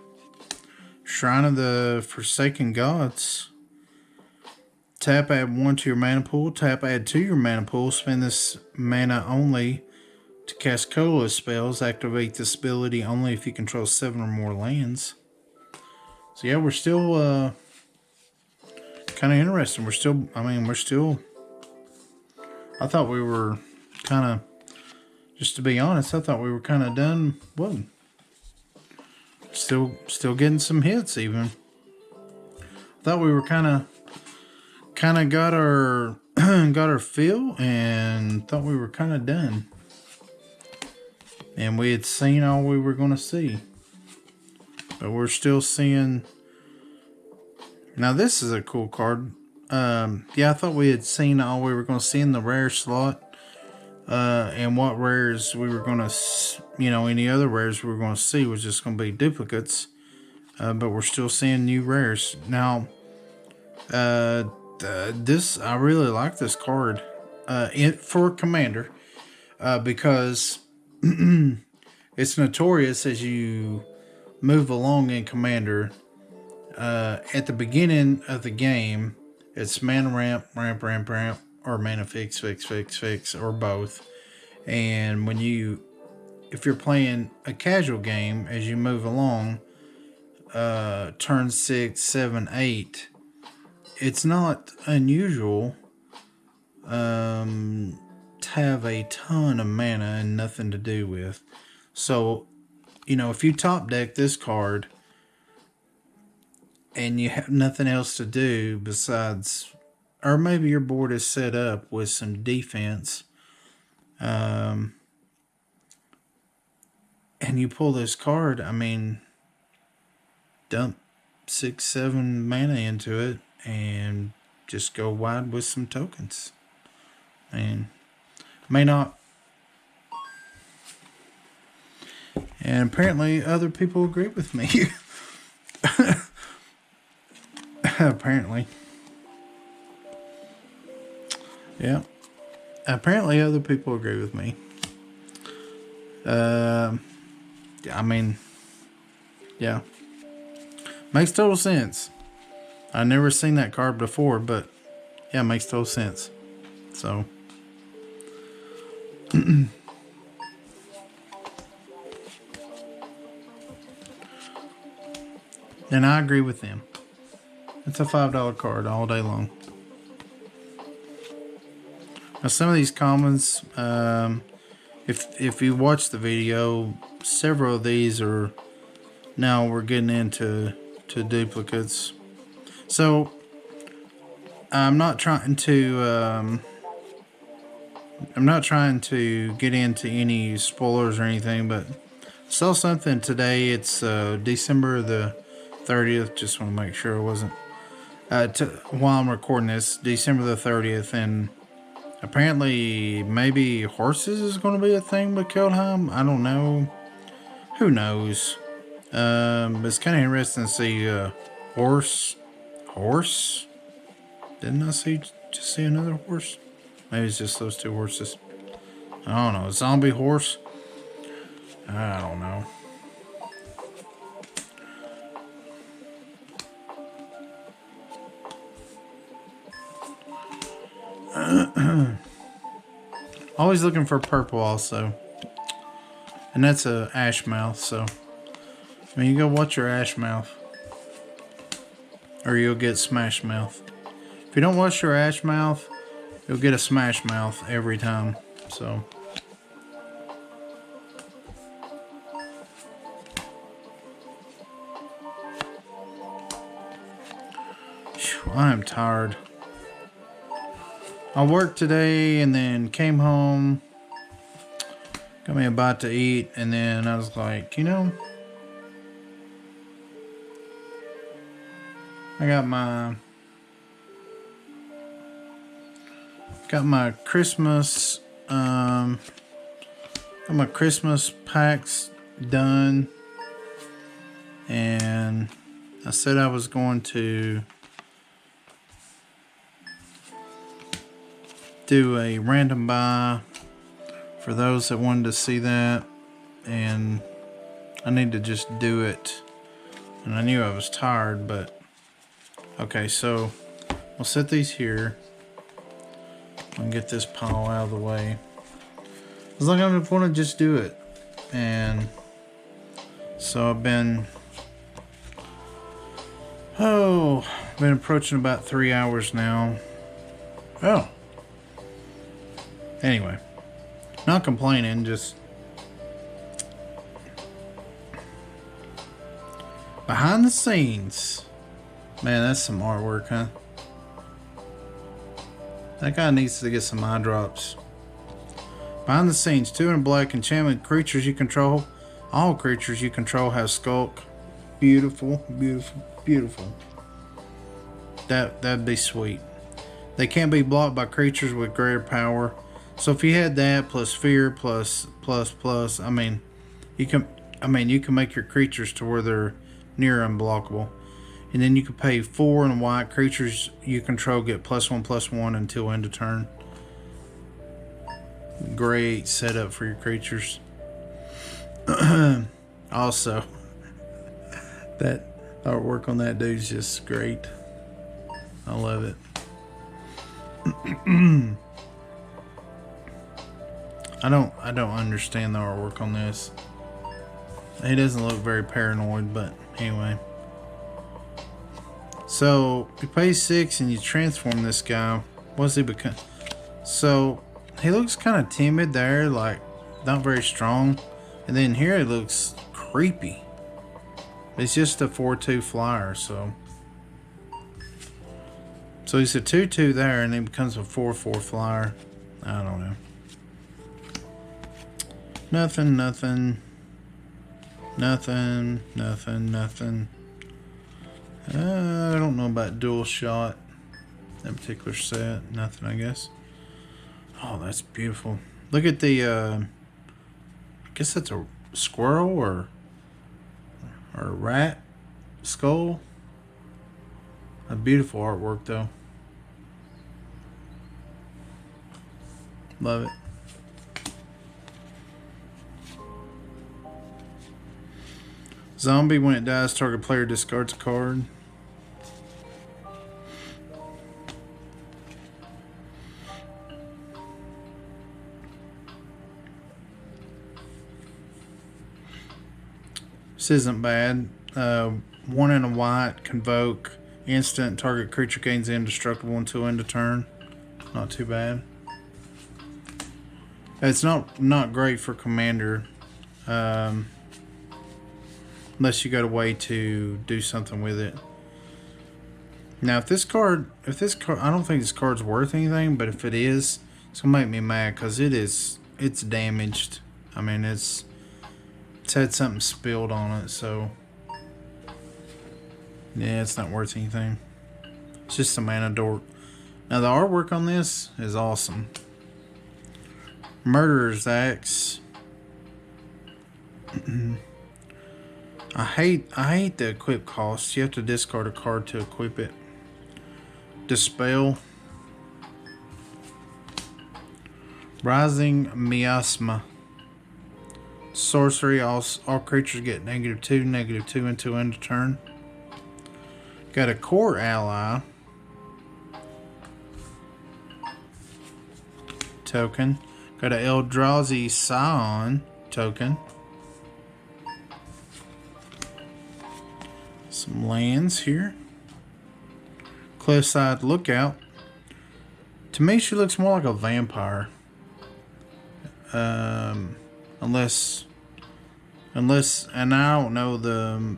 Shrine of the Forsaken Gods. Tap, add 1 to your mana pool. Tap, add 2 to your mana pool. Spend this mana only to cast colorless spells. Activate this ability only if you control 7 or more lands. So yeah, we're still kind of interesting. We're still, I thought we were kind of, just to be honest, I thought we were kind of done. Whoa. Still getting some hits even. Thought we were kind of got our got our fill and thought we were kind of done. And we had seen all we were going to see. But we're still seeing Now this is a cool card. Yeah, I thought we had seen all we were going to see in the rare slot. And what rares we were going to, any other rares we were going to see was just going to be duplicates. But we're still seeing new rares. Now, I really like this card for Commander because it's notorious as you move along in Commander. At the beginning of the game, it's mana ramp, or mana fix, or both. And if you're playing a casual game, as you move along, turn 6, 7, 8, it's not unusual to have a ton of mana and nothing to do with. So, if you top deck this card and you have nothing else to do besides, or maybe your board is set up with some defense, and you pull this card, dump 6, 7 mana into it and just go wide with some tokens. And may not. And apparently other people agree with me. Apparently. Yeah. Apparently other people agree with me. Yeah. Makes total sense. I've never seen that card before, but yeah, it makes total sense. So. And I agree with them. It's a $5 card all day long. Now some of these commons, if you watch the video, several of these are now we're getting into duplicates. So I'm not trying to get into any spoilers or anything, but I saw something today. It's December the 30th. Just want to make sure it wasn't while I'm recording this, December the 30th, and apparently maybe horses is going to be a thing with Keldheim. I don't know. Who knows? But it's kind of interesting to see horse. Didn't I just see another horse? Maybe it's just those two horses. I don't know. A zombie horse? I don't know. Always looking for purple also. And that's a ash mouth, so you go watch your ash mouth, or you'll get smash mouth. If you don't watch your ash mouth, you'll get a smash mouth every time. So I am tired. I worked today and then came home, got me a bite to eat, and then I was like, I got my Christmas packs done, and I said I was going to do a random buy for those that wanted to see that, and I need to just do it. And I knew I was tired, but okay, so we'll set these here and get this pile out of the way. It's like I want to just do it. And so I've been approaching about 3 hours now. Anyway, not complaining, just behind the scenes. Man, that's some artwork, huh? That guy needs to get some eye drops. Behind the scenes, 2 in black enchantment creatures you control. All creatures you control have skulk. Beautiful, beautiful, beautiful. That'd be sweet. They can't be blocked by creatures with greater power. So if you had that plus fear plus, you can make your creatures to where they're near unblockable. And then you can pay 4 and white creatures you control get +1/+1 until end of turn. Great setup for your creatures. Also, that artwork on that dude's just great. I love it. I don't understand the artwork on this. He doesn't look very paranoid, but anyway. So you pay 6 and you transform this guy. What's he become? So he looks kind of timid there, like not very strong. And then here he looks creepy. It's just a 4/2 flyer, so he's a 2/2 there, and he becomes a 4/4 flyer. I don't know. Nothing. I don't know about dual shot. That particular set. Nothing, I guess. Oh, that's beautiful. Look at the, I guess that's a squirrel or a rat skull. A beautiful artwork, though. Love it. Zombie, when it dies, target player discards a card. This isn't bad. 1 and a white, convoke, instant, target creature gains indestructible until end of turn. Not too bad. It's not great for commander. Unless you got a way to do something with it. Now, if this card, I don't think this card's worth anything, but if it is, it's gonna make me mad because it's damaged. I mean, it's had something spilled on it, so yeah, it's not worth anything. It's just a mana dork. Now, the artwork on this is awesome. Murderer's Axe. I hate the equip cost. You have to discard a card to equip it. Dispel. Rising Miasma. Sorcery. All creatures get -2 until end of turn. Got a core ally. Token. Got a Eldrazi Scion token. Some lands here. Cliffside Lookout. To me, she looks more like a vampire. Unless, and I don't know the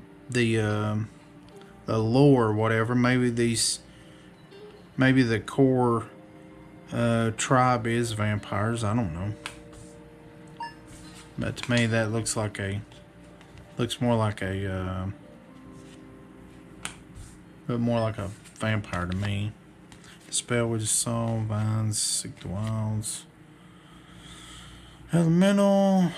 lore or whatever. Maybe the core tribe is vampires. I don't know. But to me, that looks more like a vampire to me. Spell with Saw, Vines, Seek the Wilds. Elemental.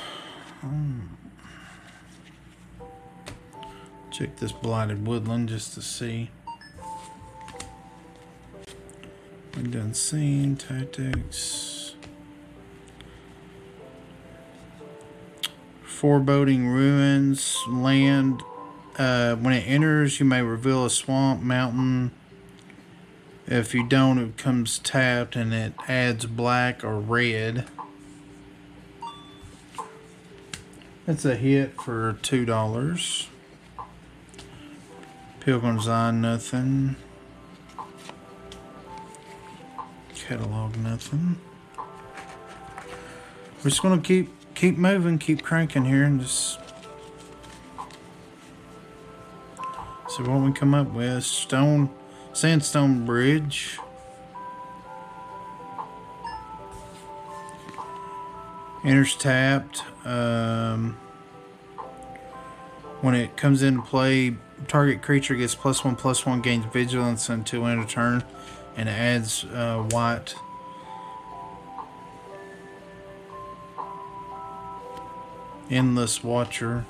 Check this Blighted Woodland just to see. We've done scene, tactics. Foreboding Ruins, land. When it enters, you may reveal a swamp, mountain. If you don't, it becomes tapped and it adds black or red. That's a hit for $2. Pilgrim's Eye, nothing. Catalog, nothing. We're just gonna keep moving, keep cranking here, and just see what we come up with. Sandstone Bridge. Enters tapped. When it comes into play, target creature gets +1/+1, gains vigilance until end of turn, and it adds white. Endless Watcher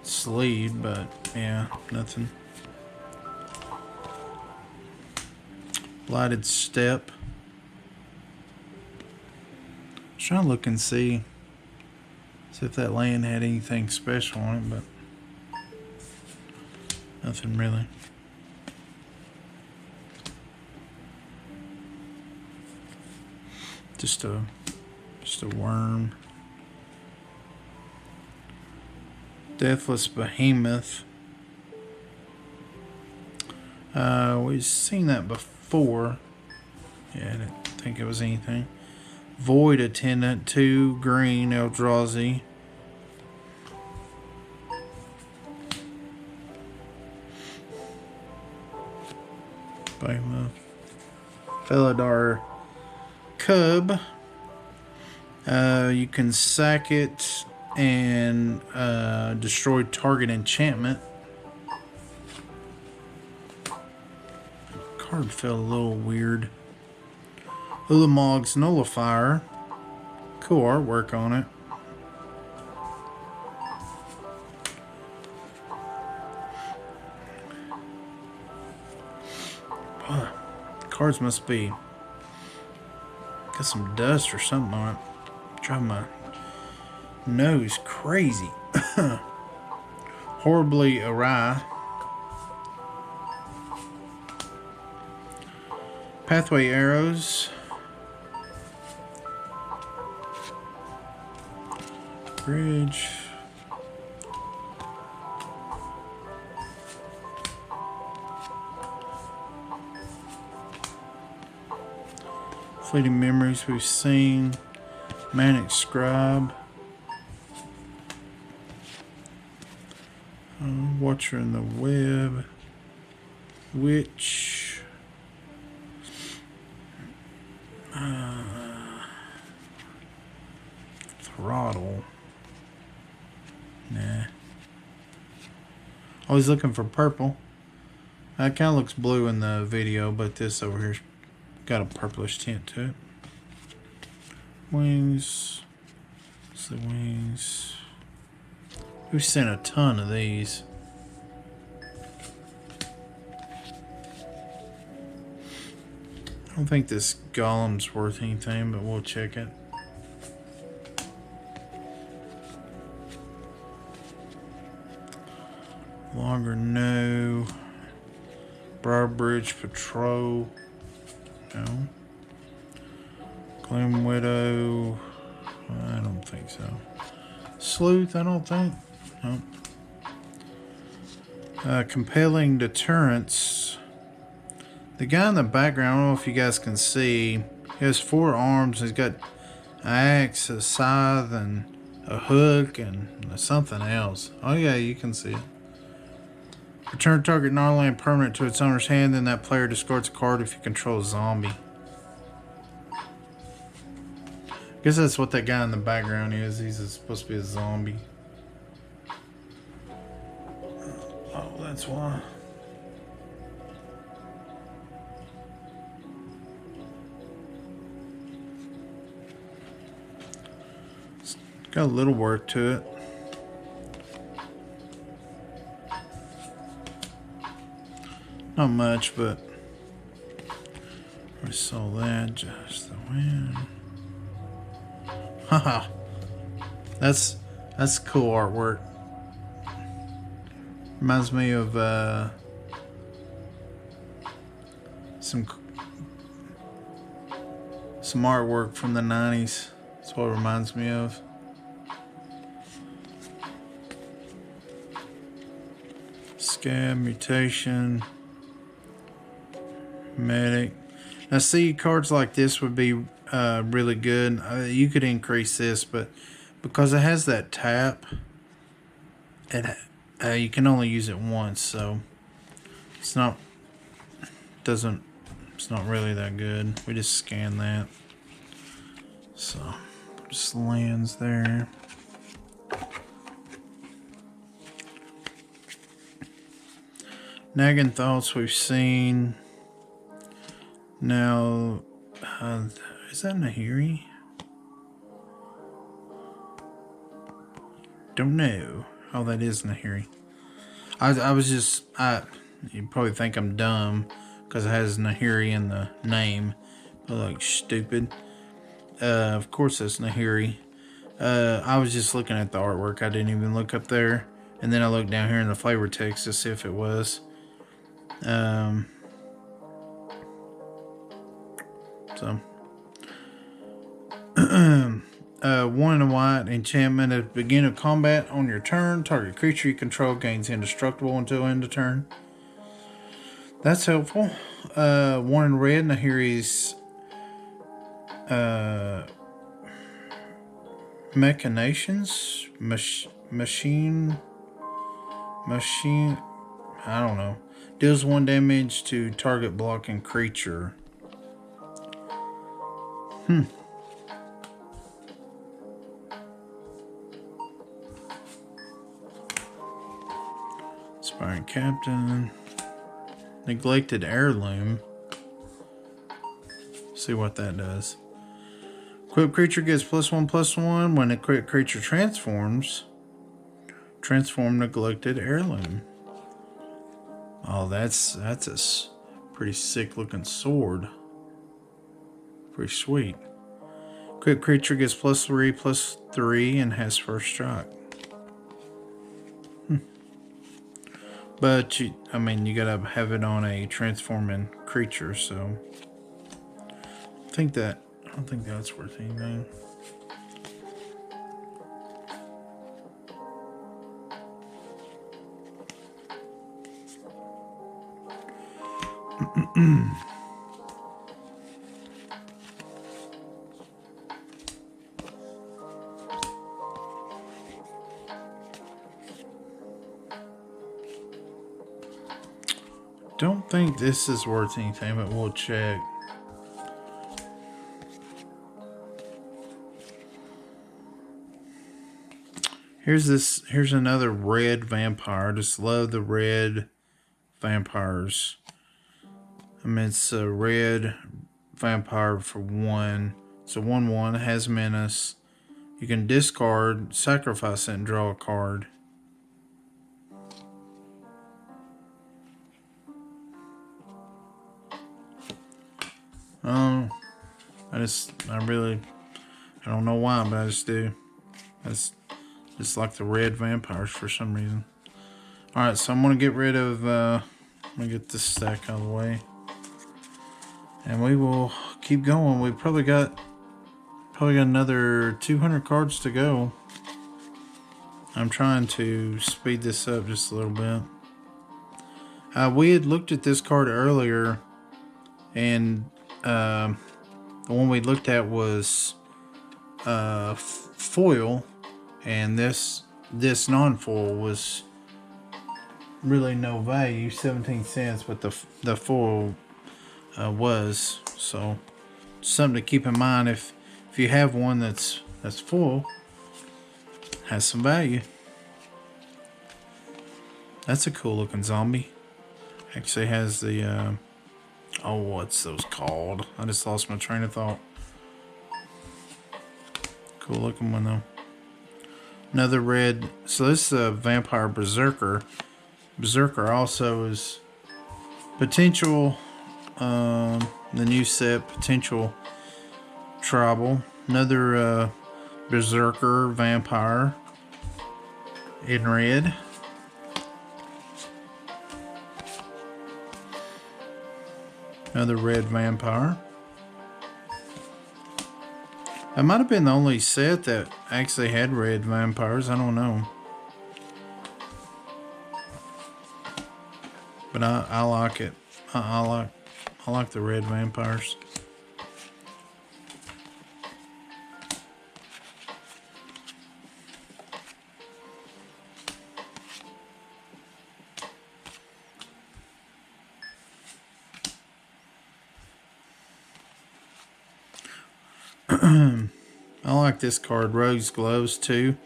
sleeve, but yeah, nothing. Lighted Step. I was trying to look and see if that land had anything special on it, but nothing really. Just a worm. Deathless Behemoth. We've seen that before. Yeah, I didn't think it was anything. Void Attendant, 2 green Eldrazi. Behemoth. Felidar Cub. You can sack it and destroy target enchantment. Card felt a little weird. Ulamog's Nullifier. Cool artwork on it. Cards must be got some dust or something on it. Driving my nose crazy. Horribly Awry. Pathway Arrows. Bridge. Fleeting Memories we've seen. Manic Scribe. Watcher in the Web. Witch. Throttle. Nah. Always looking for purple. That kind of looks blue in the video, but this over here's got a purplish tint to it. Wings. What's the wings? We've seen a ton of these. I don't think this golem's worth anything, but we'll check it. Longer no. Briarbridge Patrol. No. Gloom Widow. I don't think so. Sleuth, I don't think. No. Compelling Deterrence. The guy in the background, I don't know if you guys can see, he has 4 arms. He's got an axe, a scythe, and a hook, and something else. Oh yeah, you can see it. Return target non-land permanent to its owner's hand, then that player discards a card if you control a zombie. I guess that's what that guy in the background is. He's supposed to be a zombie. Oh, that's why. It's got a little work to it. Not much, but I saw that. Just the wind. Haha. That's cool artwork. Reminds me of some artwork from the 90s. That's what it reminds me of. Scab Mutation. Medic. Now see, cards like this would be really good. You could increase this, but because it has that tap, you can only use it once, so it's not really that good. We just scan that, so just lands there. Nagging thoughts we've seen. Now, is that Nahiri? Don't know. Oh, that is Nahiri. I was just, you probably think I'm dumb because it has Nahiri in the name. But like, stupid. Of course that's Nahiri. I was just looking at the artwork. I didn't even look up there. And then I looked down here in the flavor text to see if it was. So. 1 and a white enchantment at the beginning of combat on your turn. Target creature you control gains indestructible until end of turn. That's helpful. 1 in red. Nahiri's machinations. Machine. I don't know. Deals 1 damage to target blocking creature. Inspiring Captain. Neglected Heirloom. See what that does. Equipped creature gets +1/+1 when a equipped creature transforms. Transform Neglected Heirloom. Oh, that's a pretty sick looking sword. Pretty sweet. Equipped creature gets +3/+3 and has first strike. But you gotta have it on a transforming creature, so I don't think that's worth anything. Don't think this is worth anything, but we'll check. Here's another red vampire. I just love the red vampires. It's a red vampire for 1. It's a 1/1, has menace. You can discard, sacrifice it, and draw a card. I don't know why, but I just do. That's just like the red vampires for some reason. Alright, so I'm going to get rid of, let me get this stack out of the way. And we will keep going. We've probably got another 200 cards to go. I'm trying to speed this up just a little bit. We had looked at this card earlier, and the one we looked at was foil, and this non-foil was really no value, 17 cents, but the foil was. So something to keep in mind if you have one that's full, has some value. That's a cool looking zombie. Actually has the oh, what's those called? I just lost my train of thought. Cool looking one though. Another red. So this is a vampire berserker. Berserker also is potential. The new set, potential tribal. Another berserker vampire in red. Another red vampire. That might have been the only set that actually had red vampires. I don't know. But I like it. I like the red vampires. I like this card, Rogue's Gloves too.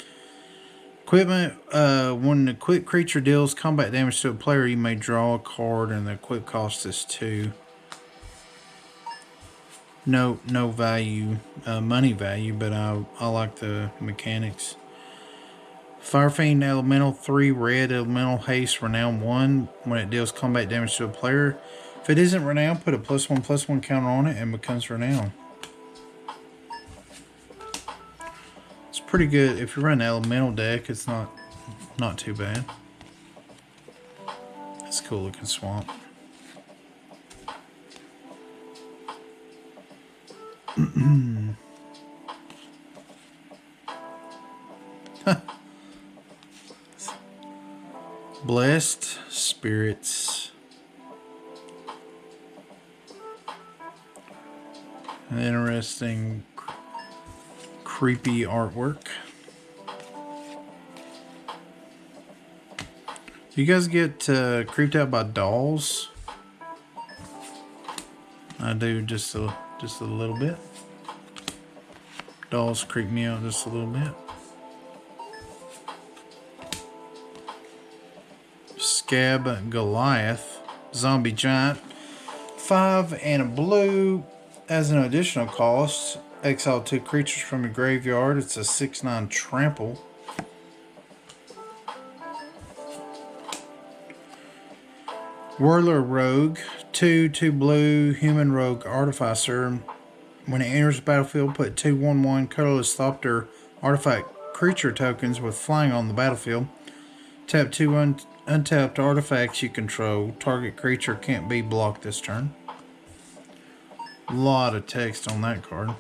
Equipment, when the equipped creature deals combat damage to a player, you may draw a card, and the equip cost is 2. No value, money value, but I like the mechanics. Firefiend Elemental, 3 red, Elemental Haste, Renown 1. When it deals combat damage to a player, if it isn't Renown, put a +1/+1 counter on it and becomes Renown. It's pretty good. If you run an Elemental deck, it's not too bad. That's a cool looking swamp. Blessed Spirits. An interesting, creepy artwork. Do you guys get creeped out by dolls? I do, just a little bit. Dolls creep me out just a little bit. Scab Goliath, zombie giant, 5 and a blue. As an additional cost, exile 2 creatures from your graveyard. It's a 6/9 trample. Whirler Rogue, 2 blue human rogue artificer. When it enters the battlefield, put 2 1/1 colorless Thopter artifact creature tokens with flying on the battlefield. Tap 2 untapped artifacts you control. Target creature can't be blocked this turn. A lot of text on that card.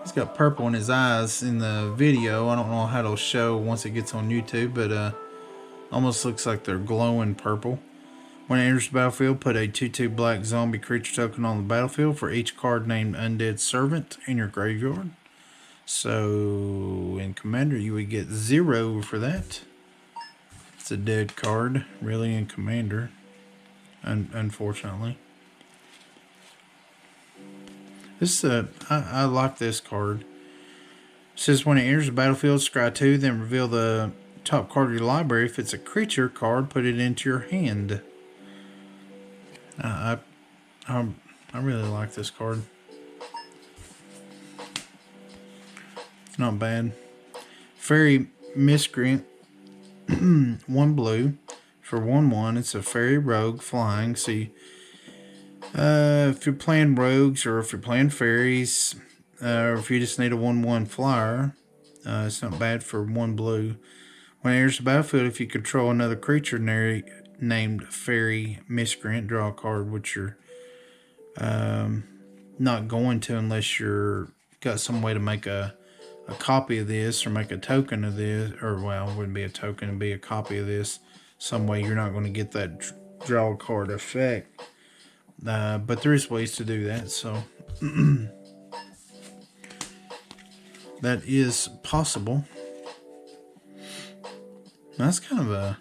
He's got purple in his eyes in the video. I don't know how it'll show once it gets on YouTube, but almost looks like they're glowing purple. When it enters the battlefield, put a 2/2 black zombie creature token on the battlefield for each card named Undead Servant in your graveyard. So in Commander, you would get 0 for that. It's a dead card, really, in Commander, unfortunately. This I like this card. It says when it enters the battlefield, scry 2, then reveal the top card of your library. If it's a creature card, put it into your hand. I really like this card. It's not bad. Fairy Miscreant, 1 blue for 1/1. It's a fairy rogue flying. See, if you're playing rogues or if you're playing fairies, or if you just need a 1/1 flyer, it's not bad for 1 blue. When it enters the battlefield, if you control another creature named Fairy Miscreant, draw a card, which you're not going to unless you're got some way to make a copy of this or make a token of this, or well, it wouldn't be a token, it'd be a copy of this. Some way you're not going to get that draw card effect. But there is ways to do that, so that is possible. That's kind of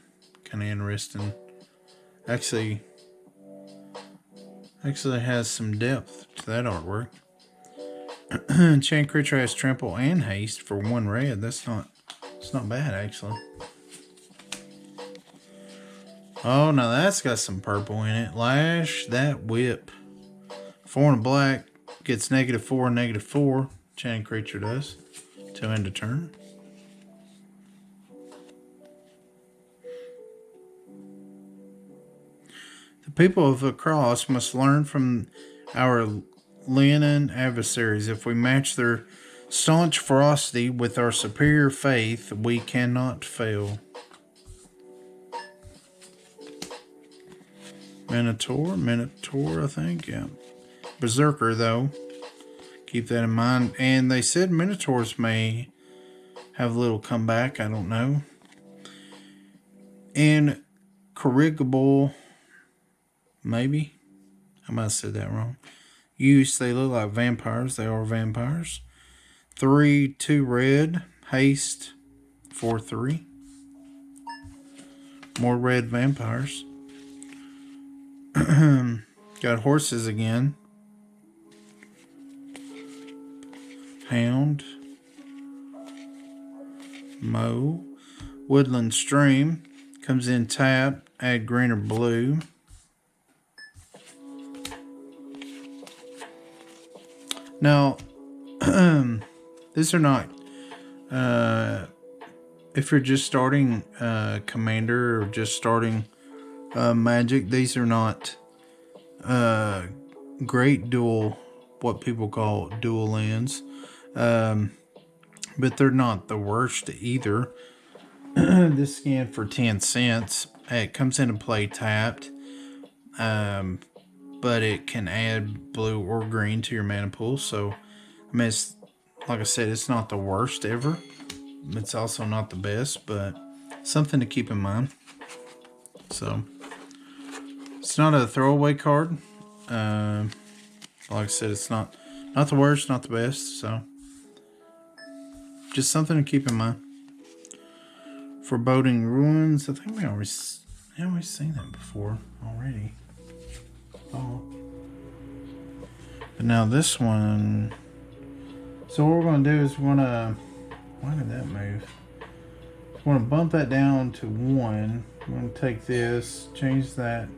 interesting. Actually has some depth to that artwork. Chain creature has trample and haste for 1 red. It's not bad, actually. Oh, now that's got some purple in it. Lash that whip. 4 and a black gets -4 and -4. Chain creature does. 2 end of turn. The people of the cross must learn from our Leonin adversaries. If we match their staunch ferocity with our superior faith, we cannot fail. Minotaur, I think, yeah. Berserker, though. Keep that in mind. And they said Minotaurs may have a little comeback. I don't know. And corrigable, maybe. I might have said that wrong. Use, they look like vampires. They are vampires. 3, 2 red. Haste, 4/3. More red vampires. Got horses again. Hound. Mow. Woodland Stream. Comes in tap. Add green or blue. Now, these are not, if you're just starting Commander or just starting Magic, these are not great dual, what people call dual lands. But they're not the worst either. This scan for 10 cents. It comes into play tapped. But it can add blue or green to your mana pool. So, I mean, it's, like I said, it's not the worst ever. It's also not the best, but something to keep in mind. So, it's not a throwaway card. Like I said, it's not the worst, not the best. So, just something to keep in mind. Foreboding Ruins. I think we already seen that before already. Oh. But now this one. So what we're going to do is we're going to... Why did that move? We're going to bump that down to 1. We're going to take this, change that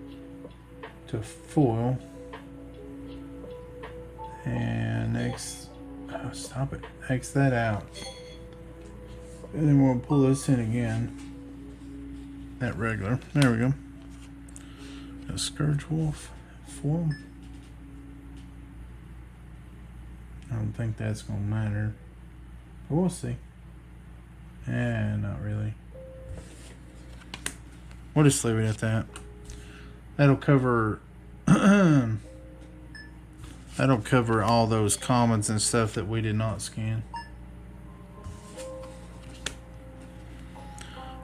to foil. And X... Oh, stop it. X that out. And then we'll pull this in again. That regular. There we go. A Scourge Wolf. Foil. I don't think that's going to matter. But we'll see. Not really. We'll just leave it at that. That'll cover... that'll cover all those commons and stuff that we did not scan.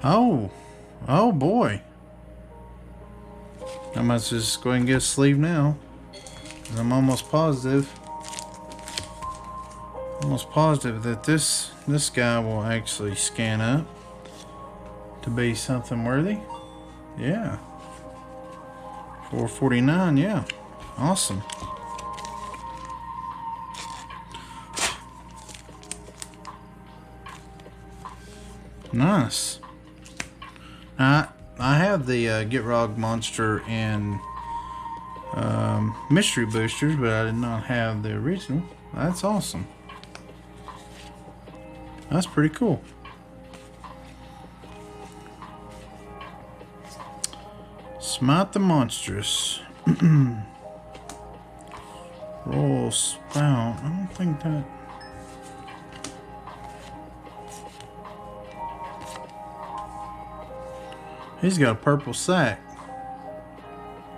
Oh boy. I might just go ahead and get a sleeve now. I'm almost positive that this guy will actually scan up to be something worthy. Yeah. 449, yeah. Awesome. Nice. I have the Gitrog Monster and Mystery Boosters, but I did not have the original. That's awesome. That's pretty cool. Smite the Monstrous. Royal Spout. I don't think that... He's got a purple sack.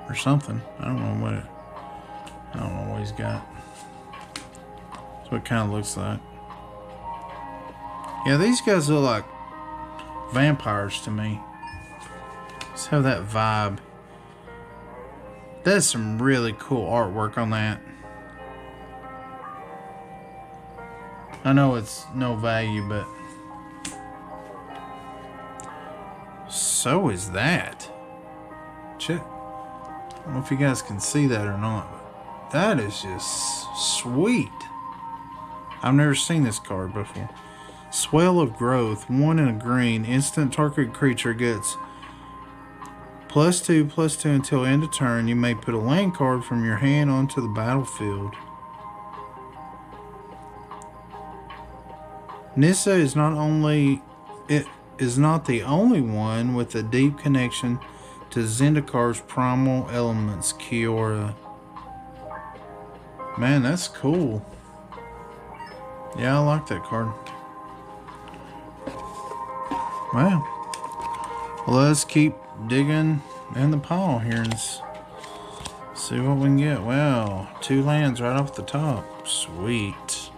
Or something. I don't know what he's got. That's what it kind of looks like. Yeah, these guys look like vampires to me. Just have that vibe. That's some really cool artwork on that. I know it's no value, but so is that. Check. I don't know if you guys can see that or not, but that is just sweet. I've never seen this card before. Swell of Growth, 1 and a green. Instant target creature gets +2/+2 until end of turn. You may put a land card from your hand onto the battlefield. Nissa is not the only one with a deep connection to Zendikar's primal elements, Kiora. Man, that's cool. Yeah, I like that card. Wow. Well, let's keep digging in the pile here and see what we can get. Wow, 2 lands right off the top. Sweet.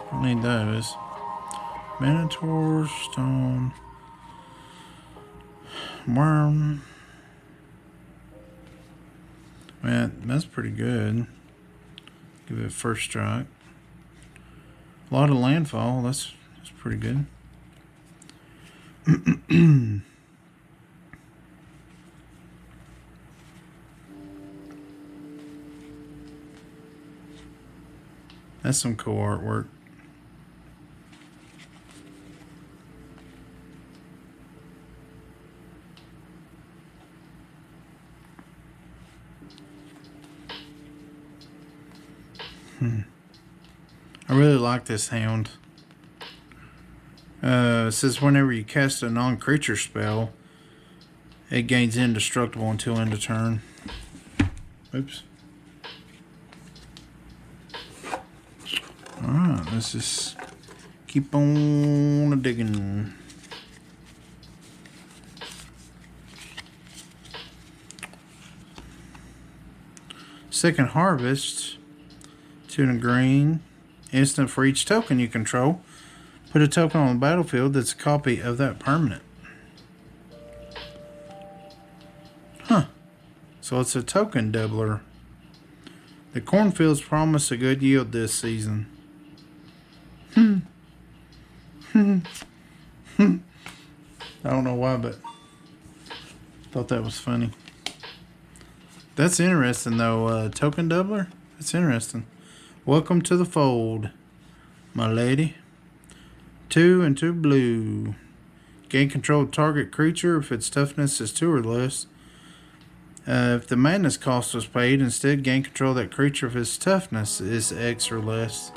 Don't need those. Minotaur, Stone, Worm. Man, that's pretty good. Give it a first strike. A lot of landfall. That's pretty good. That's some cool artwork. I really like this hound. It says whenever you cast a non-creature spell, it gains indestructible until end of turn. Oops. Alright, let's just keep on digging. Second harvest, 2 and a green. Instant for each token you control. Put a token on the battlefield that's a copy of that permanent. Huh. So it's a token doubler. The cornfields promise a good yield this season. I don't know why, but thought that was funny. That's interesting though, token doubler? That's interesting. Welcome to the fold, my lady. 2 and 2 blue. Gain control of target creature if its toughness is 2 or less. If the madness cost was paid, instead gain control of that creature if its toughness is X or less.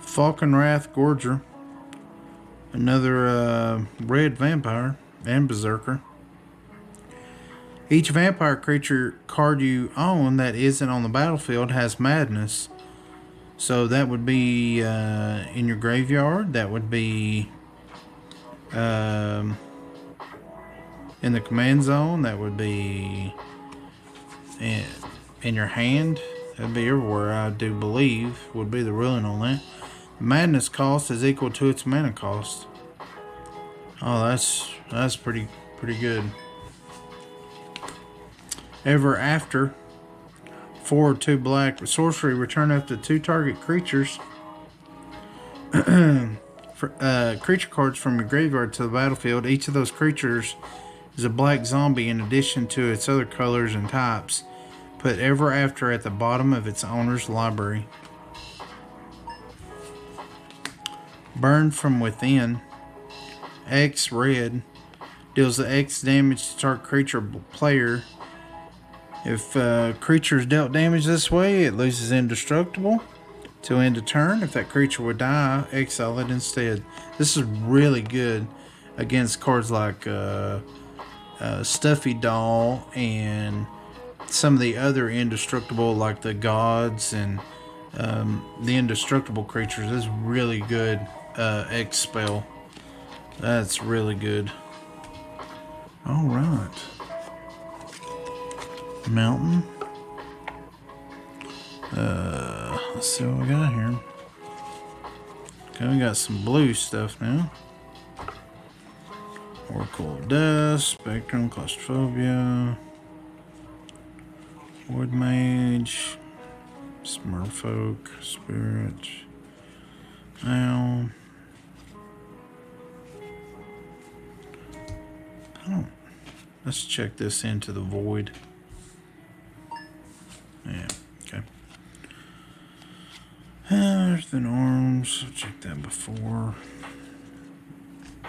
Falconwrath Gorger. Another red vampire and berserker. Each vampire creature card you own that isn't on the battlefield has madness. So that would be in your graveyard. That would be in the command zone. That would be in your hand. That'd be everywhere, I do believe, would be the ruling on that. Madness cost is equal to its mana cost. Oh, that's pretty good. Ever After, 4 or 2 black sorcery, return up to 2 target creatures. Creature cards from your graveyard to the battlefield. Each of those creatures is a black zombie in addition to its other colors and types. Put Ever After at the bottom of its owner's library. Burn from Within. X red. Deals the X damage to target creature player. If creature is dealt damage this way, it loses indestructible till end of turn. If that creature would die, exile it instead. This is really good against cards like Stuffy Doll and some of the other indestructible, like the gods and the indestructible creatures. This is really good X spell. That's really good. All right. Mountain. Let's see what we got here. Okay, we got some blue stuff now. Oracle of Death, Spectrum, Claustrophobia, Wood Mage, Smurfolk, Spirit. Now, let's check this into the void. Yeah, okay. Earth and Arms. I've checked that before.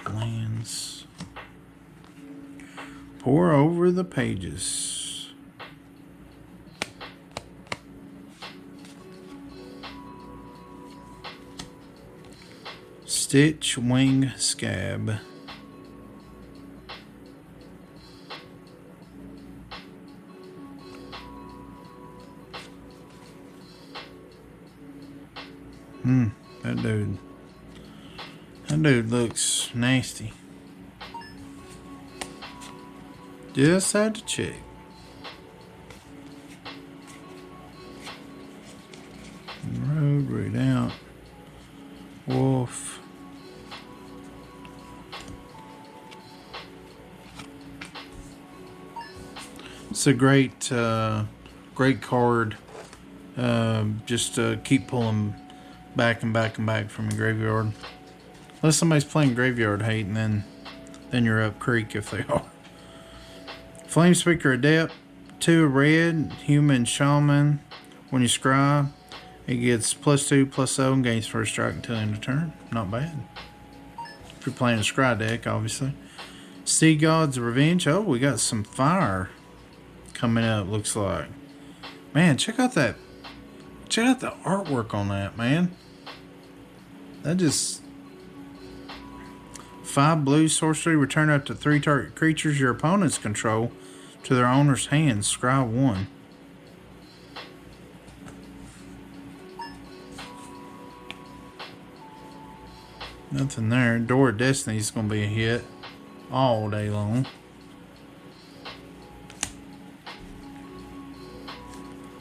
Lands. Pour over the pages. Stitch Wing Scab. That dude looks nasty. Just had to check. Road, read out. Wolf. It's a great card. Just keep pulling back and back and back from your graveyard. Unless somebody's playing Graveyard Hate, and then you're up creek if they are. Flamespeaker Adept, 2 red, human shaman. When you scry, it gets +2/+0 and gains first strike until end of turn. Not bad. If you're playing a scry deck, obviously. Sea God's Revenge. Oh, we got some fire coming up, looks like. Man, check out that. Check out the artwork on that, man. That just... 5 blue sorcery. Return up to 3 target creatures your opponents control to their owner's hands. Scry 1. Nothing there. Door of Destiny is going to be a hit all day long.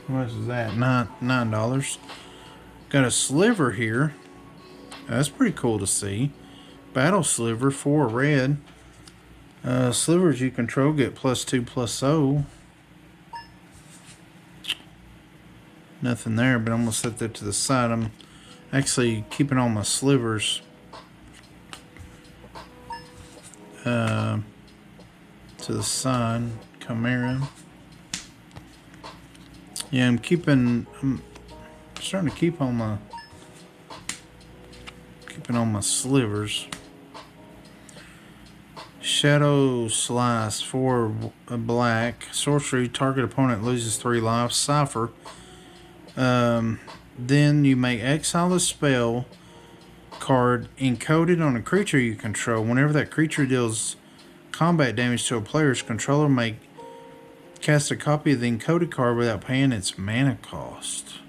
How much is that? $9. Got a sliver here. That's pretty cool to see. Battle Sliver, 4 red. Slivers you control get +2/+0. Nothing there, but I'm going to set that to the side. I'm actually keeping all my slivers to the side. Chimera. Yeah, I'm starting to keep on my slivers. Shadow Slice, 4 black. Sorcery, target opponent loses 3 lives. Cipher. Then you may exile the spell card encoded on a creature you control. Whenever that creature deals combat damage to a player's controller, may cast a copy of the encoded card without paying its mana cost.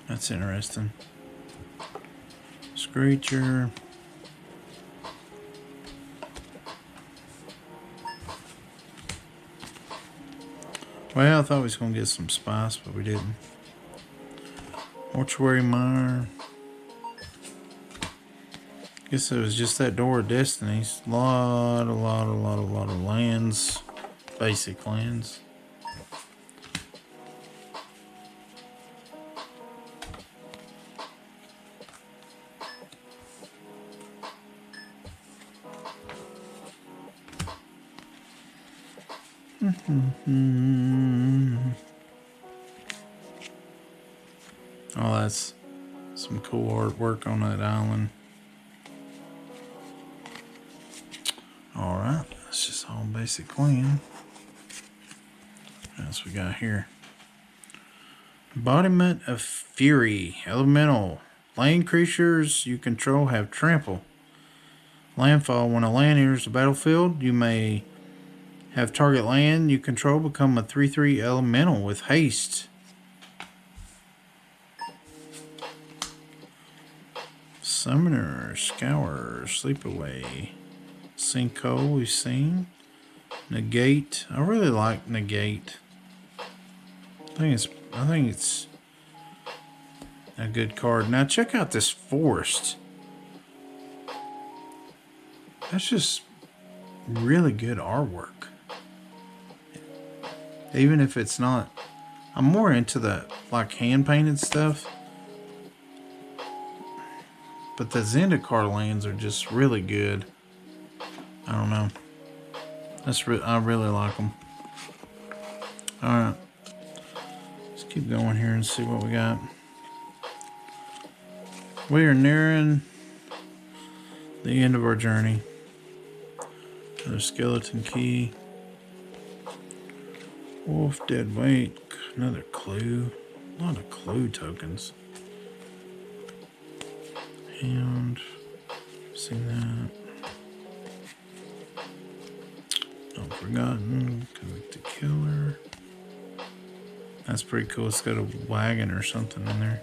That's interesting. Screecher. Well, I thought we was going to get some spice, but we didn't. Mortuary Mire. Guess it was just that Door of Destinies. A lot of lands. Basic lands. Oh, that's some cool artwork on that island. Alright, that's just all basic land. What else we got here? Embodiment of Fury. Elemental. Land creatures you control have trample. Landfall. When a land enters the battlefield, you may have target land you control become a 3/3 elemental with haste. Summoner, Scour, Sleepaway, Sinkhole we've seen. Negate. I really like Negate. I think it's a good card. Now check out this Forest. That's just really good artwork. Even if it's not, I'm more into the like hand painted stuff. But the Zendikar lands are just really good. I don't know. I really like them. Alright. Let's keep going here and see what we got. We are nearing the end of our journey. Another skeleton key. Wolf, dead weight. Another clue. A lot of clue tokens. And seen that. Unforgotten. Convict the killer. That's pretty cool. It's got a wagon or something in there.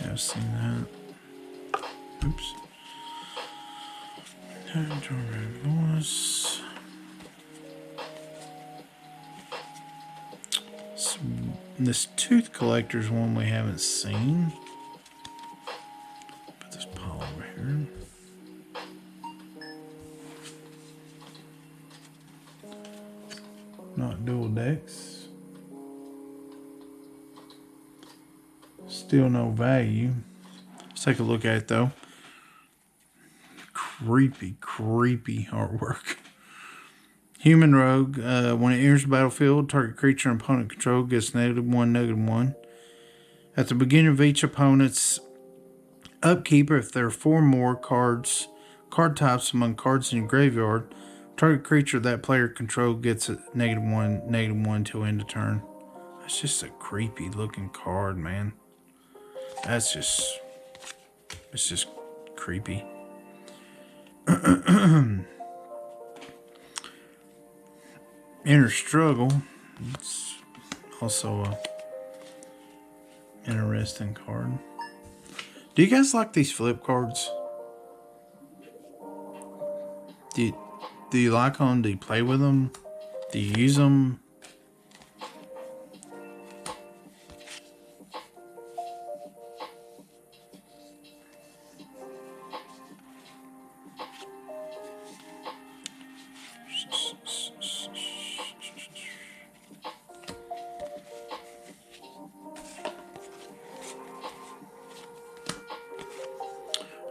Yeah, I've seen that. Oops. Voice. This tooth collector's one we haven't seen. Put this pile over here. Not dual decks. Still no value. Let's take a look at it though. Creepy artwork. Human rogue. When it enters the battlefield, target creature and opponent control gets -1, -1. At the beginning of each opponent's upkeep, if there are 4 more card types among cards in your graveyard, target creature that player control gets a -1, -1 till end of turn. That's just a creepy looking card, man. It's just creepy. Inner Struggle. It's also a interesting card. Do you guys like these flip cards? Do you like them? Do you play with them? Do you use them?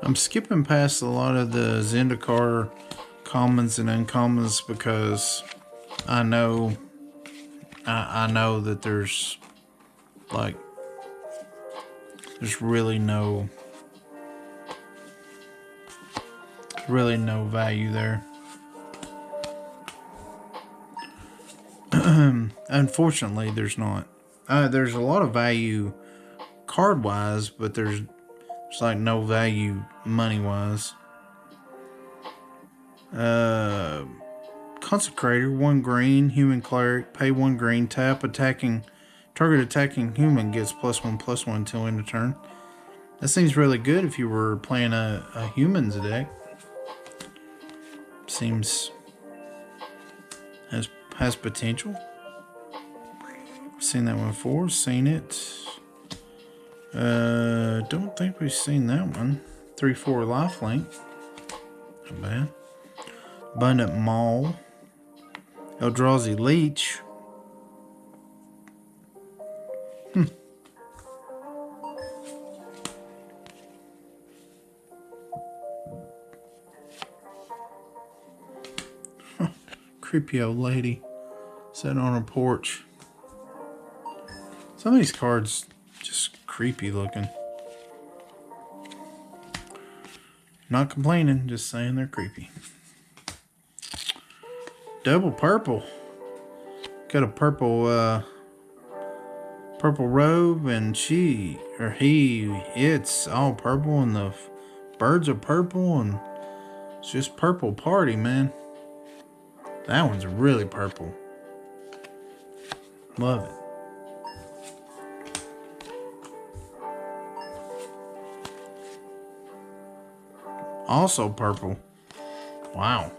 I'm skipping past a lot of the Zendikar commons and uncommons because I know that there's really no value there. Unfortunately, there's not. There's a lot of value card wise, but there's like no value money wise. Consecrator, 1 green, human cleric, pay 1 green, tap, target attacking human gets +1/+1 until end of turn. That seems really good if you were playing a humans deck. Seems has potential. Seen that one before, seen it. Don't think we've seen that one. 3/4 lifelink. Not bad. Abundant Maul. Eldrazi Leech. Creepy old lady sitting on her porch. Some of these cards just creepy looking. Not complaining, just saying they're creepy. Double purple. Got a purple robe, and it's all purple, and the birds are purple, and it's just purple party, man. That one's really purple. Love it. Also purple. Wow.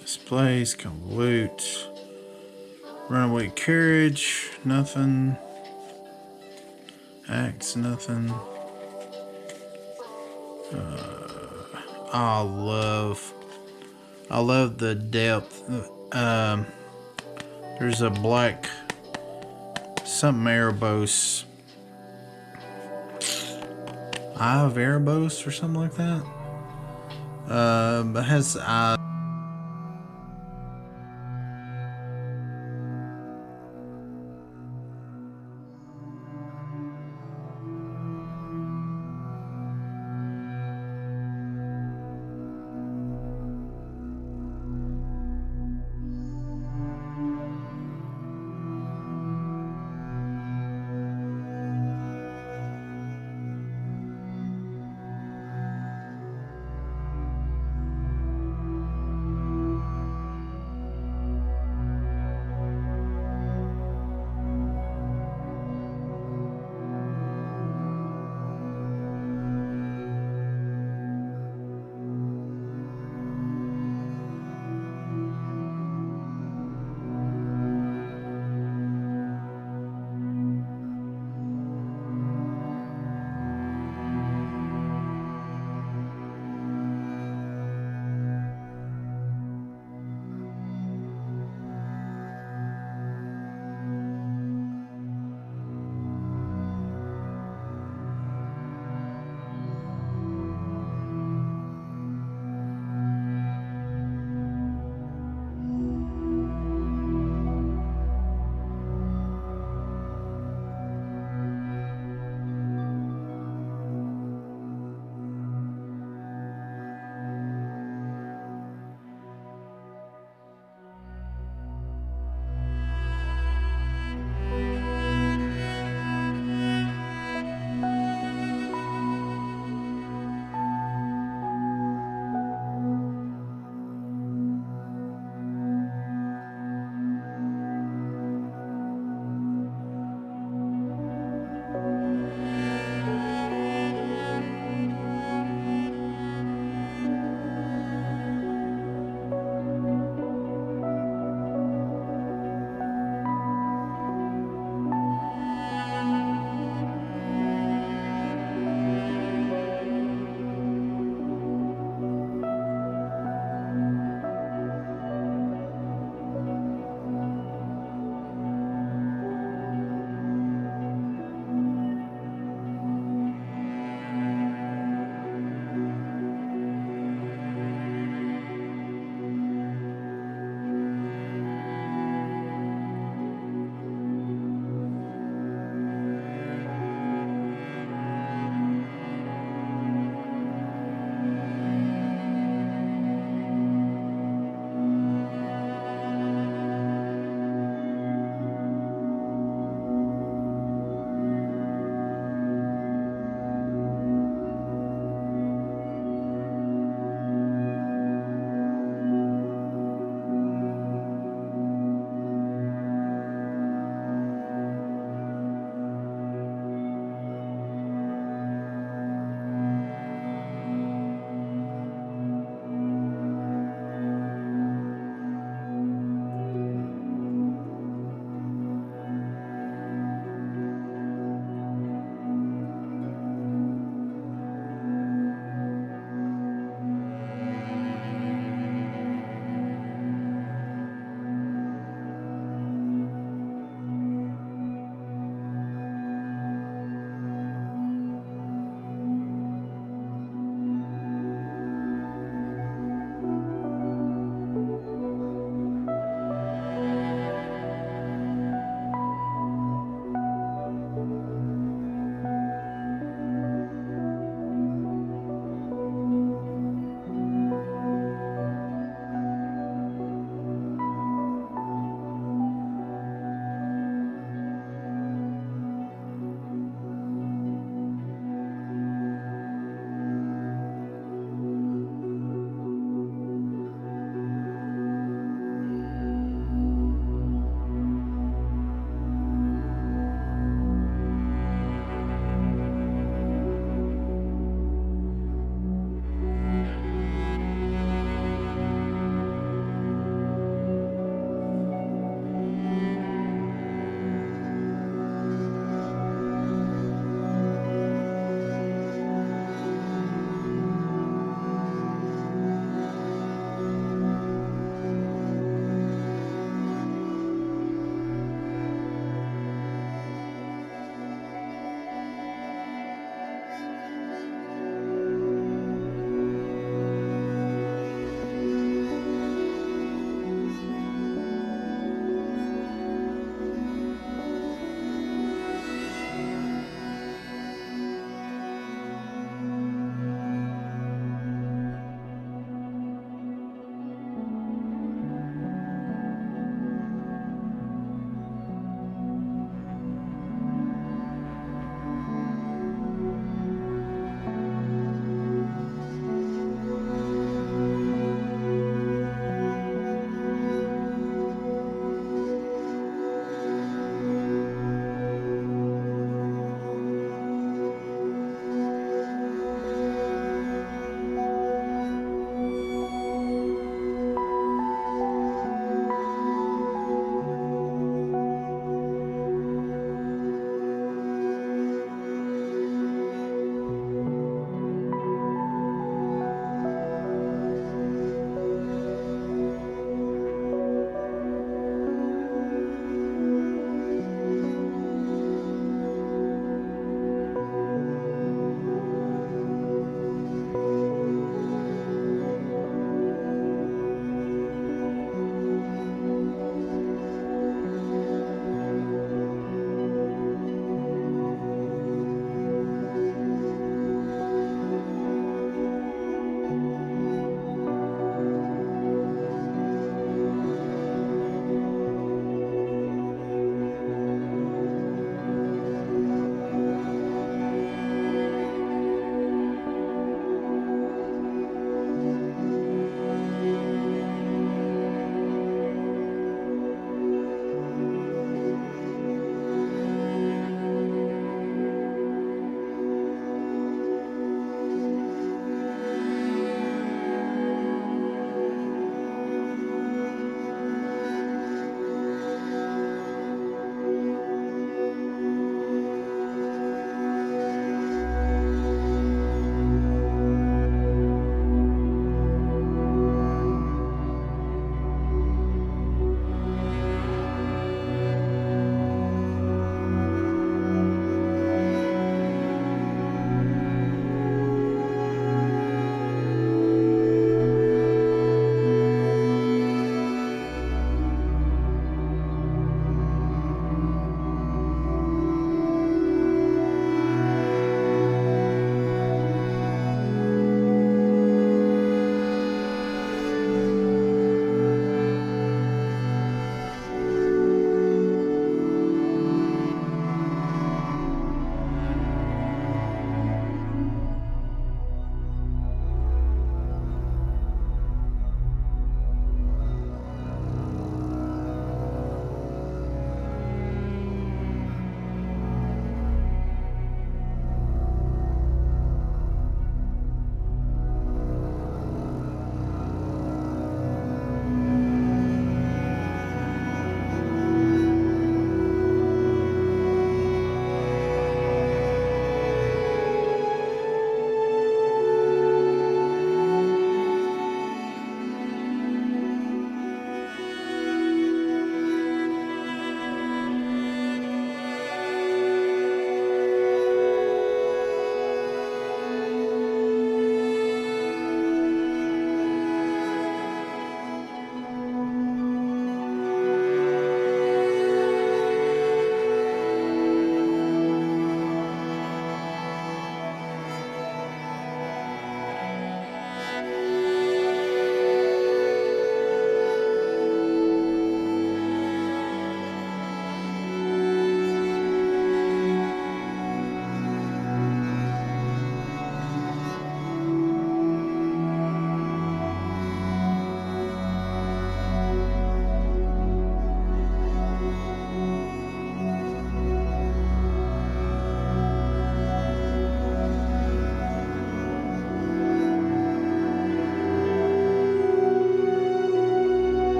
Displays, loot. Runaway carriage, nothing. Axe, nothing. I love the depth. There's a black something Erebos. Eye of Erebos or something like that. It has